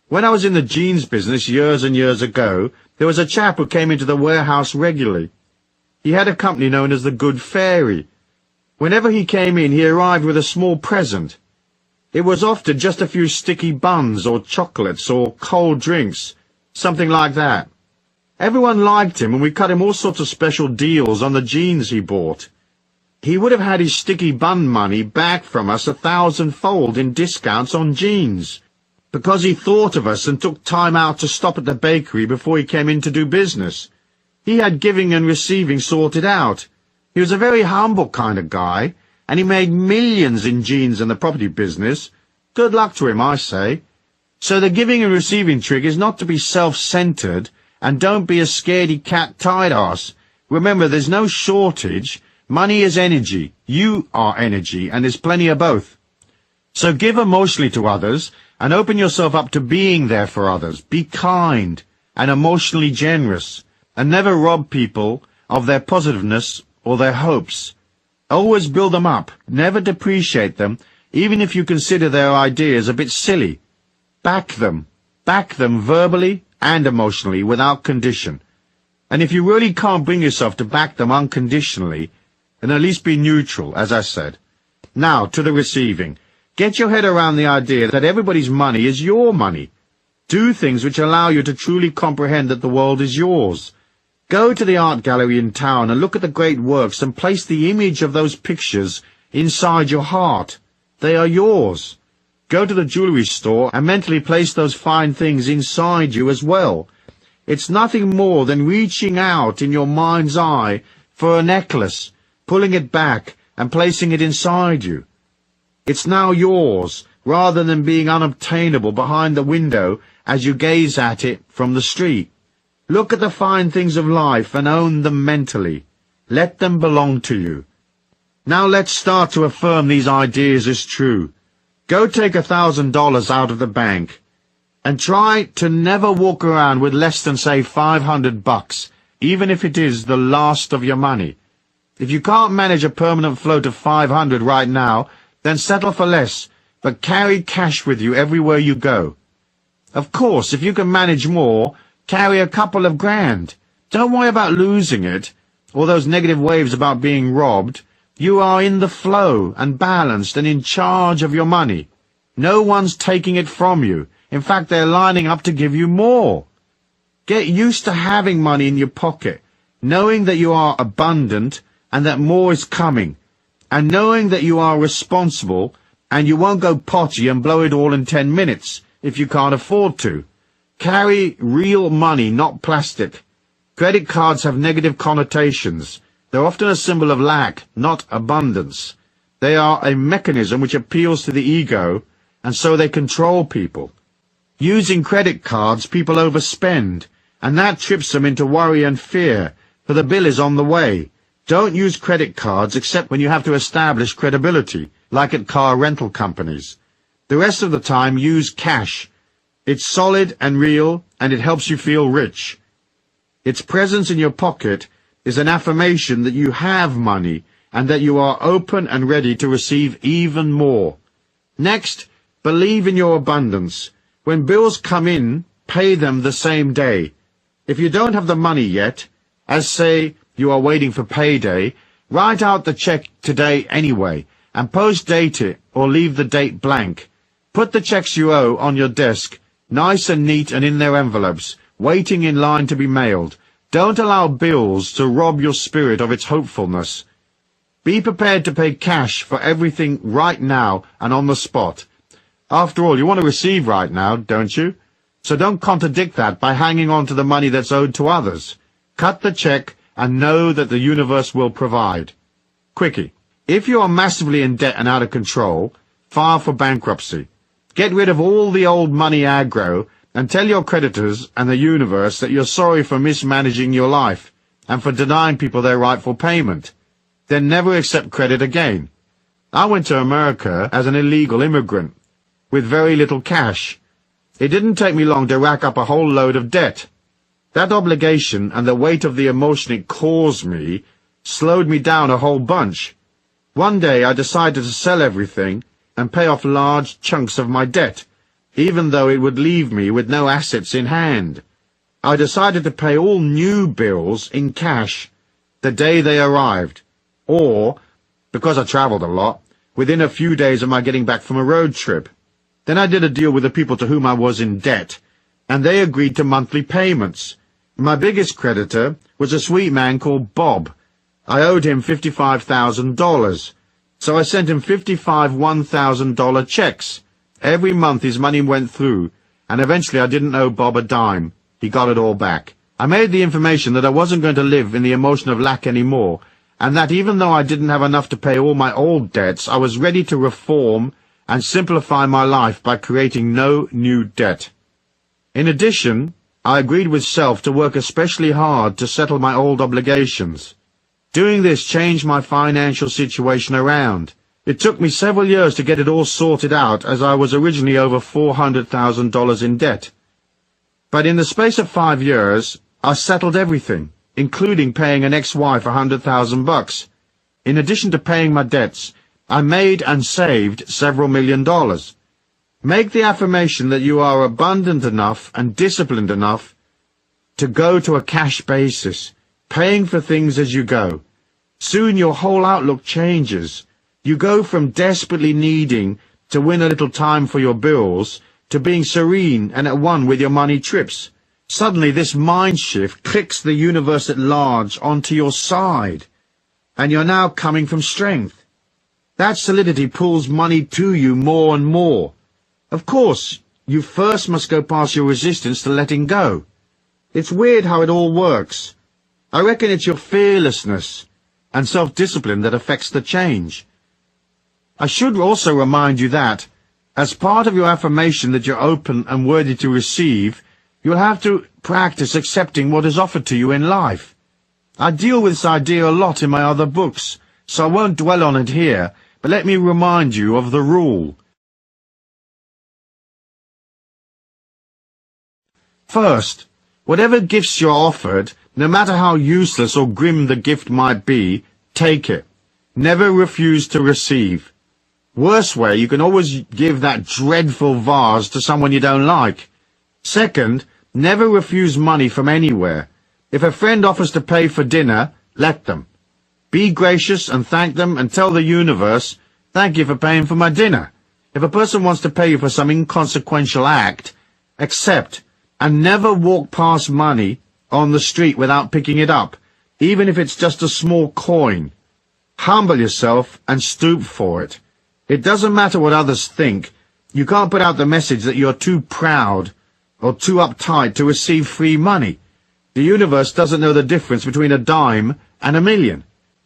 When I was in the jeans business years and years ago, there was a chap who came into the warehouse regularly. He had a company known as the Good Fairy. Whenever he came in, he arrived with a small present. It was often just a few sticky buns or chocolates or cold drinks, something like that. Everyone liked him, and we cut him all sorts of special deals on the jeans he bought. He would have had his sticky bun money back from us 1,000-fold in discounts on jeans, because he thought of us and took time out to stop at the bakery before he came in to do business. He had giving and receiving sorted out. He was a very humble kind of guy, and he made millions in jeans and the property business. Good luck to him, I say. So the giving and receiving trick is not to be self-centered, and don't be a scaredy-cat tight-ass. Remember, there's no shortage. Money is energy. You are energy, and there's plenty of both. So give emotionally to others, and open yourself up to being there for others. Be kind and emotionally generous, and never rob people of their positiveness or their hopes. Always build them up. Never depreciate them, even if you consider their ideas a bit silly. Back them. Back them verbally and emotionally without condition. And if you really can't bring yourself to back them unconditionally, then at least be neutral, as I said. Now, to the receiving. Get your head around the idea that everybody's money is your money. Do things which allow you to truly comprehend that the world is yours. Go to the art gallery in town and look at the great works and place the image of those pictures inside your heart. They are yours. Go to the jewelry store and mentally place those fine things inside you as well. It's nothing more than reaching out in your mind's eye for a necklace, pulling it back and placing it inside you. It's now yours, rather than being unobtainable behind the window as you gaze at it from the street. Look at the fine things of life and own them mentally. Let them belong to you. Now let's start to affirm these ideas as true. Go take $1,000 out of the bank and try to never walk around with less than, say, $500, even if it is the last of your money. If you can't manage a permanent flow to 500 right now, then settle for less, but carry cash with you everywhere you go. Of course, if you can manage more, carry a couple of grand. Don't worry about losing it, or those negative waves about being robbed. You are in the flow and balanced and in charge of your money. No one's taking it from you. In fact, they're lining up to give you more. Get used to having money in your pocket, knowing that you are abundant and that more is coming, and knowing that you are responsible and you won't go potty and blow it all in 10 minutes if you can't afford to. Carry real money, not plastic. Credit cards have negative connotations. They're often a symbol of lack, not abundance. They are a mechanism which appeals to the ego, and so they control people. Using credit cards, people overspend, and that trips them into worry and fear, for the bill is on the way. Don't use credit cards except when you have to establish credibility, like at car rental companies. The rest of the time, use cash. It's solid and real, and it helps you feel rich. Its presence in your pocket is an affirmation that you have money and that you are open and ready to receive even more. Next, believe in your abundance. When bills come in, pay them the same day. If you don't have the money yet, as say you are waiting for payday, Write out the check today anyway, and post-date it or leave the date blank. Put the checks you owe on your desk, nice and neat and in their envelopes, waiting in line to be mailed. Don't allow bills to rob your spirit of its hopefulness. Be prepared to pay cash for everything right now and on the spot. After all, you want to receive right now, don't you? So don't contradict that by hanging on to the money that's owed to others. Cut the check and know that the universe will provide. Quickie. If you are massively in debt and out of control, file for bankruptcy. Get rid of all the old money aggro and tell your creditors and the universe that you're sorry for mismanaging your life and for denying people their rightful payment. Then never accept credit again. I went to America as an illegal immigrant with very little cash. It didn't take me long to rack up a whole load of debt. That obligation and the weight of the emotion it caused me slowed me down a whole bunch. One day I decided to sell everything and pay off large chunks of my debt, even though it would leave me with no assets in hand. I decided to pay all new bills in cash the day they arrived, or, because I traveled a lot, within a few days of my getting back from a road trip. Then I did a deal with the people to whom I was in debt, and they agreed to monthly payments. My biggest creditor was a sweet man called Bob. I owed him $55,000, so I sent him 55 $1,000 checks. Every month his money went through, and eventually I didn't owe Bob a dime. He got it all back. I made the information that I wasn't going to live in the emotion of lack anymore, and that even though I didn't have enough to pay all my old debts, I was ready to reform and simplify my life by creating no new debt. In addition, I agreed with self to work especially hard to settle my old obligations. Doing this changed my financial situation around. It took me several years to get it all sorted out, as I was originally over $400,000 in debt. But in the space of 5 years, I settled everything, including paying an ex-wife $100,000. In addition to paying my debts, I made and saved several $1,000,000. Make the affirmation that you are abundant enough and disciplined enough to go to a cash basis, paying for things as you go. Soon your whole outlook changes. You go from desperately needing to win a little time for your bills to being serene and at one with your money trips. Suddenly this mind shift clicks the universe at large onto your side, and you're now coming from strength. That solidity pulls money to you more and more. Of course, you first must go past your resistance to letting go. It's weird how it all works. I reckon it's your fearlessness and self-discipline that affects the change. I should also remind you that, as part of your affirmation that you're open and worthy to receive, you'll have to practice accepting what is offered to you in life. I deal with this idea a lot in my other books, so I won't dwell on it here, but let me remind you of the rule. First, whatever gifts you're offered, no matter how useless or grim the gift might be, take it. Never refuse to receive. Worst way, you can always give that dreadful vase to someone you don't like. Second, never refuse money from anywhere. If a friend offers to pay for dinner, let them. Be gracious and thank them and tell the universe, thank you for paying for my dinner. If a person wants to pay you for some inconsequential act, accept, and never walk past money on the street without picking it up, even if it's just a small coin. Humble yourself and stoop for it. It doesn't matter what others think. You can't put out the message that you're too proud or too uptight to receive free money. The universe doesn't know the difference between a dime and a million.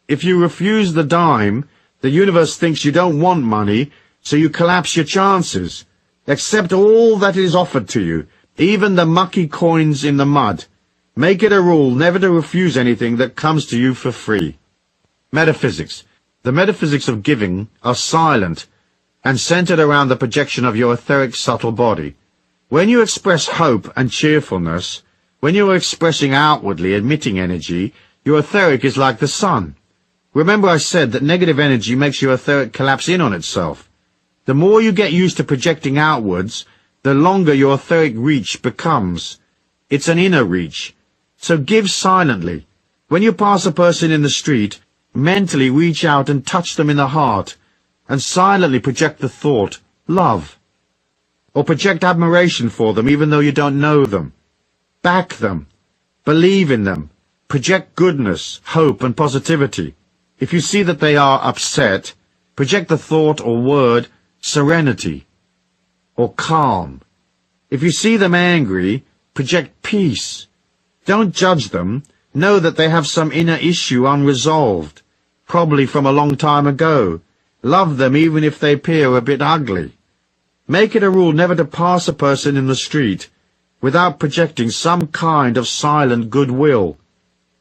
If you refuse the dime, the universe thinks you don't want money, so you collapse your chances. Accept all that is offered to you, even the mucky coins in the mud. Make it a rule never to refuse anything that comes to you for free. Metaphysics. The metaphysics of giving are silent and centered around the projection of your etheric subtle body. When you express hope and cheerfulness, when you are expressing outwardly emitting energy, your etheric is like the sun. Remember I said that negative energy makes your etheric collapse in on itself. The more you get used to projecting outwards, the longer your etheric reach becomes. It's an inner reach. So give silently. When you pass a person in the street, Mentally reach out and touch them in the heart, and silently project the thought, love. Or project admiration for them even though you don't know them. Back them. Believe in them. Project goodness, hope, and positivity. If you see that they are upset, project the thought or word serenity or calm. If you see them angry, project peace. Don't judge them. Know that they have some inner issue unresolved, probably from a long time ago. Love them even if they appear a bit ugly. Make it a rule never to pass a person in the street without projecting some kind of silent goodwill.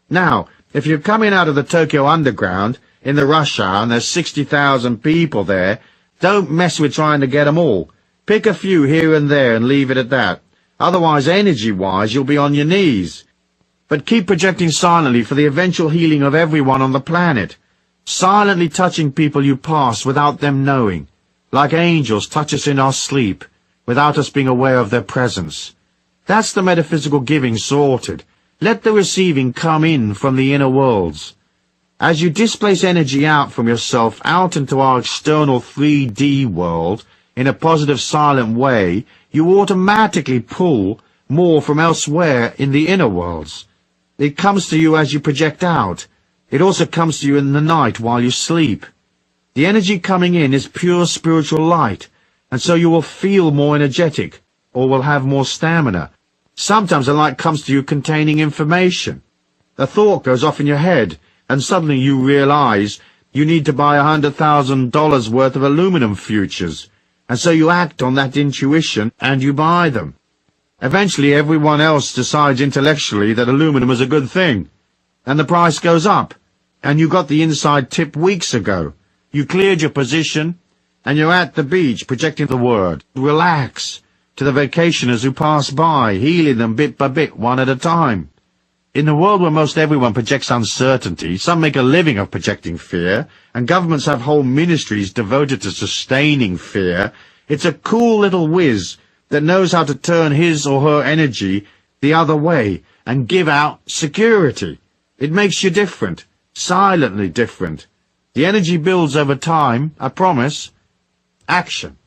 Now, if you're coming out of the Tokyo Underground in the rush hour and there's 60,000 people there, don't mess with trying to get them all. Pick a few here and there and leave it at that. Otherwise, energy-wise, you'll be on your knees. But keep projecting silently for the eventual healing of everyone on the planet. Silently touching people you pass without them knowing. Like angels touch us in our sleep, without us being aware of their presence. That's the metaphysical giving sorted. Let the receiving come in from the inner worlds. As you displace energy out from yourself out into our external 3D world, in a positive silent way, you automatically pull more from elsewhere in the inner worlds. It comes to you as you project out. It also comes to you in the night while you sleep. The energy coming in is pure spiritual light, and so you will feel more energetic, or will have more stamina. Sometimes the light comes to you containing information. A thought goes off in your head, and suddenly you realize you need to buy $100,000 worth of aluminum futures, and so you act on that intuition and you buy them. Eventually everyone else decides intellectually that aluminum is a good thing, and the price goes up, and you got the inside tip weeks ago. You cleared your position, and you're at the beach projecting the word, relax, to the vacationers who pass by, healing them bit by bit, one at a time. In the world where most everyone projects uncertainty, some make a living of projecting fear, and governments have whole ministries devoted to sustaining fear, it's a cool little whiz that knows how to turn his or her energy the other way and give out security. It makes you different, silently different. The energy builds over time, I promise. Action.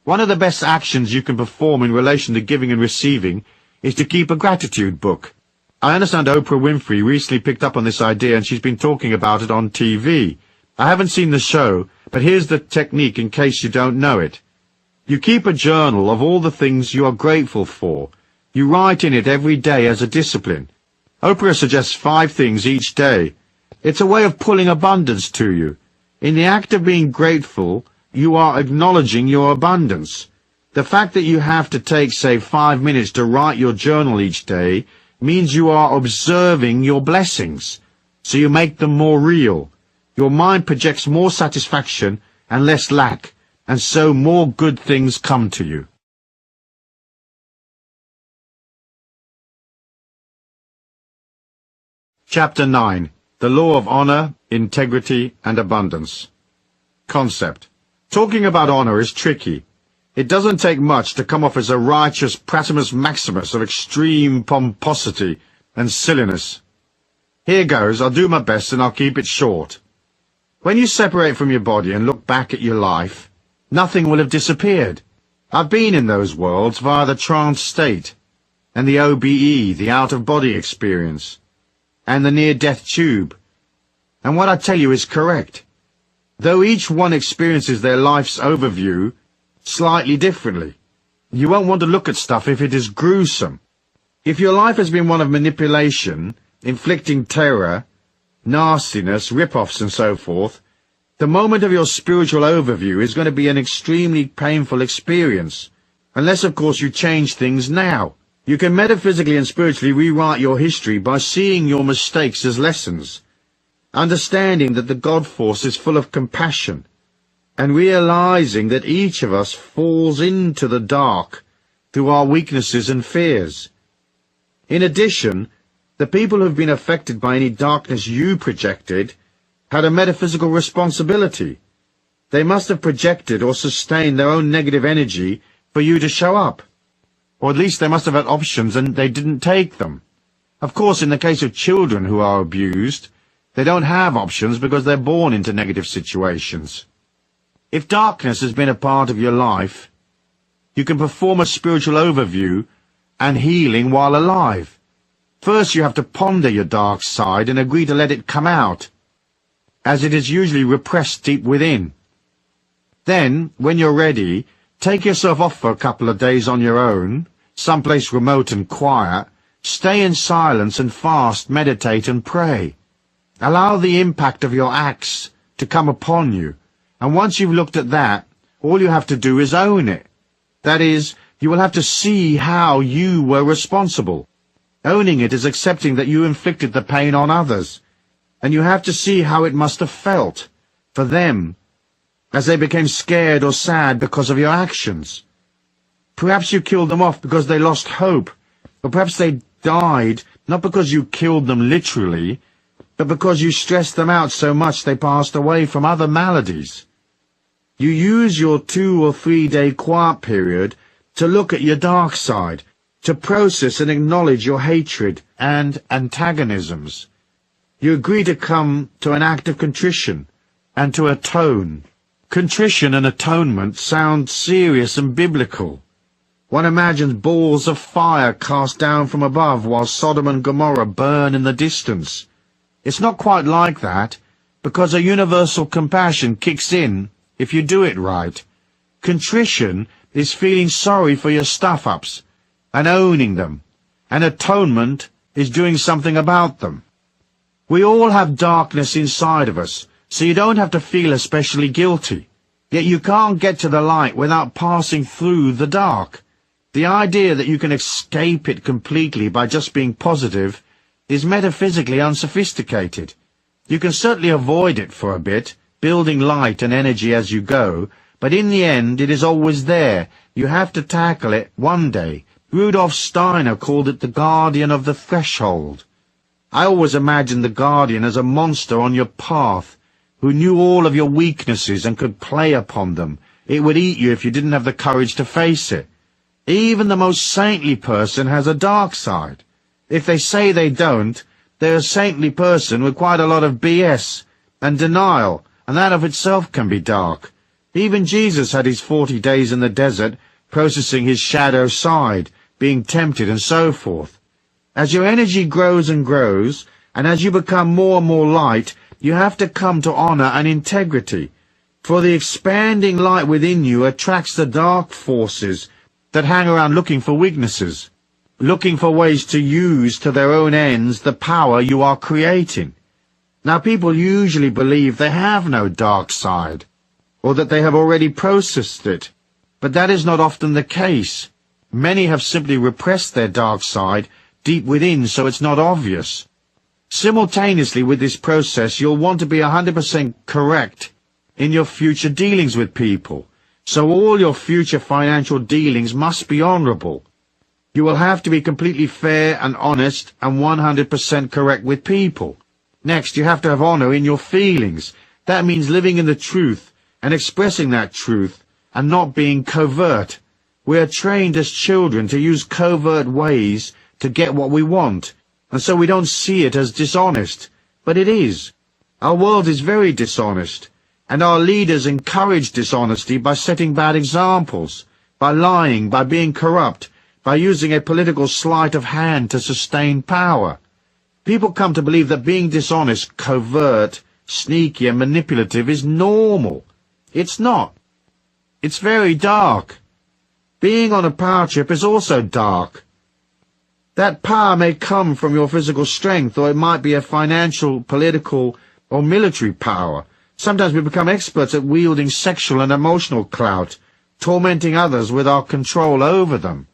One of the best actions you can perform in relation to giving and receiving is to keep a gratitude book. I understand Oprah Winfrey recently picked up on this idea and she's been talking about it on TV. I haven't seen the show, but here's the technique in case you don't know it. You keep a journal of all the things you are grateful for. You write in it every day as a discipline. Oprah suggests 5 things each day. It's a way of pulling abundance to you. In the act of being grateful, you are acknowledging your abundance. The fact that you have to take, say, 5 minutes to write your journal each day means you are observing your blessings, so you make them more real. Your mind projects more satisfaction and less lack, and so more good things come to you. Chapter 9. The Law of Honor, Integrity, and Abundance. Concept. Talking about honor is tricky. It doesn't take much to come off as a righteous Pratimus Maximus of extreme pomposity and silliness. Here goes, I'll do my best and I'll keep it short. When you separate from your body and look back at your life, nothing will have disappeared. I've been in those worlds via the trance state, and the OBE, the out-of-body experience, and the near-death tube. And what I tell you is correct. Though each one experiences their life's overview slightly differently. You won't want to look at stuff if it is gruesome. If your life has been one of manipulation, inflicting terror, nastiness, rip-offs and so forth, the moment of your spiritual overview is going to be an extremely painful experience, unless of course you change things now. You can metaphysically and spiritually rewrite your history by seeing your mistakes as lessons, understanding that the God force is full of compassion, and realizing that each of us falls into the dark through our weaknesses and fears. In addition, the people who have been affected by any darkness you projected had a metaphysical responsibility. They must have projected or sustained their own negative energy for you to show up. Or at least they must have had options and they didn't take them. Of course, in the case of children who are abused, They don't have options because they're born into negative situations. If darkness has been a part of your life, you can perform a spiritual overview and healing while alive. First, you have to ponder your dark side and agree to let it come out, as it is usually repressed deep within. Then, when you're ready, take yourself off for a couple of days on your own, someplace remote and quiet, stay in silence and fast, meditate and pray. Allow the impact of your acts to come upon you, and once you've looked at that, all you have to do is own it. That is, you will have to see how you were responsible. Owning it is accepting that you inflicted the pain on others, and you have to see how it must have felt for them as they became scared or sad because of your actions. Perhaps you killed them off because they lost hope, or perhaps they died not because you killed them literally, but because you stressed them out so much they passed away from other maladies. You use your 2 or 3 day quiet period to look at your dark side, to process and acknowledge your hatred and antagonisms. You agree to come to an act of contrition and to atone. Contrition and atonement sound serious and biblical. One imagines balls of fire cast down from above while Sodom and Gomorrah burn in the distance. It's not quite like that, because a universal compassion kicks in if you do it right. Contrition is feeling sorry for your stuff-ups and owning them, and atonement is doing something about them. We all have darkness inside of us, so you don't have to feel especially guilty. Yet you can't get to the light without passing through the dark. The idea that you can escape it completely by just being positive is metaphysically unsophisticated. You can certainly avoid it for a bit, building light and energy as you go, but in the end it is always there. You have to tackle it one day. Rudolf Steiner called it the guardian of the threshold. I always imagined the guardian as a monster on your path, who knew all of your weaknesses and could play upon them. It would eat you if you didn't have the courage to face it. Even the most saintly person has a dark side. If they say they don't, they're a saintly person with quite a lot of BS and denial, and that of itself can be dark. Even Jesus had his 40 days in the desert, processing his shadow side, being tempted and so forth. As your energy grows and grows, and as you become more and more light, you have to come to honor and integrity. For the expanding light within you attracts the dark forces that hang around looking for weaknesses, looking for ways to use to their own ends the power you are creating. Now, people usually believe they have no dark side, or that they have already processed it, but that is not often the case. Many have simply repressed their dark side deep within so it's not obvious. Simultaneously with this process, you'll want to be 100% correct in your future dealings with people, so all your future financial dealings must be honorable. You will have to be completely fair and honest and 100% correct with people. Next, you have to have honor in your feelings. That means living in the truth and expressing that truth and not being covert. We are trained as children to use covert ways to get what we want, and so we don't see it as dishonest. But it is. Our world is very dishonest, and our leaders encourage dishonesty by setting bad examples, by lying, by being corrupt, by using a political sleight of hand to sustain power. People come to believe that being dishonest, covert, sneaky and manipulative is normal. It's not. It's very dark. Being on a power trip is also dark. That power may come from your physical strength, or it might be a financial, political, or military power. Sometimes we become experts at wielding sexual and emotional clout, tormenting others with our control over them.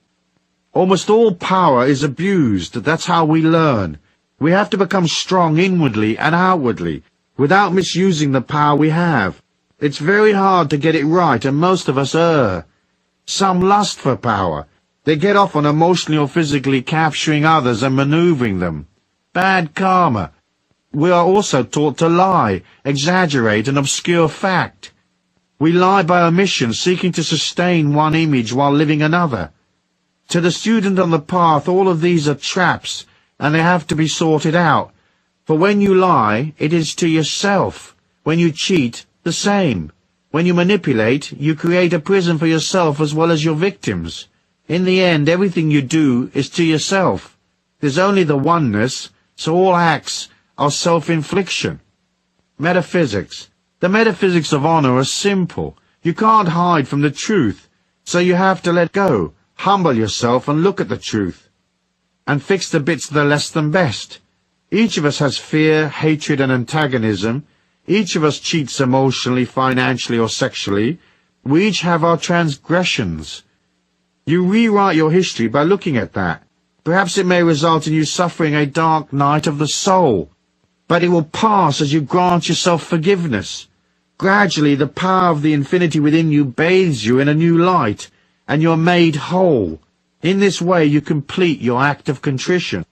Almost all power is abused. That's how we learn. We have to become strong inwardly and outwardly, without misusing the power we have. It's very hard to get it right, and most of us err. Some lust for power. They get off on emotionally or physically capturing others and maneuvering them. Bad karma. We are also taught to lie, exaggerate, and obscure fact. We lie by omission, seeking to sustain one image while living another. To the student on the path, all of these are traps, and they have to be sorted out. For when you lie, it is to yourself. When you cheat, the same. When you manipulate, you create a prison for yourself as well as your victims. In the end, everything you do is to yourself. There's only the oneness, so all acts are self-infliction. Metaphysics. The metaphysics of honor are simple. You can't hide from the truth, so you have to let go, humble yourself and look at the truth, and fix the bits that are less than best. Each of us has fear, hatred, and antagonism. Each of us cheats emotionally, financially, or sexually. We each have our transgressions. You rewrite your history by looking at that. Perhaps it may result in you suffering a dark night of the soul, but it will pass as you grant yourself forgiveness. Gradually, the power of the infinity within you bathes you in a new light, and you're made whole. In this way, you complete your act of contrition.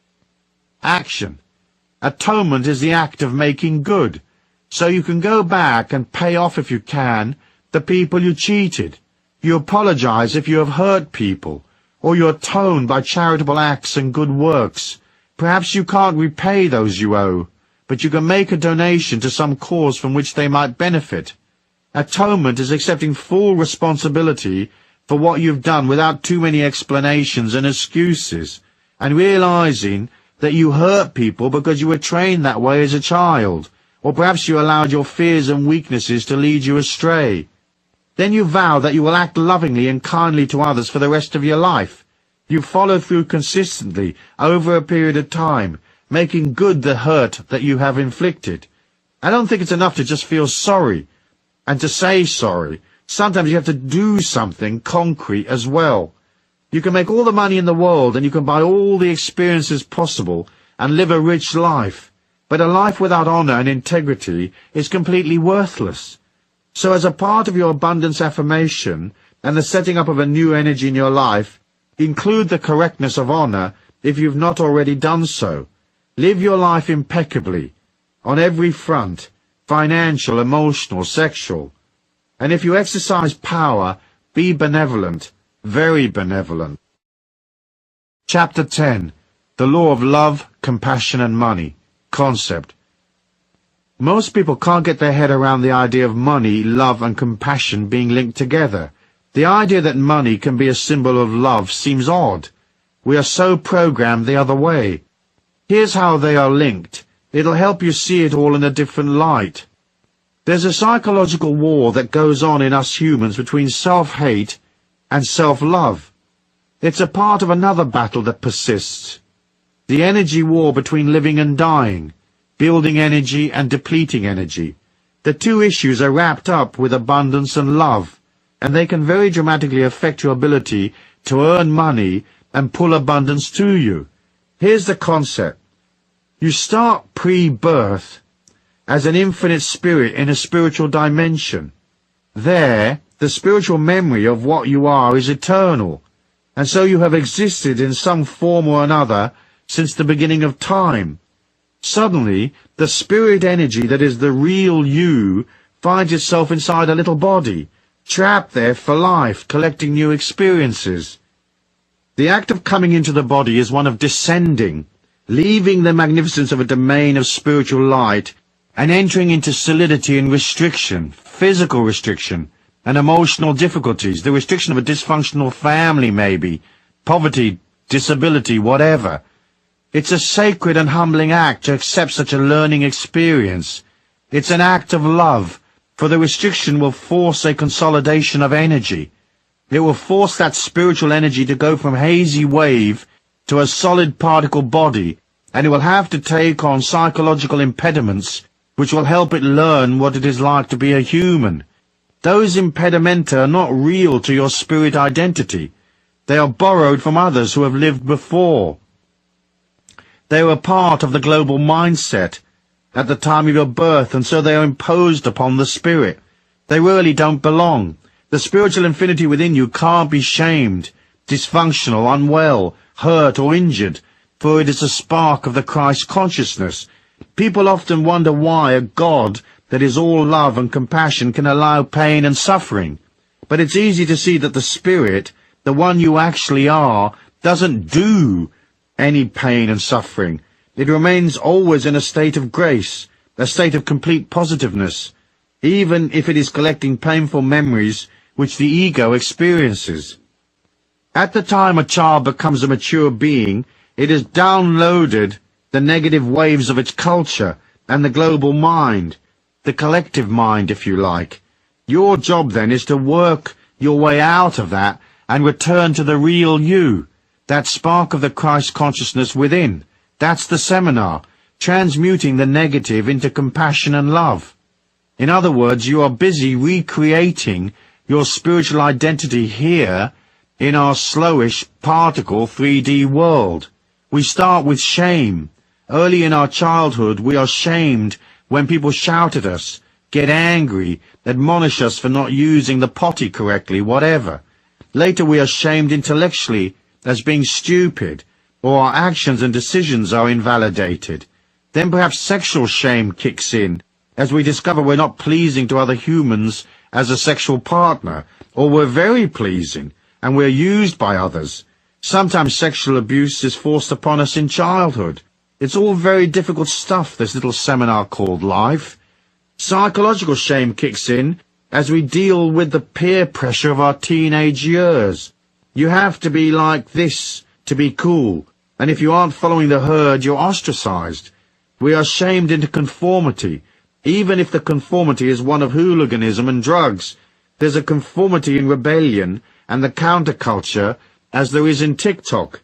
Action. Atonement is the act of making good, so you can go back and pay off, if you can, the people you cheated. You apologize if you have hurt people, or you atone by charitable acts and good works. Perhaps you can't repay those you owe, but you can make a donation to some cause from which they might benefit. Atonement is accepting full responsibility for what you've done without too many explanations and excuses, and realizing that you hurt people because you were trained that way as a child, or perhaps you allowed your fears and weaknesses to lead you astray. Then you vow that you will act lovingly and kindly to others for the rest of your life. You follow through consistently over a period of time, making good the hurt that you have inflicted. I don't think it's enough to just feel sorry and to say sorry. Sometimes you have to do something concrete as well. You can make all the money in the world and you can buy all the experiences possible and live a rich life, but a life without honor and integrity is completely worthless. So as a part of your abundance affirmation and the setting up of a new energy in your life, include the correctness of honor if you've not already done so. Live your life impeccably, on every front, financial, emotional, sexual. And if you exercise power, be benevolent, very benevolent. Chapter 10. The Law of Love, Compassion and Money. Concept. Most people can't get their head around the idea of money, love and compassion being linked together. The idea that money can be a symbol of love seems odd. We are so programmed the other way. Here's how they are linked. It'll help you see it all in a different light. There's a psychological war that goes on in us humans between self-hate and self-love. It's a part of another battle that persists. The energy war between living and dying, building energy and depleting energy. The two issues are wrapped up with abundance and love, and they can very dramatically affect your ability to earn money and pull abundance to you. Here's the concept. You start pre-birth as an infinite spirit in a spiritual dimension. There, the spiritual memory of what you are is eternal, and so you have existed in some form or another since the beginning of time. Suddenly, the spirit energy that is the real you finds itself inside a little body, trapped there for life, collecting new experiences. The act of coming into the body is one of descending, leaving the magnificence of a domain of spiritual light and entering into solidity and restriction, physical restriction, and emotional difficulties, the restriction of a dysfunctional family maybe, poverty, disability, whatever. It's a sacred and humbling act to accept such a learning experience. It's an act of love, for the restriction will force a consolidation of energy. It will force that spiritual energy to go from hazy wave to a solid particle body, and it will have to take on psychological impediments which will help it learn what it is like to be a human. Those impedimenta are not real to your spirit identity. They are borrowed from others who have lived before. They were part of the global mindset at the time of your birth, and so they are imposed upon the spirit. They really don't belong. The spiritual infinity within you can't be shamed, dysfunctional, unwell, hurt or injured, for it is a spark of the Christ consciousness. People often wonder why a God that is all love and compassion can allow pain and suffering. But it's easy to see that the spirit, the one you actually are, doesn't do any pain and suffering. It remains always in a state of grace, a state of complete positiveness, even if it is collecting painful memories which the ego experiences. At the time a child becomes a mature being, it has downloaded the negative waves of its culture and the global mind, the collective mind, if you like. Your job then is to work your way out of that and return to the real you, that spark of the Christ consciousness within. That's the seminar, transmuting the negative into compassion and love. In other words, you are busy recreating your spiritual identity here in our slowish particle 3D world. We start with shame. Early in our childhood, we are shamed when people shout at us, get angry, admonish us for not using the potty correctly, whatever. Later we are shamed intellectually as being stupid, or our actions and decisions are invalidated. Then perhaps sexual shame kicks in, as we discover we're not pleasing to other humans as a sexual partner, or we're very pleasing, and we're used by others. Sometimes sexual abuse is forced upon us in childhood. It's all very difficult stuff, this little seminar called life. Psychological shame kicks in as we deal with the peer pressure of our teenage years. You have to be like this to be cool, and if you aren't following the herd, you're ostracized. We are shamed into conformity, even if the conformity is one of hooliganism and drugs. There's a conformity in rebellion and the counterculture as there is in TikTok.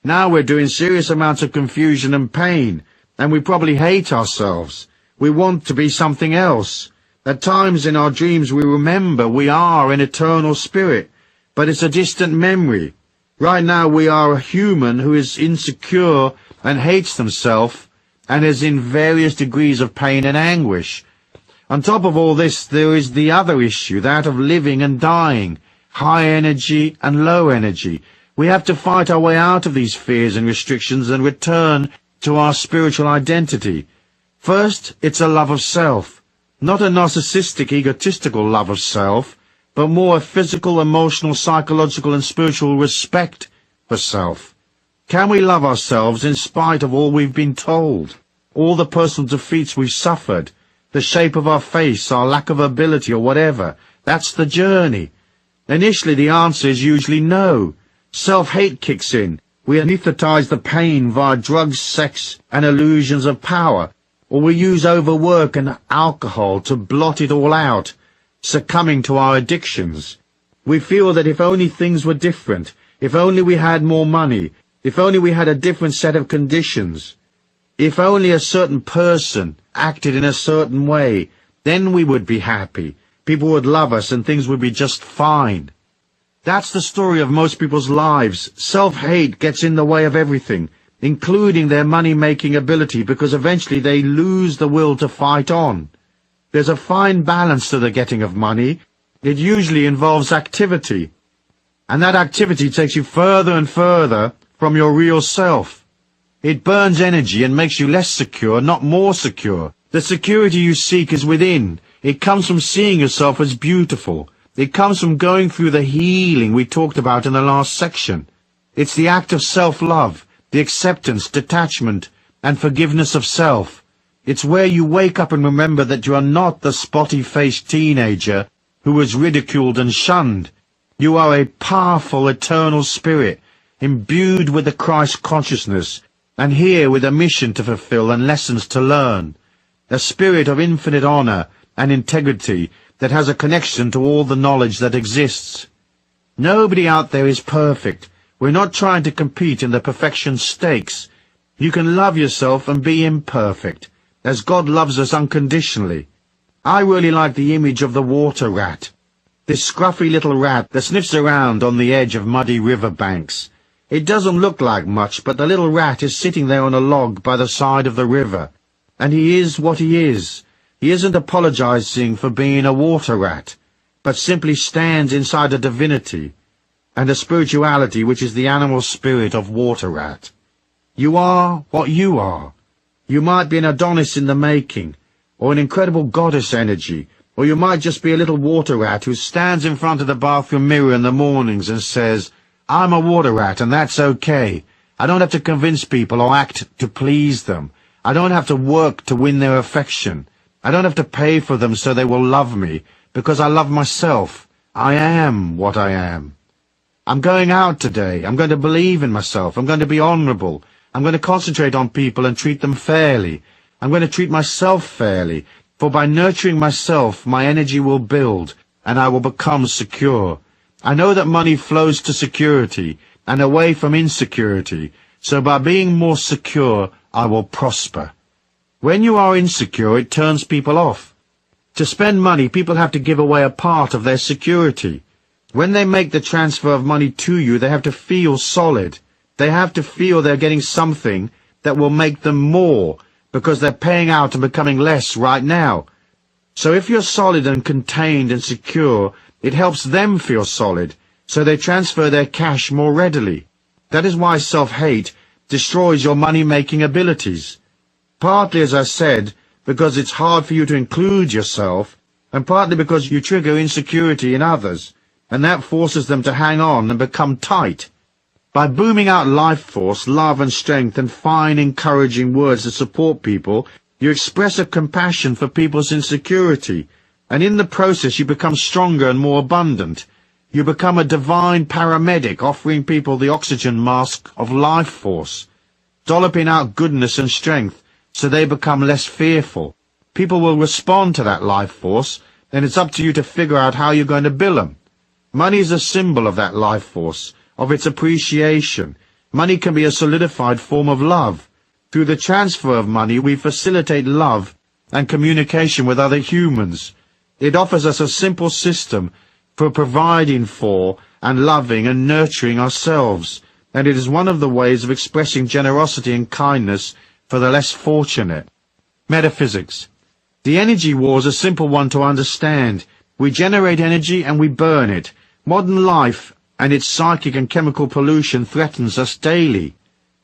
Now we're doing serious amounts of confusion and pain, and we probably hate ourselves. We want to be something else. At times in our dreams we remember we are an eternal spirit, but it's a distant memory. Right now we are a human who is insecure and hates themselves and is in various degrees of pain and anguish. On top of all this, there is the other issue, that of living and dying, high energy and low energy. We have to fight our way out of these fears and restrictions and return to our spiritual identity. First, it's a love of self, not a narcissistic, egotistical love of self, but more a physical, emotional, psychological and spiritual respect for self. Can we love ourselves in spite of all we've been told, all the personal defeats we've suffered, the shape of our face, our lack of ability or whatever? That's the journey. Initially the answer is usually no. Self-hate kicks in. We anesthetize the pain via drugs, sex and illusions of power, or we use overwork and alcohol to blot it all out, succumbing to our addictions. We feel that if only things were different, if only we had more money, if only we had a different set of conditions, if only a certain person acted in a certain way, then we would be happy. People would love us and things would be just fine. That's the story of most people's lives. Self-hate gets in the way of everything, including their money-making ability, because eventually they lose the will to fight on. There's a fine balance to the getting of money. It usually involves activity, and that activity takes you further and further from your real self. It burns energy and makes you less secure, not more secure. The security you seek is within. It comes from seeing yourself as beautiful. It comes from going through the healing we talked about in the last section. It's the act of self-love, the acceptance, detachment, and forgiveness of self. It's where you wake up and remember that you are not the spotty-faced teenager who was ridiculed and shunned. You are a powerful, eternal spirit, imbued with the Christ consciousness, and here with a mission to fulfill and lessons to learn. A spirit of infinite honor and integrity that has a connection to all the knowledge that exists. Nobody out there is perfect. We're not trying to compete in the perfection stakes. You can love yourself and be imperfect, as God loves us unconditionally. I really like the image of the water rat, this scruffy little rat that sniffs around on the edge of muddy river banks. It doesn't look like much, but the little rat is sitting there on a log by the side of the river, and he is what he is. He isn't apologizing for being a water rat, but simply stands inside a divinity and a spirituality which is the animal spirit of water rat. You are what you are. You might be an Adonis in the making, or an incredible goddess energy, or you might just be a little water rat who stands in front of the bathroom mirror in the mornings and says, "I'm a water rat and that's okay. I don't have to convince people or act to please them. I don't have to work to win their affection. I don't have to pay for them so they will love me, because I love myself. I am what I am. I'm going out today. I'm going to believe in myself. I'm going to be honourable. I'm going to concentrate on people and treat them fairly. I'm going to treat myself fairly, for by nurturing myself, my energy will build, and I will become secure. I know that money flows to security, and away from insecurity, so by being more secure, I will prosper. When you are insecure, it turns people off. To spend money, people have to give away a part of their security. When they make the transfer of money to you, they have to feel solid. They have to feel they're getting something that will make them more, because they're paying out and becoming less right now. So if you're solid and contained and secure, it helps them feel solid, so they transfer their cash more readily. That is why self-hate destroys your money-making abilities. Partly, as I said, because it's hard for you to include yourself, and partly because you trigger insecurity in others, and that forces them to hang on and become tight. By booming out life force, love and strength and fine encouraging words that support people, you express a compassion for people's insecurity, and in the process you become stronger and more abundant. You become a divine paramedic offering people the oxygen mask of life force, dolloping out goodness and strength so they become less fearful. People will respond to that life force, and it's up to you to figure out how you're going to bill them. Money is a symbol of that life force, of its appreciation. Money can be a solidified form of love. Through the transfer of money, we facilitate love and communication with other humans. It offers us a simple system for providing for and loving and nurturing ourselves, and it is one of the ways of expressing generosity and kindness for the less fortunate. Metaphysics. The energy war is a simple one to understand. We generate energy and we burn it. Modern life and its psychic and chemical pollution threatens us daily.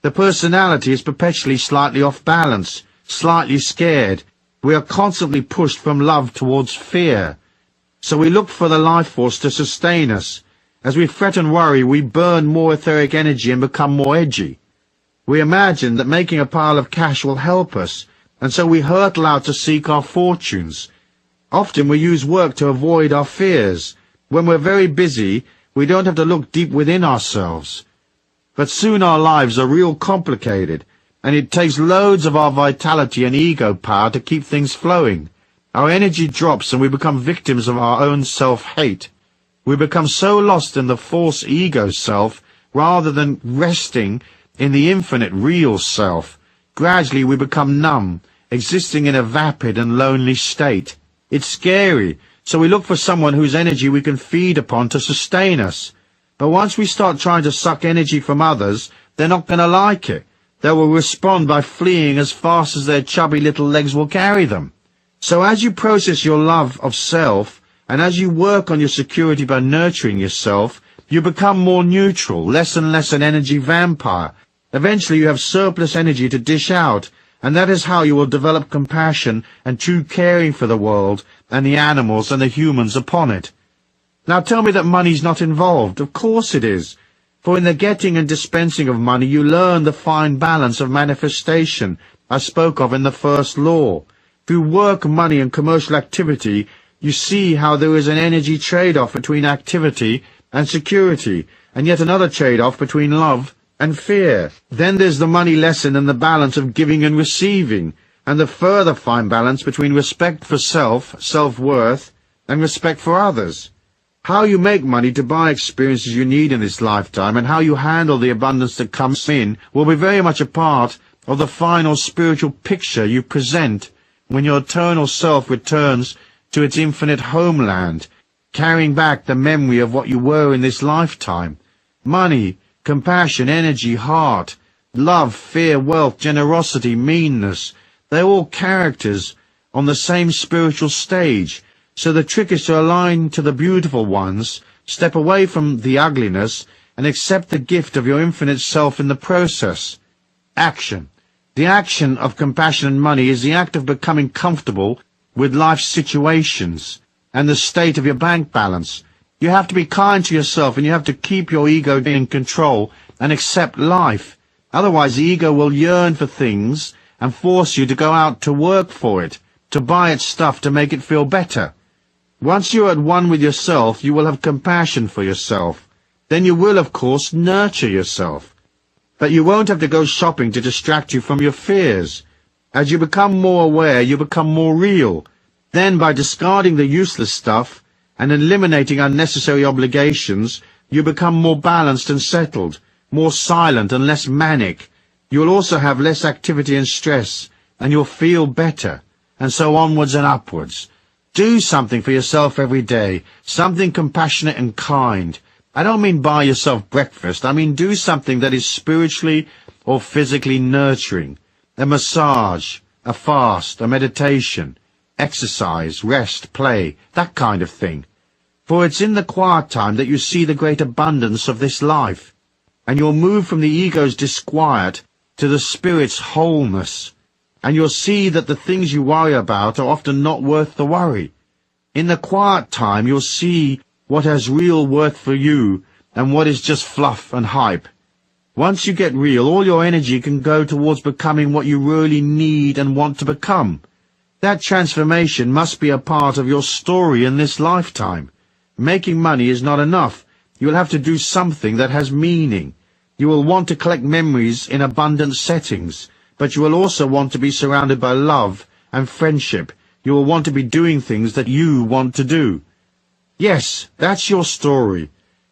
The personality is perpetually slightly off balance, slightly scared. We are constantly pushed from love towards fear. So we look for the life force to sustain us. As we fret and worry, we burn more etheric energy and become more edgy. We imagine that making a pile of cash will help us, and so we hurtle out to seek our fortunes. Often we use work to avoid our fears. When we're very busy, we don't have to look deep within ourselves. But soon our lives are real complicated, and it takes loads of our vitality and ego power to keep things flowing. Our energy drops and we become victims of our own self-hate. We become so lost in the false ego self rather than resting in the infinite real self. Gradually we become numb, existing in a vapid and lonely state. It's scary, so we look for someone whose energy we can feed upon to sustain us. But once we start trying to suck energy from others, they're not going to like it. They will respond by fleeing as fast as their chubby little legs will carry them. So as you process your love of self, and as you work on your security by nurturing yourself, you become more neutral, less and less an energy vampire. Eventually you have surplus energy to dish out, and that is how you will develop compassion and true caring for the world and the animals and the humans upon it. Now tell me that money's not involved. Of course it is. For in the getting and dispensing of money you learn the fine balance of manifestation I spoke of in the first law. Through work, money and commercial activity, you see how there is an energy trade-off between activity and security, and yet another trade-off between love and fear. Then there's the money lesson and the balance of giving and receiving, and the further fine balance between respect for self, self-worth, and respect for others. How you make money to buy experiences you need in this lifetime, and how you handle the abundance that comes in, will be very much a part of the final spiritual picture you present when your eternal self returns to its infinite homeland, carrying back the memory of what you were in this lifetime. Money, compassion, energy, heart, love, fear, wealth, generosity, meanness, they're all characters on the same spiritual stage. So the trick is to align to the beautiful ones, step away from the ugliness, and accept the gift of your infinite self in the process. Action. The action of compassion and money is the act of becoming comfortable with life's situations and the state of your bank balance. You have to be kind to yourself, and you have to keep your ego in control and accept life. Otherwise, the ego will yearn for things and force you to go out to work for it, to buy its stuff to make it feel better. Once you're at one with yourself, you will have compassion for yourself. Then you will, of course, nurture yourself. But you won't have to go shopping to distract you from your fears. As you become more aware, you become more real. Then, by discarding the useless stuff and eliminating unnecessary obligations, you become more balanced and settled, more silent and less manic. You'll also have less activity and stress, and you'll feel better, and so onwards and upwards. Do something for yourself every day, something compassionate and kind. I don't mean buy yourself breakfast, I mean do something that is spiritually or physically nurturing. A massage, a fast, a meditation, exercise, rest, play, that kind of thing. For it's in the quiet time that you see the great abundance of this life, and you'll move from the ego's disquiet to the spirit's wholeness, and you'll see that the things you worry about are often not worth the worry. In the quiet time you'll see what has real worth for you and what is just fluff and hype. Once you get real, all your energy can go towards becoming what you really need and want to become. That transformation must be a part of your story in this lifetime. Making money is not enough. You'll have to do something that has meaning. You will want to collect memories in abundant settings, but you will also want to be surrounded by love and friendship. You will want to be doing things that you want to do. Yes, that's your story.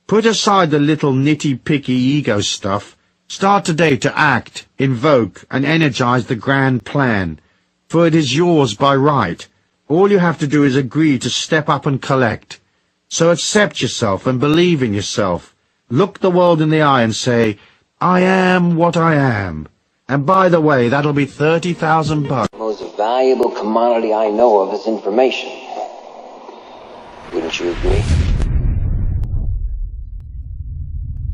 Put aside the little nitty-picky ego stuff. Start today to act, invoke, and energize the grand plan, for it is yours by right. All you have to do is agree to step up and collect. So accept yourself and believe in yourself. Look the world in the eye and say, I am what I am. And by the way, that'll be $30,000. The most valuable commodity I know of is information. Wouldn't you agree?